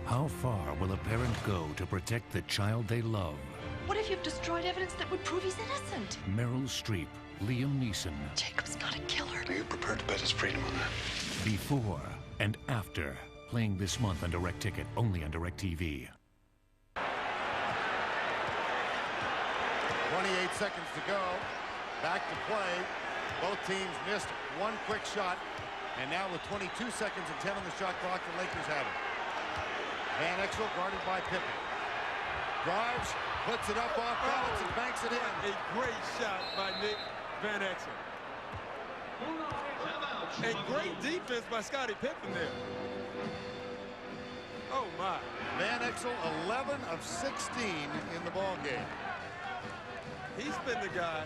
How far will a parent go to protect the child they love? What if you've destroyed evidence that would prove he's innocent? Meryl Streep, Liam Neeson. Jacob's not a killer. Are you prepared to bet his freedom on that? Before and after. Playing this month on Direct Ticket, only on Direct TV. 28 seconds to go. Back to play. Both teams missed one quick shot. And now with 22 seconds and 10 on the shot clock, the Lakers have it. Van Exel guarded by Pippen. Drives, puts it up off balance and banks it in. A great shot by Nick Van Exel. A great defense by Scottie Pippen there. Oh, my. Van Exel, 11 of 16 in the ball game. He's been the guy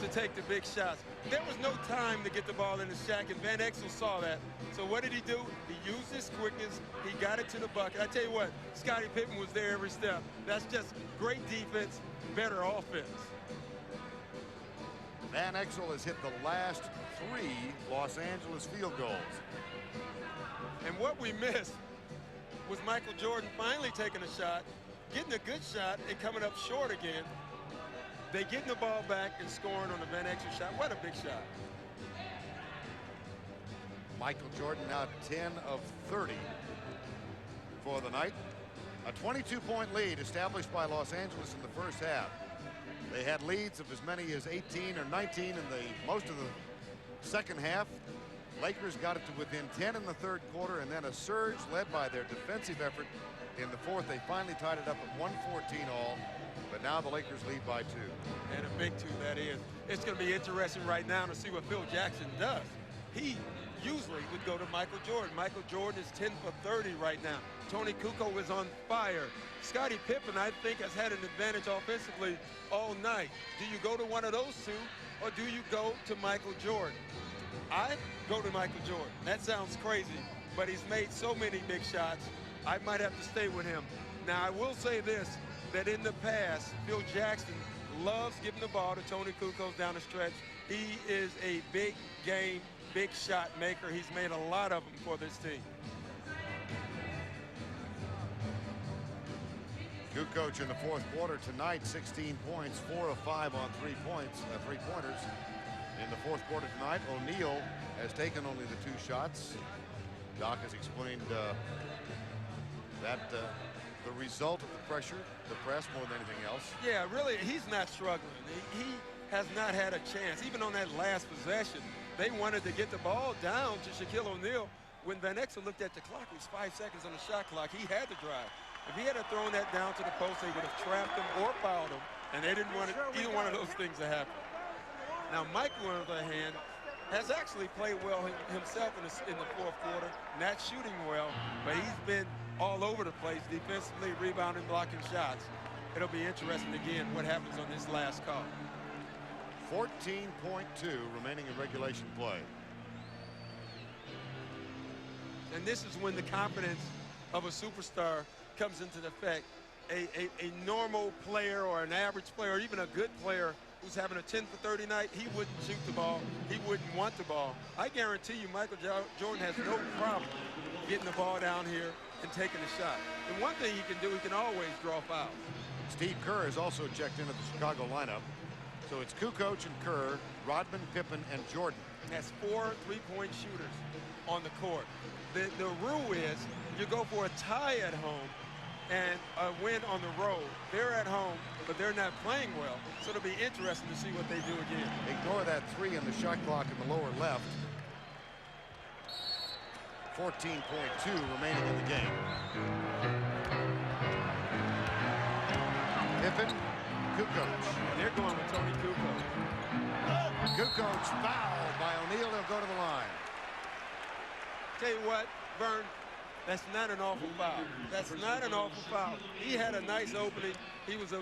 to take the big shots. There was no time to get the ball in the Shaq, and Van Exel saw that. So what did he do? He used his quickness. He got it to the bucket. I tell you what, Scottie Pippen was there every step. That's just great defense, better offense. Van Exel has hit the last 3 Los Angeles field goals. And what we missed was Michael Jordan finally taking a shot, getting a good shot, and coming up short again. They getting the ball back and scoring on the Van Exel shot. What a big shot. Michael Jordan now 10 of 30 for the night. A 22-point lead established by Los Angeles in the first half. They had leads of as many as 18 or 19 in most of the second half. Lakers got it to within 10 in the third quarter, and then a surge led by their defensive effort in the fourth. They finally tied it up at 114 all, but now the Lakers lead by 2. And a big 2 that is. It's going to be interesting right now to see what Phil Jackson does. He usually would go to Michael Jordan. Michael Jordan is 10 for 30 right now. Tony Kukoc is on fire. Scottie Pippen, I think, has had an advantage offensively all night. Do you go to one of those 2, or do you go to Michael Jordan? I go to Michael Jordan. That sounds crazy, but he's made so many big shots. I might have to stay with him. Now, I will say this, that in the past, Phil Jackson loves giving the ball to Tony Kukoc down the stretch. He is a big game, big shot maker. He's made a lot of them for this team. Kukoc in the fourth quarter tonight, 16 points, 4 of 5 on three-pointers. In the fourth quarter tonight, O'Neal has taken only the 2 shots. Doc has explained that the result of the pressure, the press more than anything else. Yeah, really, he's not struggling. He has not had a chance. Even on that last possession, they wanted to get the ball down to Shaquille O'Neal. When Van Exel looked at the clock, it was 5 seconds on the shot clock. He had to drive. If he had thrown that down to the post, they would have trapped him or fouled him, and they didn't want either one of those things to happen. Now, Michael, on the other hand, has actually played well himself in the fourth quarter, not shooting well, but he's been all over the place defensively, rebounding, blocking shots. It'll be interesting again what happens on this last call. 14.2 remaining in regulation play. And this is when the confidence of a superstar comes into effect. A normal player or an average player or even a good player who's having a 10 for 30 night, he wouldn't shoot the ball. He wouldn't want the ball. I guarantee you Michael Jordan has no problem getting the ball down here and taking a shot. And one thing he can do, he can always draw fouls. Steve Kerr has also checked into the Chicago lineup. So it's Kukoc and Kerr, Rodman, Pippen, and Jordan. Has 4 3-point shooters on the court. The rule is you go for a tie at home and a win on the road. They're at home, but they're not playing well. So it'll be interesting to see what they do again. Ignore that 3 in the shot clock in the lower left. 14.2 remaining in the game. Pippen, Kukoc. They're going with Tony Kukoc. Kukoc fouled by O'Neal. He'll go to the line. Tell you what, Vern, that's not an awful foul. That's not an awful foul. He had a nice opening. He was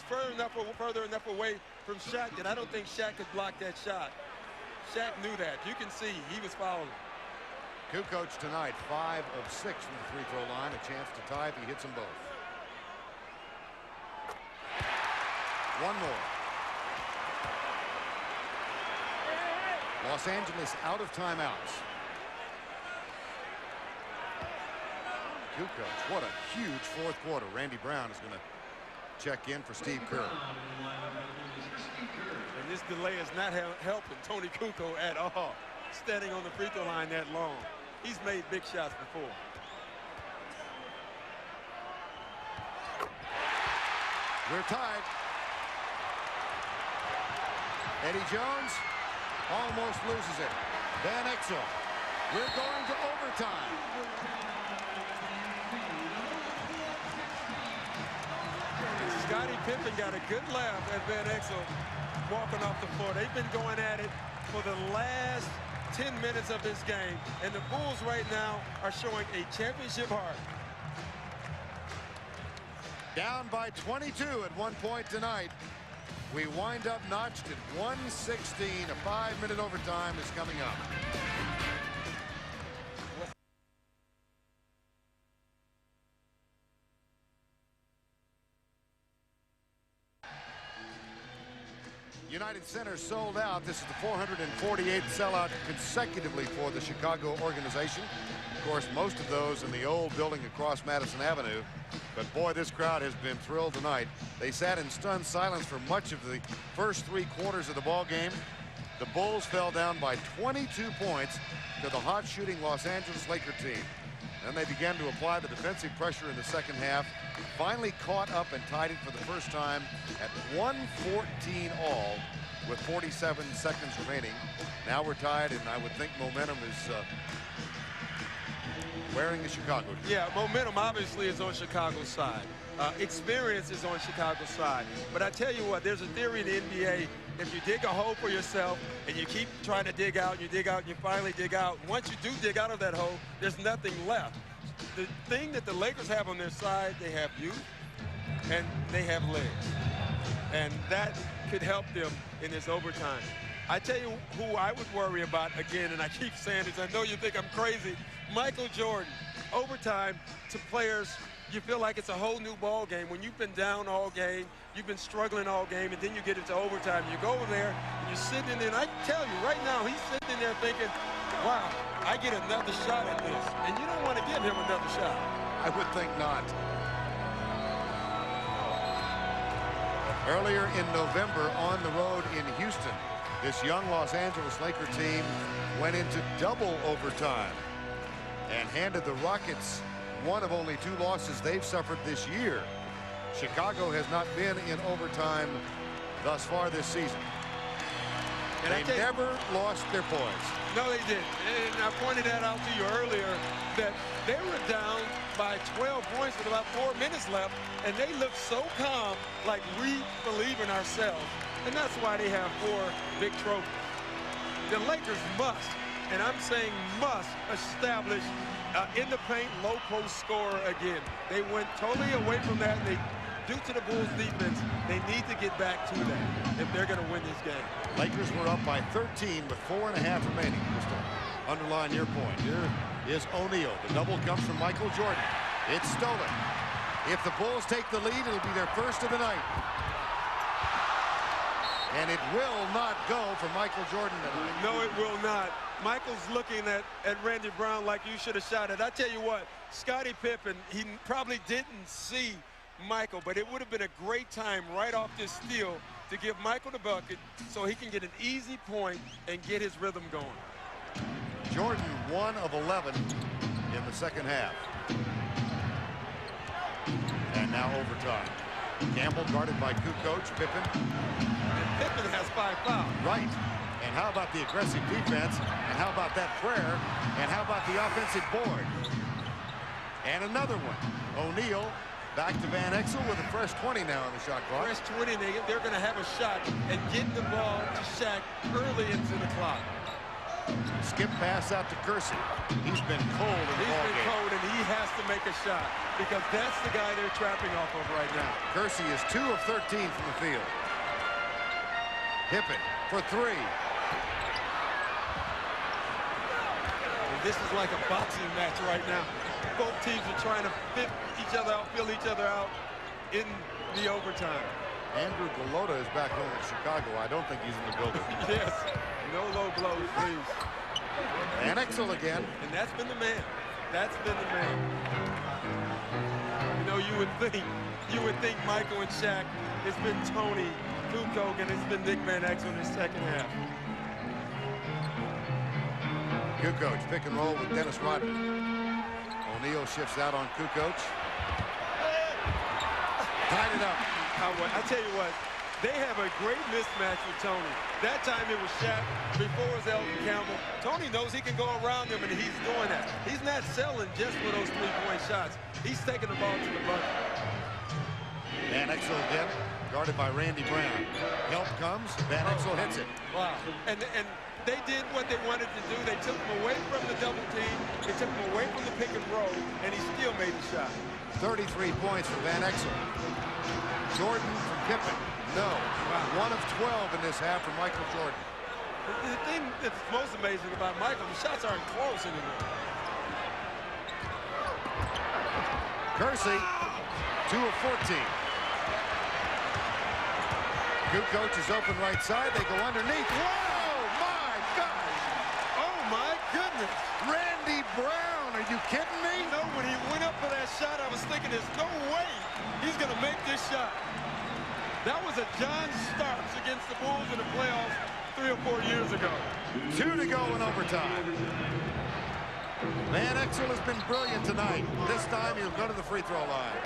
further enough away from Shaq that I don't think Shaq could block that shot. Shaq knew that. You can see he was fouling. Kukoc tonight, 5 of 6 from the free throw line. A chance to tie if he hits them both. One more. Los Angeles out of timeouts. Kukoc, what a huge fourth quarter. Randy Brown is going to check in for Steve Kerr. And this delay is not helping Tony Kukoc at all. Standing on the free throw line that long. He's made big shots before. We're tied. Eddie Jones almost loses it. Van Exel. We're going to overtime. Scottie Pippen got a good laugh at Van Exel walking off the floor. They've been going at it for the last 10 minutes of this game, and the Bulls right now are showing a championship heart. Down by 22 at one point tonight. We wind up notched at 116. A 5-minute overtime is coming up. United Center sold out. This is the 448th sellout consecutively for the Chicago organization. Of course, most of those in the old building across Madison Avenue. But boy, this crowd has been thrilled tonight. They sat in stunned silence for much of the first 3 quarters of the ball game. The Bulls fell down by 22 points to the hot shooting Los Angeles Laker team. Then they began to apply the defensive pressure in the second half. Finally caught up and tied it for the first time at 114 all with 47 seconds remaining. Now we're tied, and I would think momentum is wearing the Chicago team. Yeah, momentum obviously is on Chicago's side. Experience is on Chicago's side. But I tell you what, there's a theory in the NBA. If you dig a hole for yourself and you keep trying to dig out, and you finally dig out. Once you do dig out of that hole, there's nothing left. The thing that the Lakers have on their side, they have youth and they have legs. And that could help them in this overtime. I tell you who I would worry about again, and I keep saying this, I know you think I'm crazy, Michael Jordan. Overtime to players, you feel like it's a whole new ball game. When you've been down all game, you've been struggling all game, and then you get into overtime. You go over there, and you're sitting in there, and I tell you, right now, he's sitting in there thinking, wow, I get another shot at this. And you don't want to give him another shot. I would think not. Earlier in November on the road in Houston, this young Los Angeles Laker team went into double overtime and handed the Rockets one of only 2 losses they've suffered this year. Chicago has not been in overtime thus far this season. And they never lost their poise. No, they didn't. And I pointed that out to you earlier, that they were down by 12 points with about 4 minutes left, and they looked so calm, like we believe in ourselves. And that's why they have 4 big trophies. The Lakers must, and I'm saying must, establish in the paint low post scorer again. They went totally away from that. And due to the Bulls defense, they need to get back to that if they're going to win this game. Lakers were up by 13 with 4.5 remaining. Just to underline your point, here is O'Neal. The double comes from Michael Jordan. It's stolen. If the Bulls take the lead, it'll be their first of the night. And it will not go for Michael Jordan tonight. No, it will not. Michael's looking at Randy Brown like you should have shot it. I tell you what, Scottie Pippen, he probably didn't see Michael, but it would have been a great time right off this steal to give Michael the bucket so he can get an easy point and get his rhythm going. Jordan 1 of 11 in the second half. And now overtime. Campbell guarded by Kukoc. Pippen. And Pippen has 5 fouls. Right. And how about the aggressive defense? And how about that prayer? And how about the offensive board? And another one. O'Neal back to Van Exel with a fresh 20 now on the shot clock. Fresh 20, they're going to have a shot and get the ball to Shaq early into the clock. Skip pass out to Kersey. He's been cold in the ball game. He's been cold, and he has to make a shot because that's the guy they're trapping off of right now. Kersey is 2 of 13 from the field. Pippen for 3. And this is like a boxing match right now. Both teams are trying to fit each other out, fill each other out in the overtime. Andrew Golota is back home in Chicago. I don't think he's in the building. Yes. No low blows, please. Van Exel again. And that's been the man. That's been the man. You know, you would think Michael and Shaq. It's been Tony, Kukoc, and it's been Nick Van Exel in the second half. Kukoc pick and roll with Dennis Rodman. O'Neal shifts out on Kukoc. Tied it up. I tell you what, they have a great mismatch with Tony. That time it was Shaq, before it was Elton Campbell. Tony knows he can go around him, and he's doing that. He's not selling just for those 3-point shots. He's taking the ball to the bucket. Van Exel again, guarded by Randy Brown. Help comes, Van Exel hits it. Wow. And they did what they wanted to do. They took him away from the double team. They took him away from the pick and roll, and he still made the shot. 33 points for Van Exel. Jordan from Pippen. No. Wow. 1 of 12 in this half for Michael Jordan. The thing that's most amazing about Michael, the shots aren't close anymore. Kersey, 2 of 14. Kukoc is open right side. They go underneath. Whoa, my gosh. Oh, my goodness. Randy Brown, are you kidding me? You know, when he went up for that shot, I was thinking there's no way he's going to make this shot. That was a John Starks against the Bulls in the playoffs 3 or 4 years ago. 2 to go in overtime. Van Exel has been brilliant tonight. This time he'll go to the free throw line.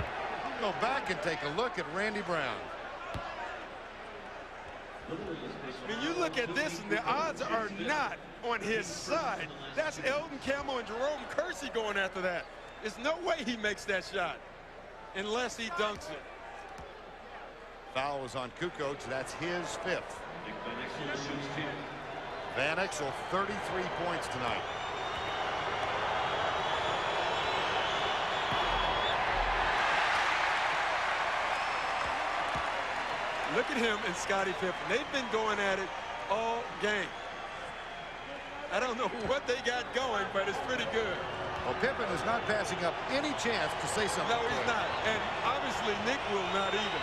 Go back and take a look at Randy Brown. I mean, you look at this, and the odds are not on his side. That's Elton Campbell and Jerome Kersey going after that. There's no way he makes that shot unless he dunks it. Foul was on Kukoc. That's his 5th. Van Exel, 33 points tonight. Look at him and Scottie Pippen. They've been going at it all game. I don't know what they got going, but it's pretty good. Well, Pippen is not passing up any chance to say something. No, he's not. And obviously, Nick will not either.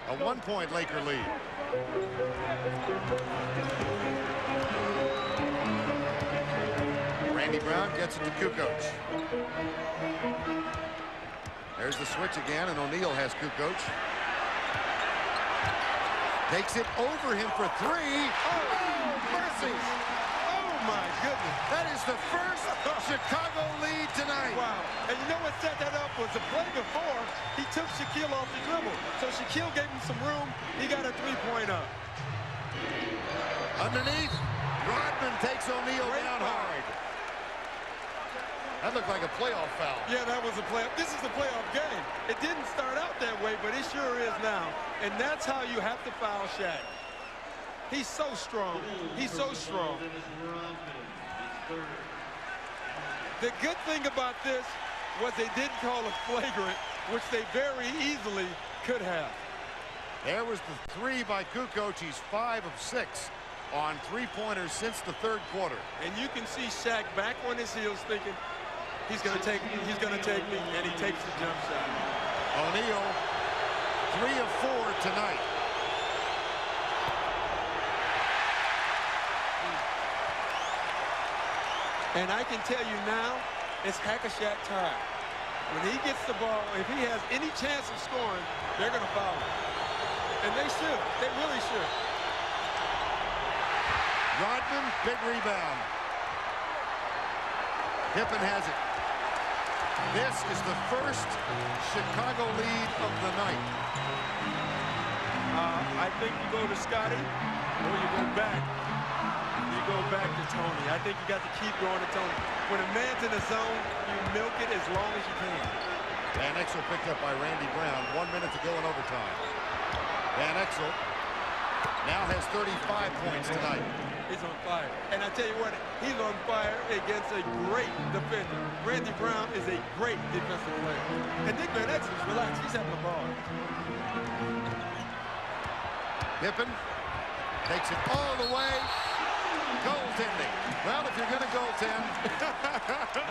A 1-point Laker lead. Randy Brown gets it to Kukoc. There's the switch again, and O'Neal has Kukoc. Takes it over him for three. Oh, mercy. Oh, my goodness. That is the first Chicago lead tonight. Wow. And you know what set that up was the play before, he took Shaquille off the dribble. So Shaquille gave him some room. He got a three-point up. Underneath, Rodman takes O'Neal down hard. That looked like a playoff foul. Yeah, that was a playoff. This is a playoff game. It didn't start out that way, but it sure is now. And that's how you have to foul Shaq. He's so strong. He's so strong. The good thing about this was they didn't call a flagrant, which they very easily could have. There was the three by Kukoc. He's 5 of 6 on three-pointers since the third quarter. And you can see Shaq back on his heels thinking, he's going to take me, and he takes the jump shot. O'Neal, 3 of 4 tonight. And I can tell you now, it's Hack-a-Shaq time. When he gets the ball, if he has any chance of scoring, they're going to foul him. And they should. They really should. Rodman, big rebound. Pippen has it. This is the first Chicago lead of the night. I think you go to Scotty, or you go back. You go back to Tony. I think you got to keep going to Tony. When a man's in the zone, you milk it as long as you can. Van Exel picked up by Randy Brown. 1 minute to go in overtime. Van Exel now has 35 points tonight. He's on fire. And I tell you what, he's on fire against a great defender. Randy Brown is a great defensive player. And Nick Van Exel, relax, he's having the ball. Pippen takes it all the way. Goaltending. Well, if you're going to goaltend,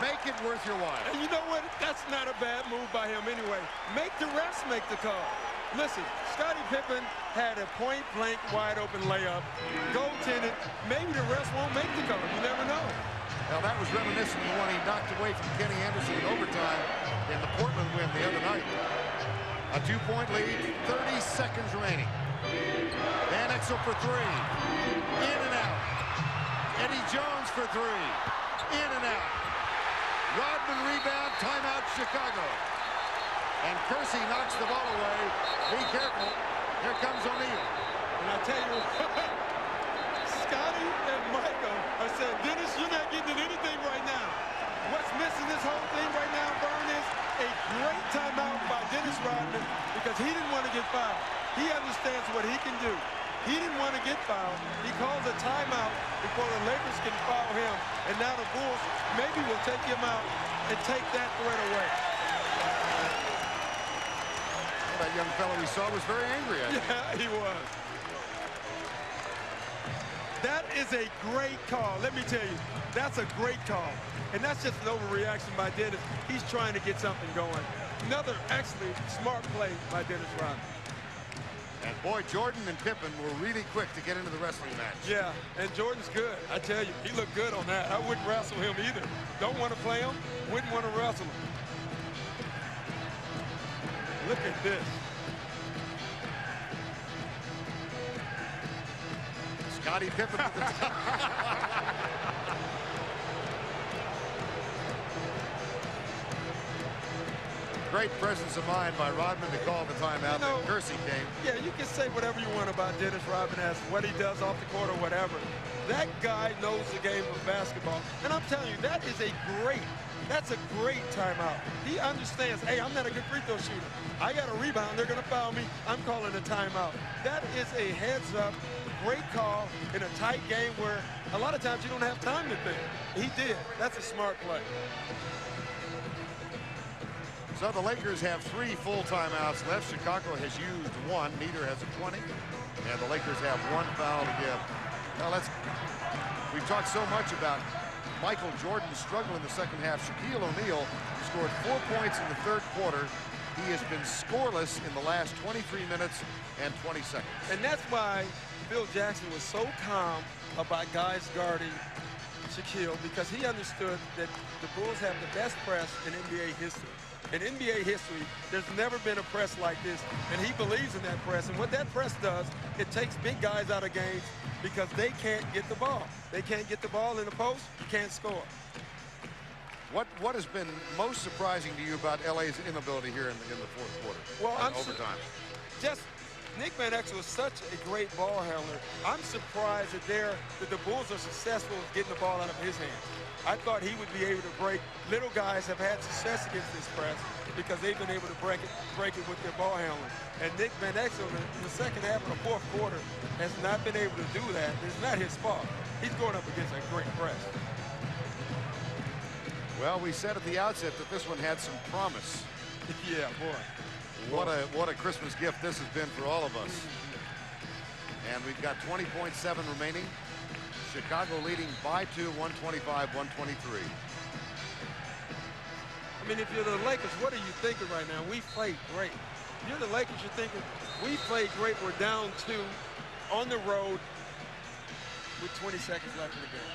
make it worth your while. And you know what? That's not a bad move by him anyway. Make the refs make the call. Listen, Scottie Pippen had a point-blank, wide-open layup. Goaltended. Maybe the refs won't make the call. You never know. Well, that was reminiscent of the one he knocked away from Kenny Anderson in overtime in the Portland win the other night. A 2-point lead, 30 seconds remaining. Van Exel for three. In and out. Eddie Jones for three. In and out. Rodman rebound, timeout Chicago. And Kersey knocks the ball away. Be careful. Here comes O'Neal. And I tell you what, Scotty and Michael are saying, Dennis, you're not getting in anything right now. What's missing this whole thing right now, Vern, is a great timeout by Dennis Rodman because he didn't want to get fouled. He understands what he can do. He didn't want to get fouled. He calls a timeout before the Lakers can foul him. And now the Bulls maybe will take him out and take that threat away. That young fellow we saw was very angry at him. Yeah, he was. That is a great call. Let me tell you, that's a great call. And that's just an overreaction by Dennis. He's trying to get something going. Another actually smart play by Dennis Rodman. And boy, Jordan and Pippen were really quick to get into the wrestling match. Yeah, and Jordan's good. I tell you, he looked good on that. I wouldn't wrestle him either. Don't want to play him, wouldn't want to wrestle him. Look at this. Scottie Pippen with the Great presence of mind by Rodman to call the timeout. You know, then Kersey came. Yeah, you can say whatever you want about Dennis Rodman as what he does off the court or whatever. That guy knows the game of basketball. And I'm telling you, that's a great timeout. He understands, hey, I'm not a good free throw shooter. I got a rebound, they're going to foul me. I'm calling a timeout. That is a heads up, great call in a tight game where a lot of times you don't have time to think. He did. That's a smart play. So the Lakers have 3 full timeouts left. Chicago has used 1. Neither has a 20. And the Lakers have 1 foul to give. Now we've talked so much about Michael Jordan's struggle in the second half. Shaquille O'Neal scored 4 points in the third quarter. He has been scoreless in the last 23 minutes and 20 seconds. And that's why Phil Jackson was so calm about guys guarding Shaquille, because he understood that the Bulls have the best press in NBA history. In NBA history, there's never been a press like this, and he believes in that press. And what that press does, it takes big guys out of games because they can't get the ball. They can't get the ball in the post, you can't score. What has been most surprising to you about LA's inability here in the fourth quarter? Well, I'm overtime. Just Nick Van Exel is such a great ball handler. I'm surprised that the Bulls are successful in getting the ball out of his hands. I thought he would be able to break. Little guys have had success against this press because they've been able to break it with their ball handling. And Nick Van Exel in the second half of the fourth quarter has not been able to do that. It's not his fault. He's going up against a great press. Well, we said at the outset that this one had some promise. Yeah, boy. What a Christmas gift this has been for all of us. And we've got 20.7 remaining. Chicago leading by 2, 125-123. I mean, if you're the Lakers, what are you thinking right now? We played great. If you're the Lakers, you're thinking, we played great. We're down 2 on the road with 20 seconds left in the game.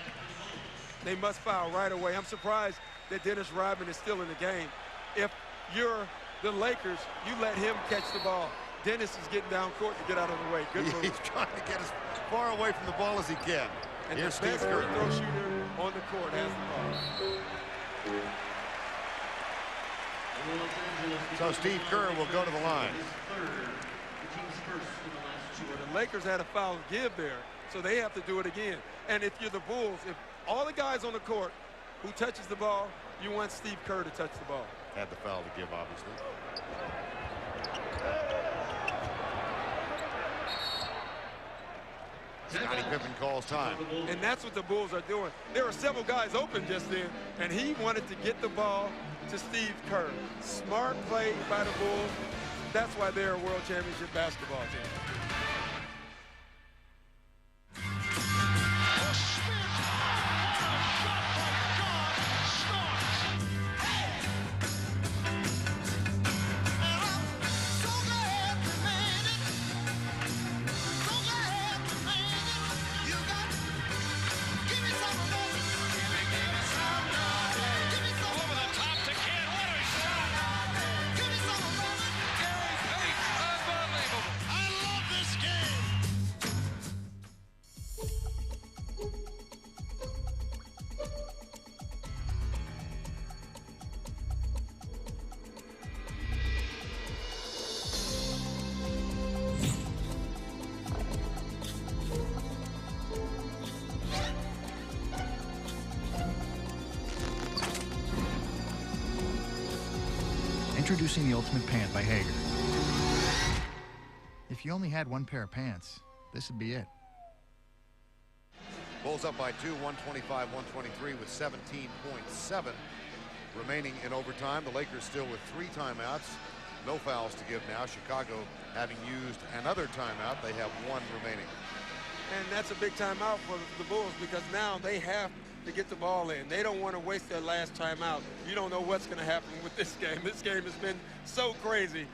They must foul right away. I'm surprised that Dennis Rodman is still in the game. If you're the Lakers, you let him catch the ball. Dennis is getting down court to get out of the way. Good move. He's trying to get as far away from the ball as he can. And here's the best Steve Kerr. free throw shooter on the court has the ball. So Steve Kerr will go to the line. The Lakers had a foul to give there, so they have to do it again. And if you're the Bulls, if all the guys on the court who touches the ball, you want Steve Kerr to touch the ball. Had the foul to give, obviously. Scottie Pippen calls time. And that's what the Bulls are doing. There were several guys open just then, and he wanted to get the ball to Steve Kerr. Smart play by the Bulls. That's why they're a world championship basketball team. Introducing the Ultimate Pant by Hager. If you only had one pair of pants, this would be it. Bulls up by 2, 125-123 with 17.7 remaining in overtime. The Lakers still with 3 timeouts. No fouls to give now. Chicago having used another timeout. They have 1 remaining. And that's a big timeout for the Bulls because now they have to get the ball in. They don't want to waste their last timeout. You don't know what's going to happen with this game. This game has been so crazy.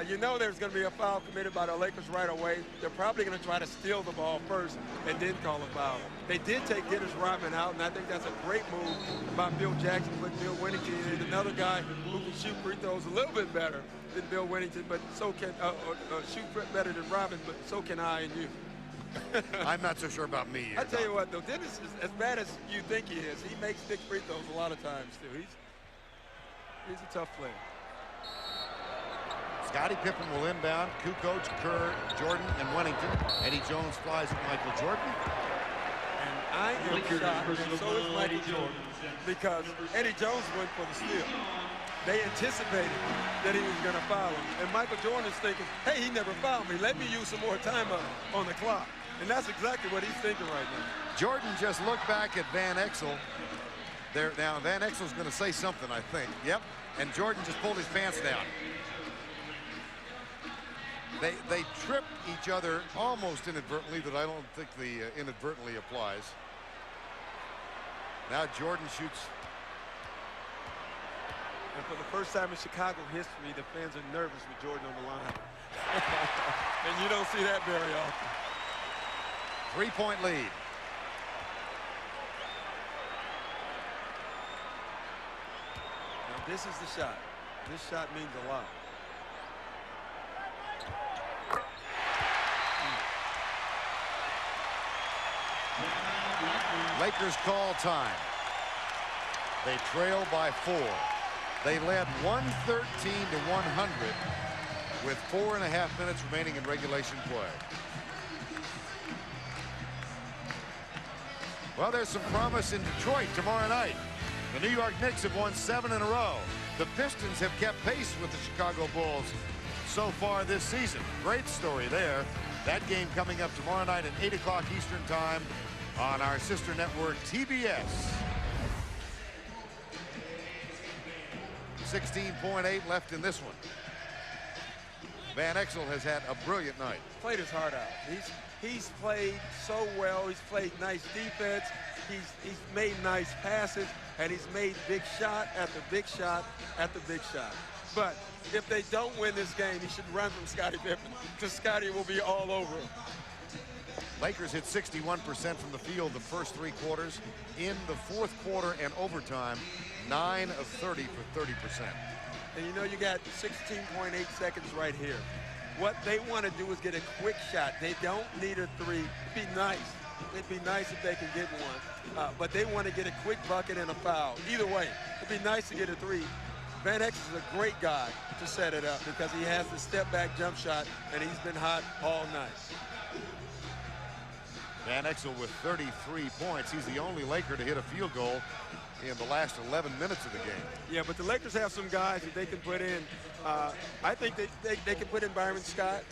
You know there's going to be a foul committed by the Lakers right away. They're probably going to try to steal the ball first and then call a foul. They did take Dennis Rodman out, and I think that's a great move by Bill Jackson, putting Bill Wennington in. Another guy who can shoot free throws a little bit better than Bill Wennington, but so can shoot better than Rodman, but so can I and you. I'm not so sure about me. I tell you what, though, Dennis is as bad as you think he is. He makes big free throws a lot of times, too. He's a tough player. Scottie Pippen will inbound. Kukoc, Kerr, Jordan, and Wennington. Eddie Jones flies at Michael Jordan. And I am shocked, and so is Michael Jordan, because Eddie Jones went for the steal. They anticipated that he was going to foul him. And Michael Jordan is thinking, hey, he never fouled me. Let me use some more time on the clock. And that's exactly what he's thinking right now. Jordan just looked back at Van Exel. Now, Van Exel's going to say something, I think. Yep. And Jordan just pulled his pants down. They tripped each other almost inadvertently, that I don't think the inadvertently applies. Now Jordan shoots. And for the first time in Chicago history, the fans are nervous with Jordan on the line. And you don't see that very often. 3-point lead. Now this is the shot. This shot means a lot. Lakers call time. They trail by 4. They led 113 to 100 with 4.5 minutes remaining in regulation play. Well, there's some promise in Detroit tomorrow night. The New York Knicks have won 7 in a row. The Pistons have kept pace with the Chicago Bulls so far this season. Great story there. That game coming up tomorrow night at 8 o'clock Eastern Time on our sister network, TBS. 16.8 left in this one. Van Exel has had a brilliant night. Played his heart out. He's played so well. He's played nice defense. He's made nice passes, and he's made big shot after big shot after big shot. But if they don't win this game, he should run from Scottie Pippen, because Scottie will be all over him. Lakers hit 61% from the field the first 3 quarters. In the fourth quarter and overtime, 9 of 30 for 30%. And you know, you got 16.8 seconds right here. What they want to do is get a quick shot. They don't need a 3. It'd be nice. It'd be nice if they can get one. But they want to get a quick bucket and a foul. Either way, it'd be nice to get a 3. Van Exel is a great guy to set it up because he has the step-back jump shot, and he's been hot all night. Van Exel with 33 points. He's the only Laker to hit a field goal in the last 11 minutes of the game. Yeah, but the Lakers have some guys that they can put in. I think they can put in Byron Scott.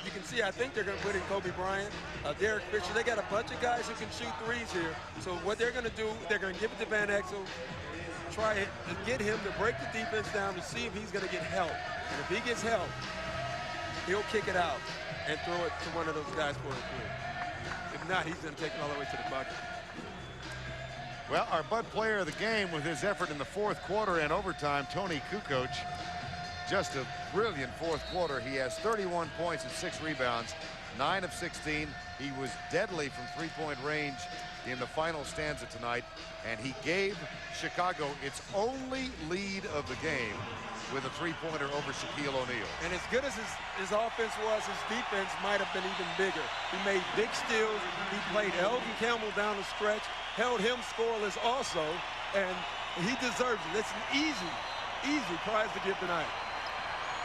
You can see, I think they're going to put in Kobe Bryant, Derek Fisher. They got a bunch of guys who can shoot threes here. So what they're going to do, they're going to give it to Van Exel, try to get him to break the defense down to see if he's going to get help. And if he gets help, he'll kick it out and throw it to one of those guys for a three. If not, he's going to take it all the way to the bucket. Well, our Bud player of the game with his effort in the fourth quarter and overtime, Tony Kukoc. Just a brilliant fourth quarter. He has 31 points and 6 rebounds, 9 of 16. He was deadly from three-point range in the final stanza tonight, and he gave Chicago its only lead of the game with a three-pointer over Shaquille O'Neal. And as good as his offense was, his defense might have been even bigger. He made big steals. He played Elton Campbell down the stretch, held him scoreless also, and he deserves it. It's an easy prize to get tonight.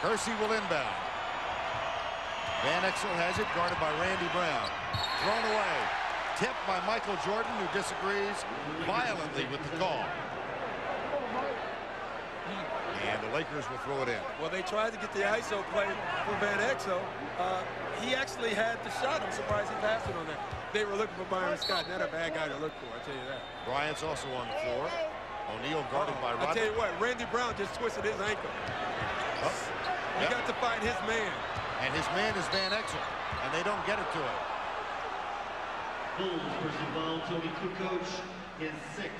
Kersey will inbound. Van Exel has it, guarded by Randy Brown. Thrown away. Tipped by Michael Jordan, who disagrees violently with the call. And the Lakers will throw it in. Well, they tried to get the ISO play for Van Exel. He actually had the shot. I'm surprised he passed it on that. They were looking for Byron Scott. Not a bad guy to look for, I tell you that. Bryant's also on the floor. O'Neal guarded by Rodman. I tell you what, Randy Brown just twisted his ankle. You got to find his man. And his man is Van Exel, and they don't get it to him. Bulls personal foul, Tony Kukoc is 6.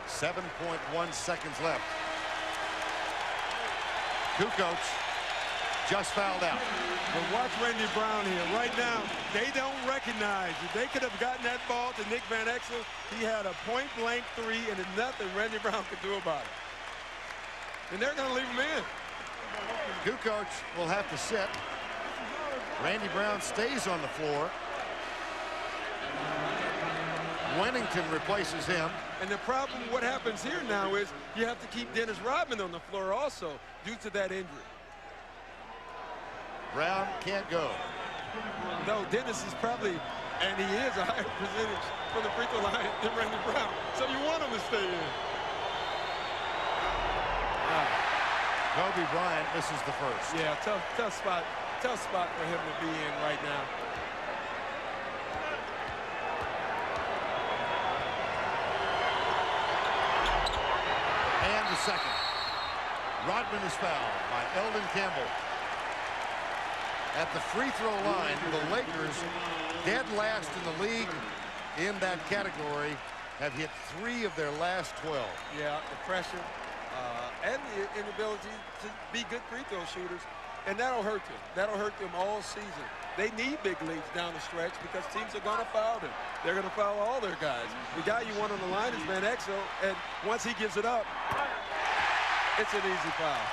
7.1 seconds left. Kukoc just fouled out. But watch Randy Brown here. Right now, they don't recognize it. They could have gotten that ball to Nick Van Exel. He had a point-blank 3, and there's nothing Randy Brown could do about it. And they're going to leave him in. Kukoc will have to sit. Randy Brown stays on the floor. Wennington replaces him. And the problem, what happens here now is you have to keep Dennis Rodman on the floor also due to that injury. Brown can't go. No, Dennis is probably, and he is a higher percentage from the free throw line than Randy Brown. So you want him to stay in. Kobe Bryant misses the first. Yeah, tough spot for him to be in right now. And the second. Rodman is fouled by Elton Campbell. At the free throw line, the Lakers, dead last in the league in that category, have hit 3 of their last 12. Yeah, the pressure and the inability to be good free throw shooters, and that'll hurt them. That'll hurt them all season. They need big leads down the stretch because teams are going to foul them. They're going to foul all their guys. The guy you want on the line is Van Exel, and once he gives it up, It's an easy foul.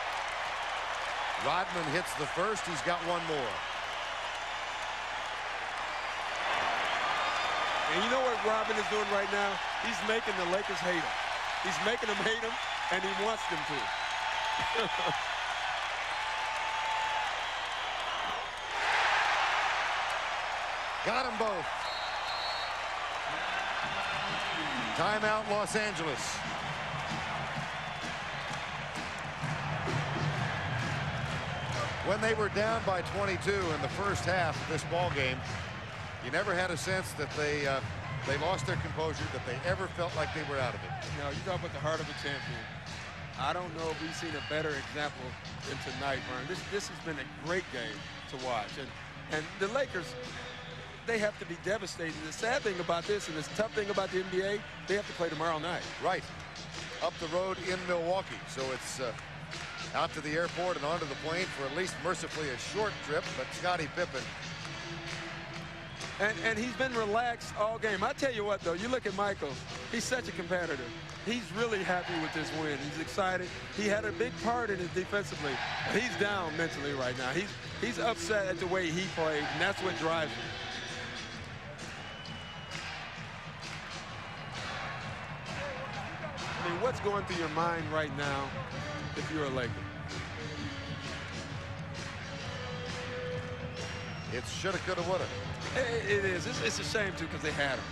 Rodman hits the first. He's got one more. And you know what Rodman is doing right now? He's making the Lakers hate him. He's making them hate him, and he wants them to. Got them both. Timeout, Los Angeles. When they were down by 22 in the first half of this ball game, you never had a sense that they lost their composure, that they ever felt like they were out of it. You know, you talk about the heart of a champion. I don't know if we've seen a better example than tonight, Vern. This has been a great game to watch. And the Lakers, they have to be devastated. The sad thing about this and the tough thing about the NBA, they have to play tomorrow night. Right. Up the road in Milwaukee. So it's out to the airport and onto the plane for at least mercifully a short trip. But Scottie Pippen. And he's been relaxed all game. I tell you what, though, you look at Michael. He's such a competitor. He's really happy with this win. He's excited. He had a big part in it defensively. He's down mentally right now. He's upset at the way he played, and that's what drives him. I mean, what's going through your mind right now if you're a Laker? It's shoulda, coulda, woulda. It is. It's a shame, too, because they had him.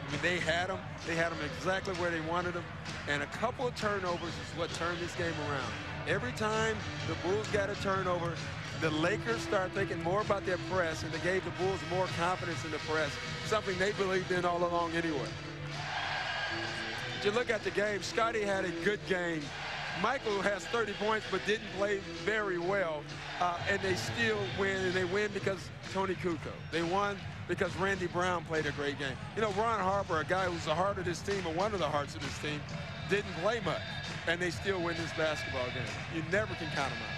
I mean, they had him. They had him exactly where they wanted him. And a couple of turnovers is what turned this game around. Every time the Bulls got a turnover, the Lakers started thinking more about their press, and they gave the Bulls more confidence in the press, something they believed in all along anyway. If you look at the game, Scottie had a good game. Michael has 30 points but didn't play very well, and they still win, and they win because Tony Kukoc. They won because Randy Brown played a great game. You know, Ron Harper, a guy who's the heart of this team, or one of the hearts of this team, didn't play much, and they still win this basketball game. You never can count them out.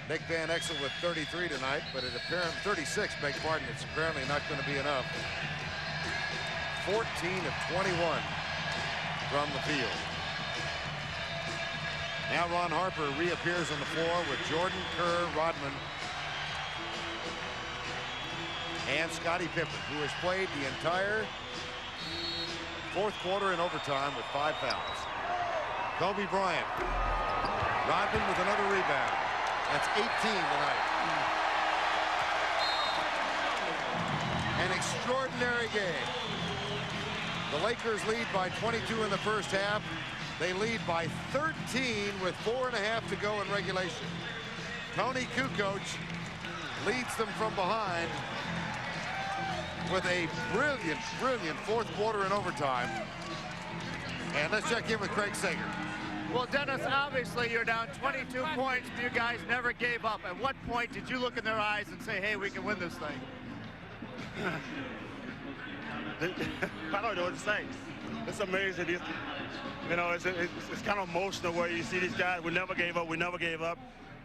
Nick Van Exel with 33 tonight, but it apparently 36, beg pardon, it's apparently not going to be enough. 14 of 21 from the field. Now Ron Harper reappears on the floor with Jordan, Kerr, Rodman, and Scottie Pippen, who has played the entire fourth quarter and overtime with 5 fouls. Kobe Bryant. Rodman with another rebound. That's 18 tonight. An extraordinary game. The Lakers lead by 22 in the first half. They lead by 13 with 4.5 to go in regulation. Tony Kukoc leads them from behind with a brilliant, brilliant fourth quarter in overtime. And let's check in with Craig Sager. Well, Dennis, obviously you're down 22 points, but you guys never gave up. At what point did you look in their eyes and say, hey, we can win this thing? I don't know what to say. It's amazing. You know, it's kind of emotional where you see these guys. We never gave up. We never gave up.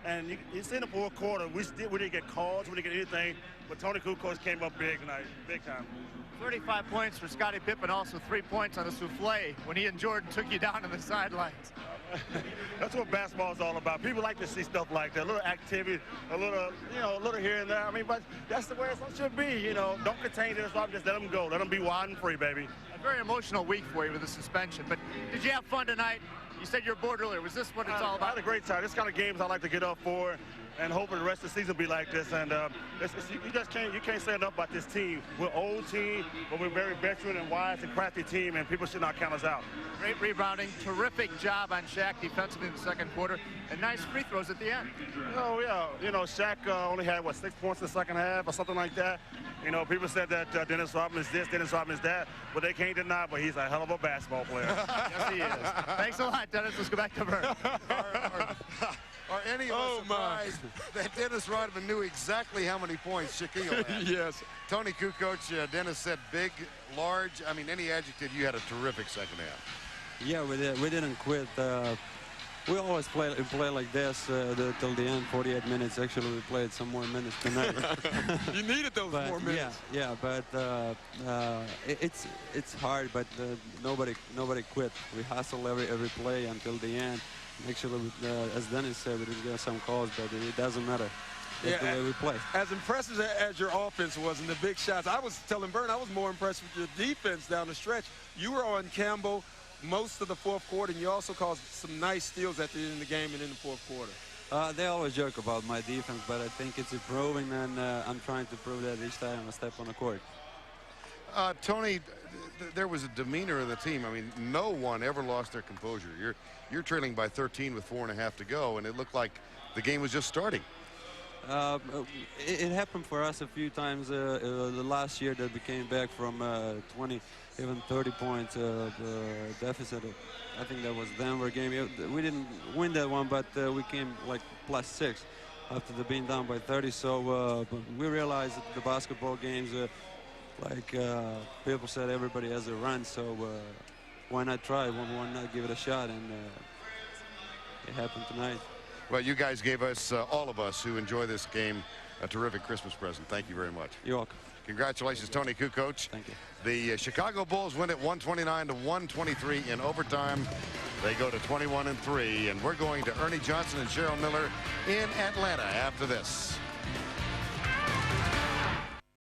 And you see in the fourth quarter, we didn't get calls. We didn't get anything. But Tony Kukoc came up big tonight, big time. 35 points for Scottie Pippen, also 3 points on the souffle when he and Jordan took you down on the sidelines. That's what basketball is all about. People like to see stuff like that, a little activity, a little, you know, a little here and there. I mean, but that's the way it should be, you know. Don't contain this, just let them go. Let them be wide and free, baby. A very emotional week for you with the suspension, but did you have fun tonight? You said you're bored earlier. Was this what it's all about? I had a great time. This kind of games I like to get up for, and hoping the rest of the season will be like this. And you can't say enough about this team. We're an old team, but we're very veteran and wise and crafty team, and people should not count us out. Great rebounding, terrific job on Shaq defensively in the second quarter, and nice free throws at the end. Oh yeah, you know, Shaq only had 6 points in the second half or something like that. You know, people said that Dennis Rodman is this, Dennis Rodman is that, but they can't deny. But he's a hell of a basketball player. Yes, he is. Thanks a lot, Dennis. Let's go back to Vern. Are any of us surprised that Dennis Rodman knew exactly how many points Shaquille had? Yes. Tony Kukoc, Dennis said big, large. I mean, any adjective, you had a terrific second half. Yeah, we didn't quit. We always play like this till the end, 48 minutes. Actually, we played some more minutes tonight. You needed those 4 minutes. Yeah, but it's hard, but nobody quit. We hustle every play until the end. Actually, as Dennis said, we didn't get some calls, but it doesn't matter. That's the way we play. As impressive as your offense was in the big shots, I was telling Bern I was more impressed with your defense down the stretch. You were on Campbell most of the fourth quarter, and you also caused some nice steals at the end of the game and in the fourth quarter. They always joke about my defense, but I think it's improving, and I'm trying to prove that each time I step on the court. Tony, there was a demeanor of the team. I mean, no one ever lost their composure. You're trailing by 13 with 4.5 to go, and it looked like the game was just starting. It happened for us a few times the last year that we came back from 20, even 30 points deficit. I think that was Denver game. We didn't win that one, but we came like +6 after being down by 30. So we realized that the basketball games, like people said, everybody has a run. So why not try? Why not give it a shot? And it happened tonight. Well, you guys gave us, all of us who enjoy this game, a terrific Christmas present. Thank you very much. You're welcome. Congratulations, Tony Kukoc. Thank you. The Chicago Bulls win it 129 to 123 in overtime. They go to 21-3, and we're going to Ernie Johnson and Cheryl Miller in Atlanta after this.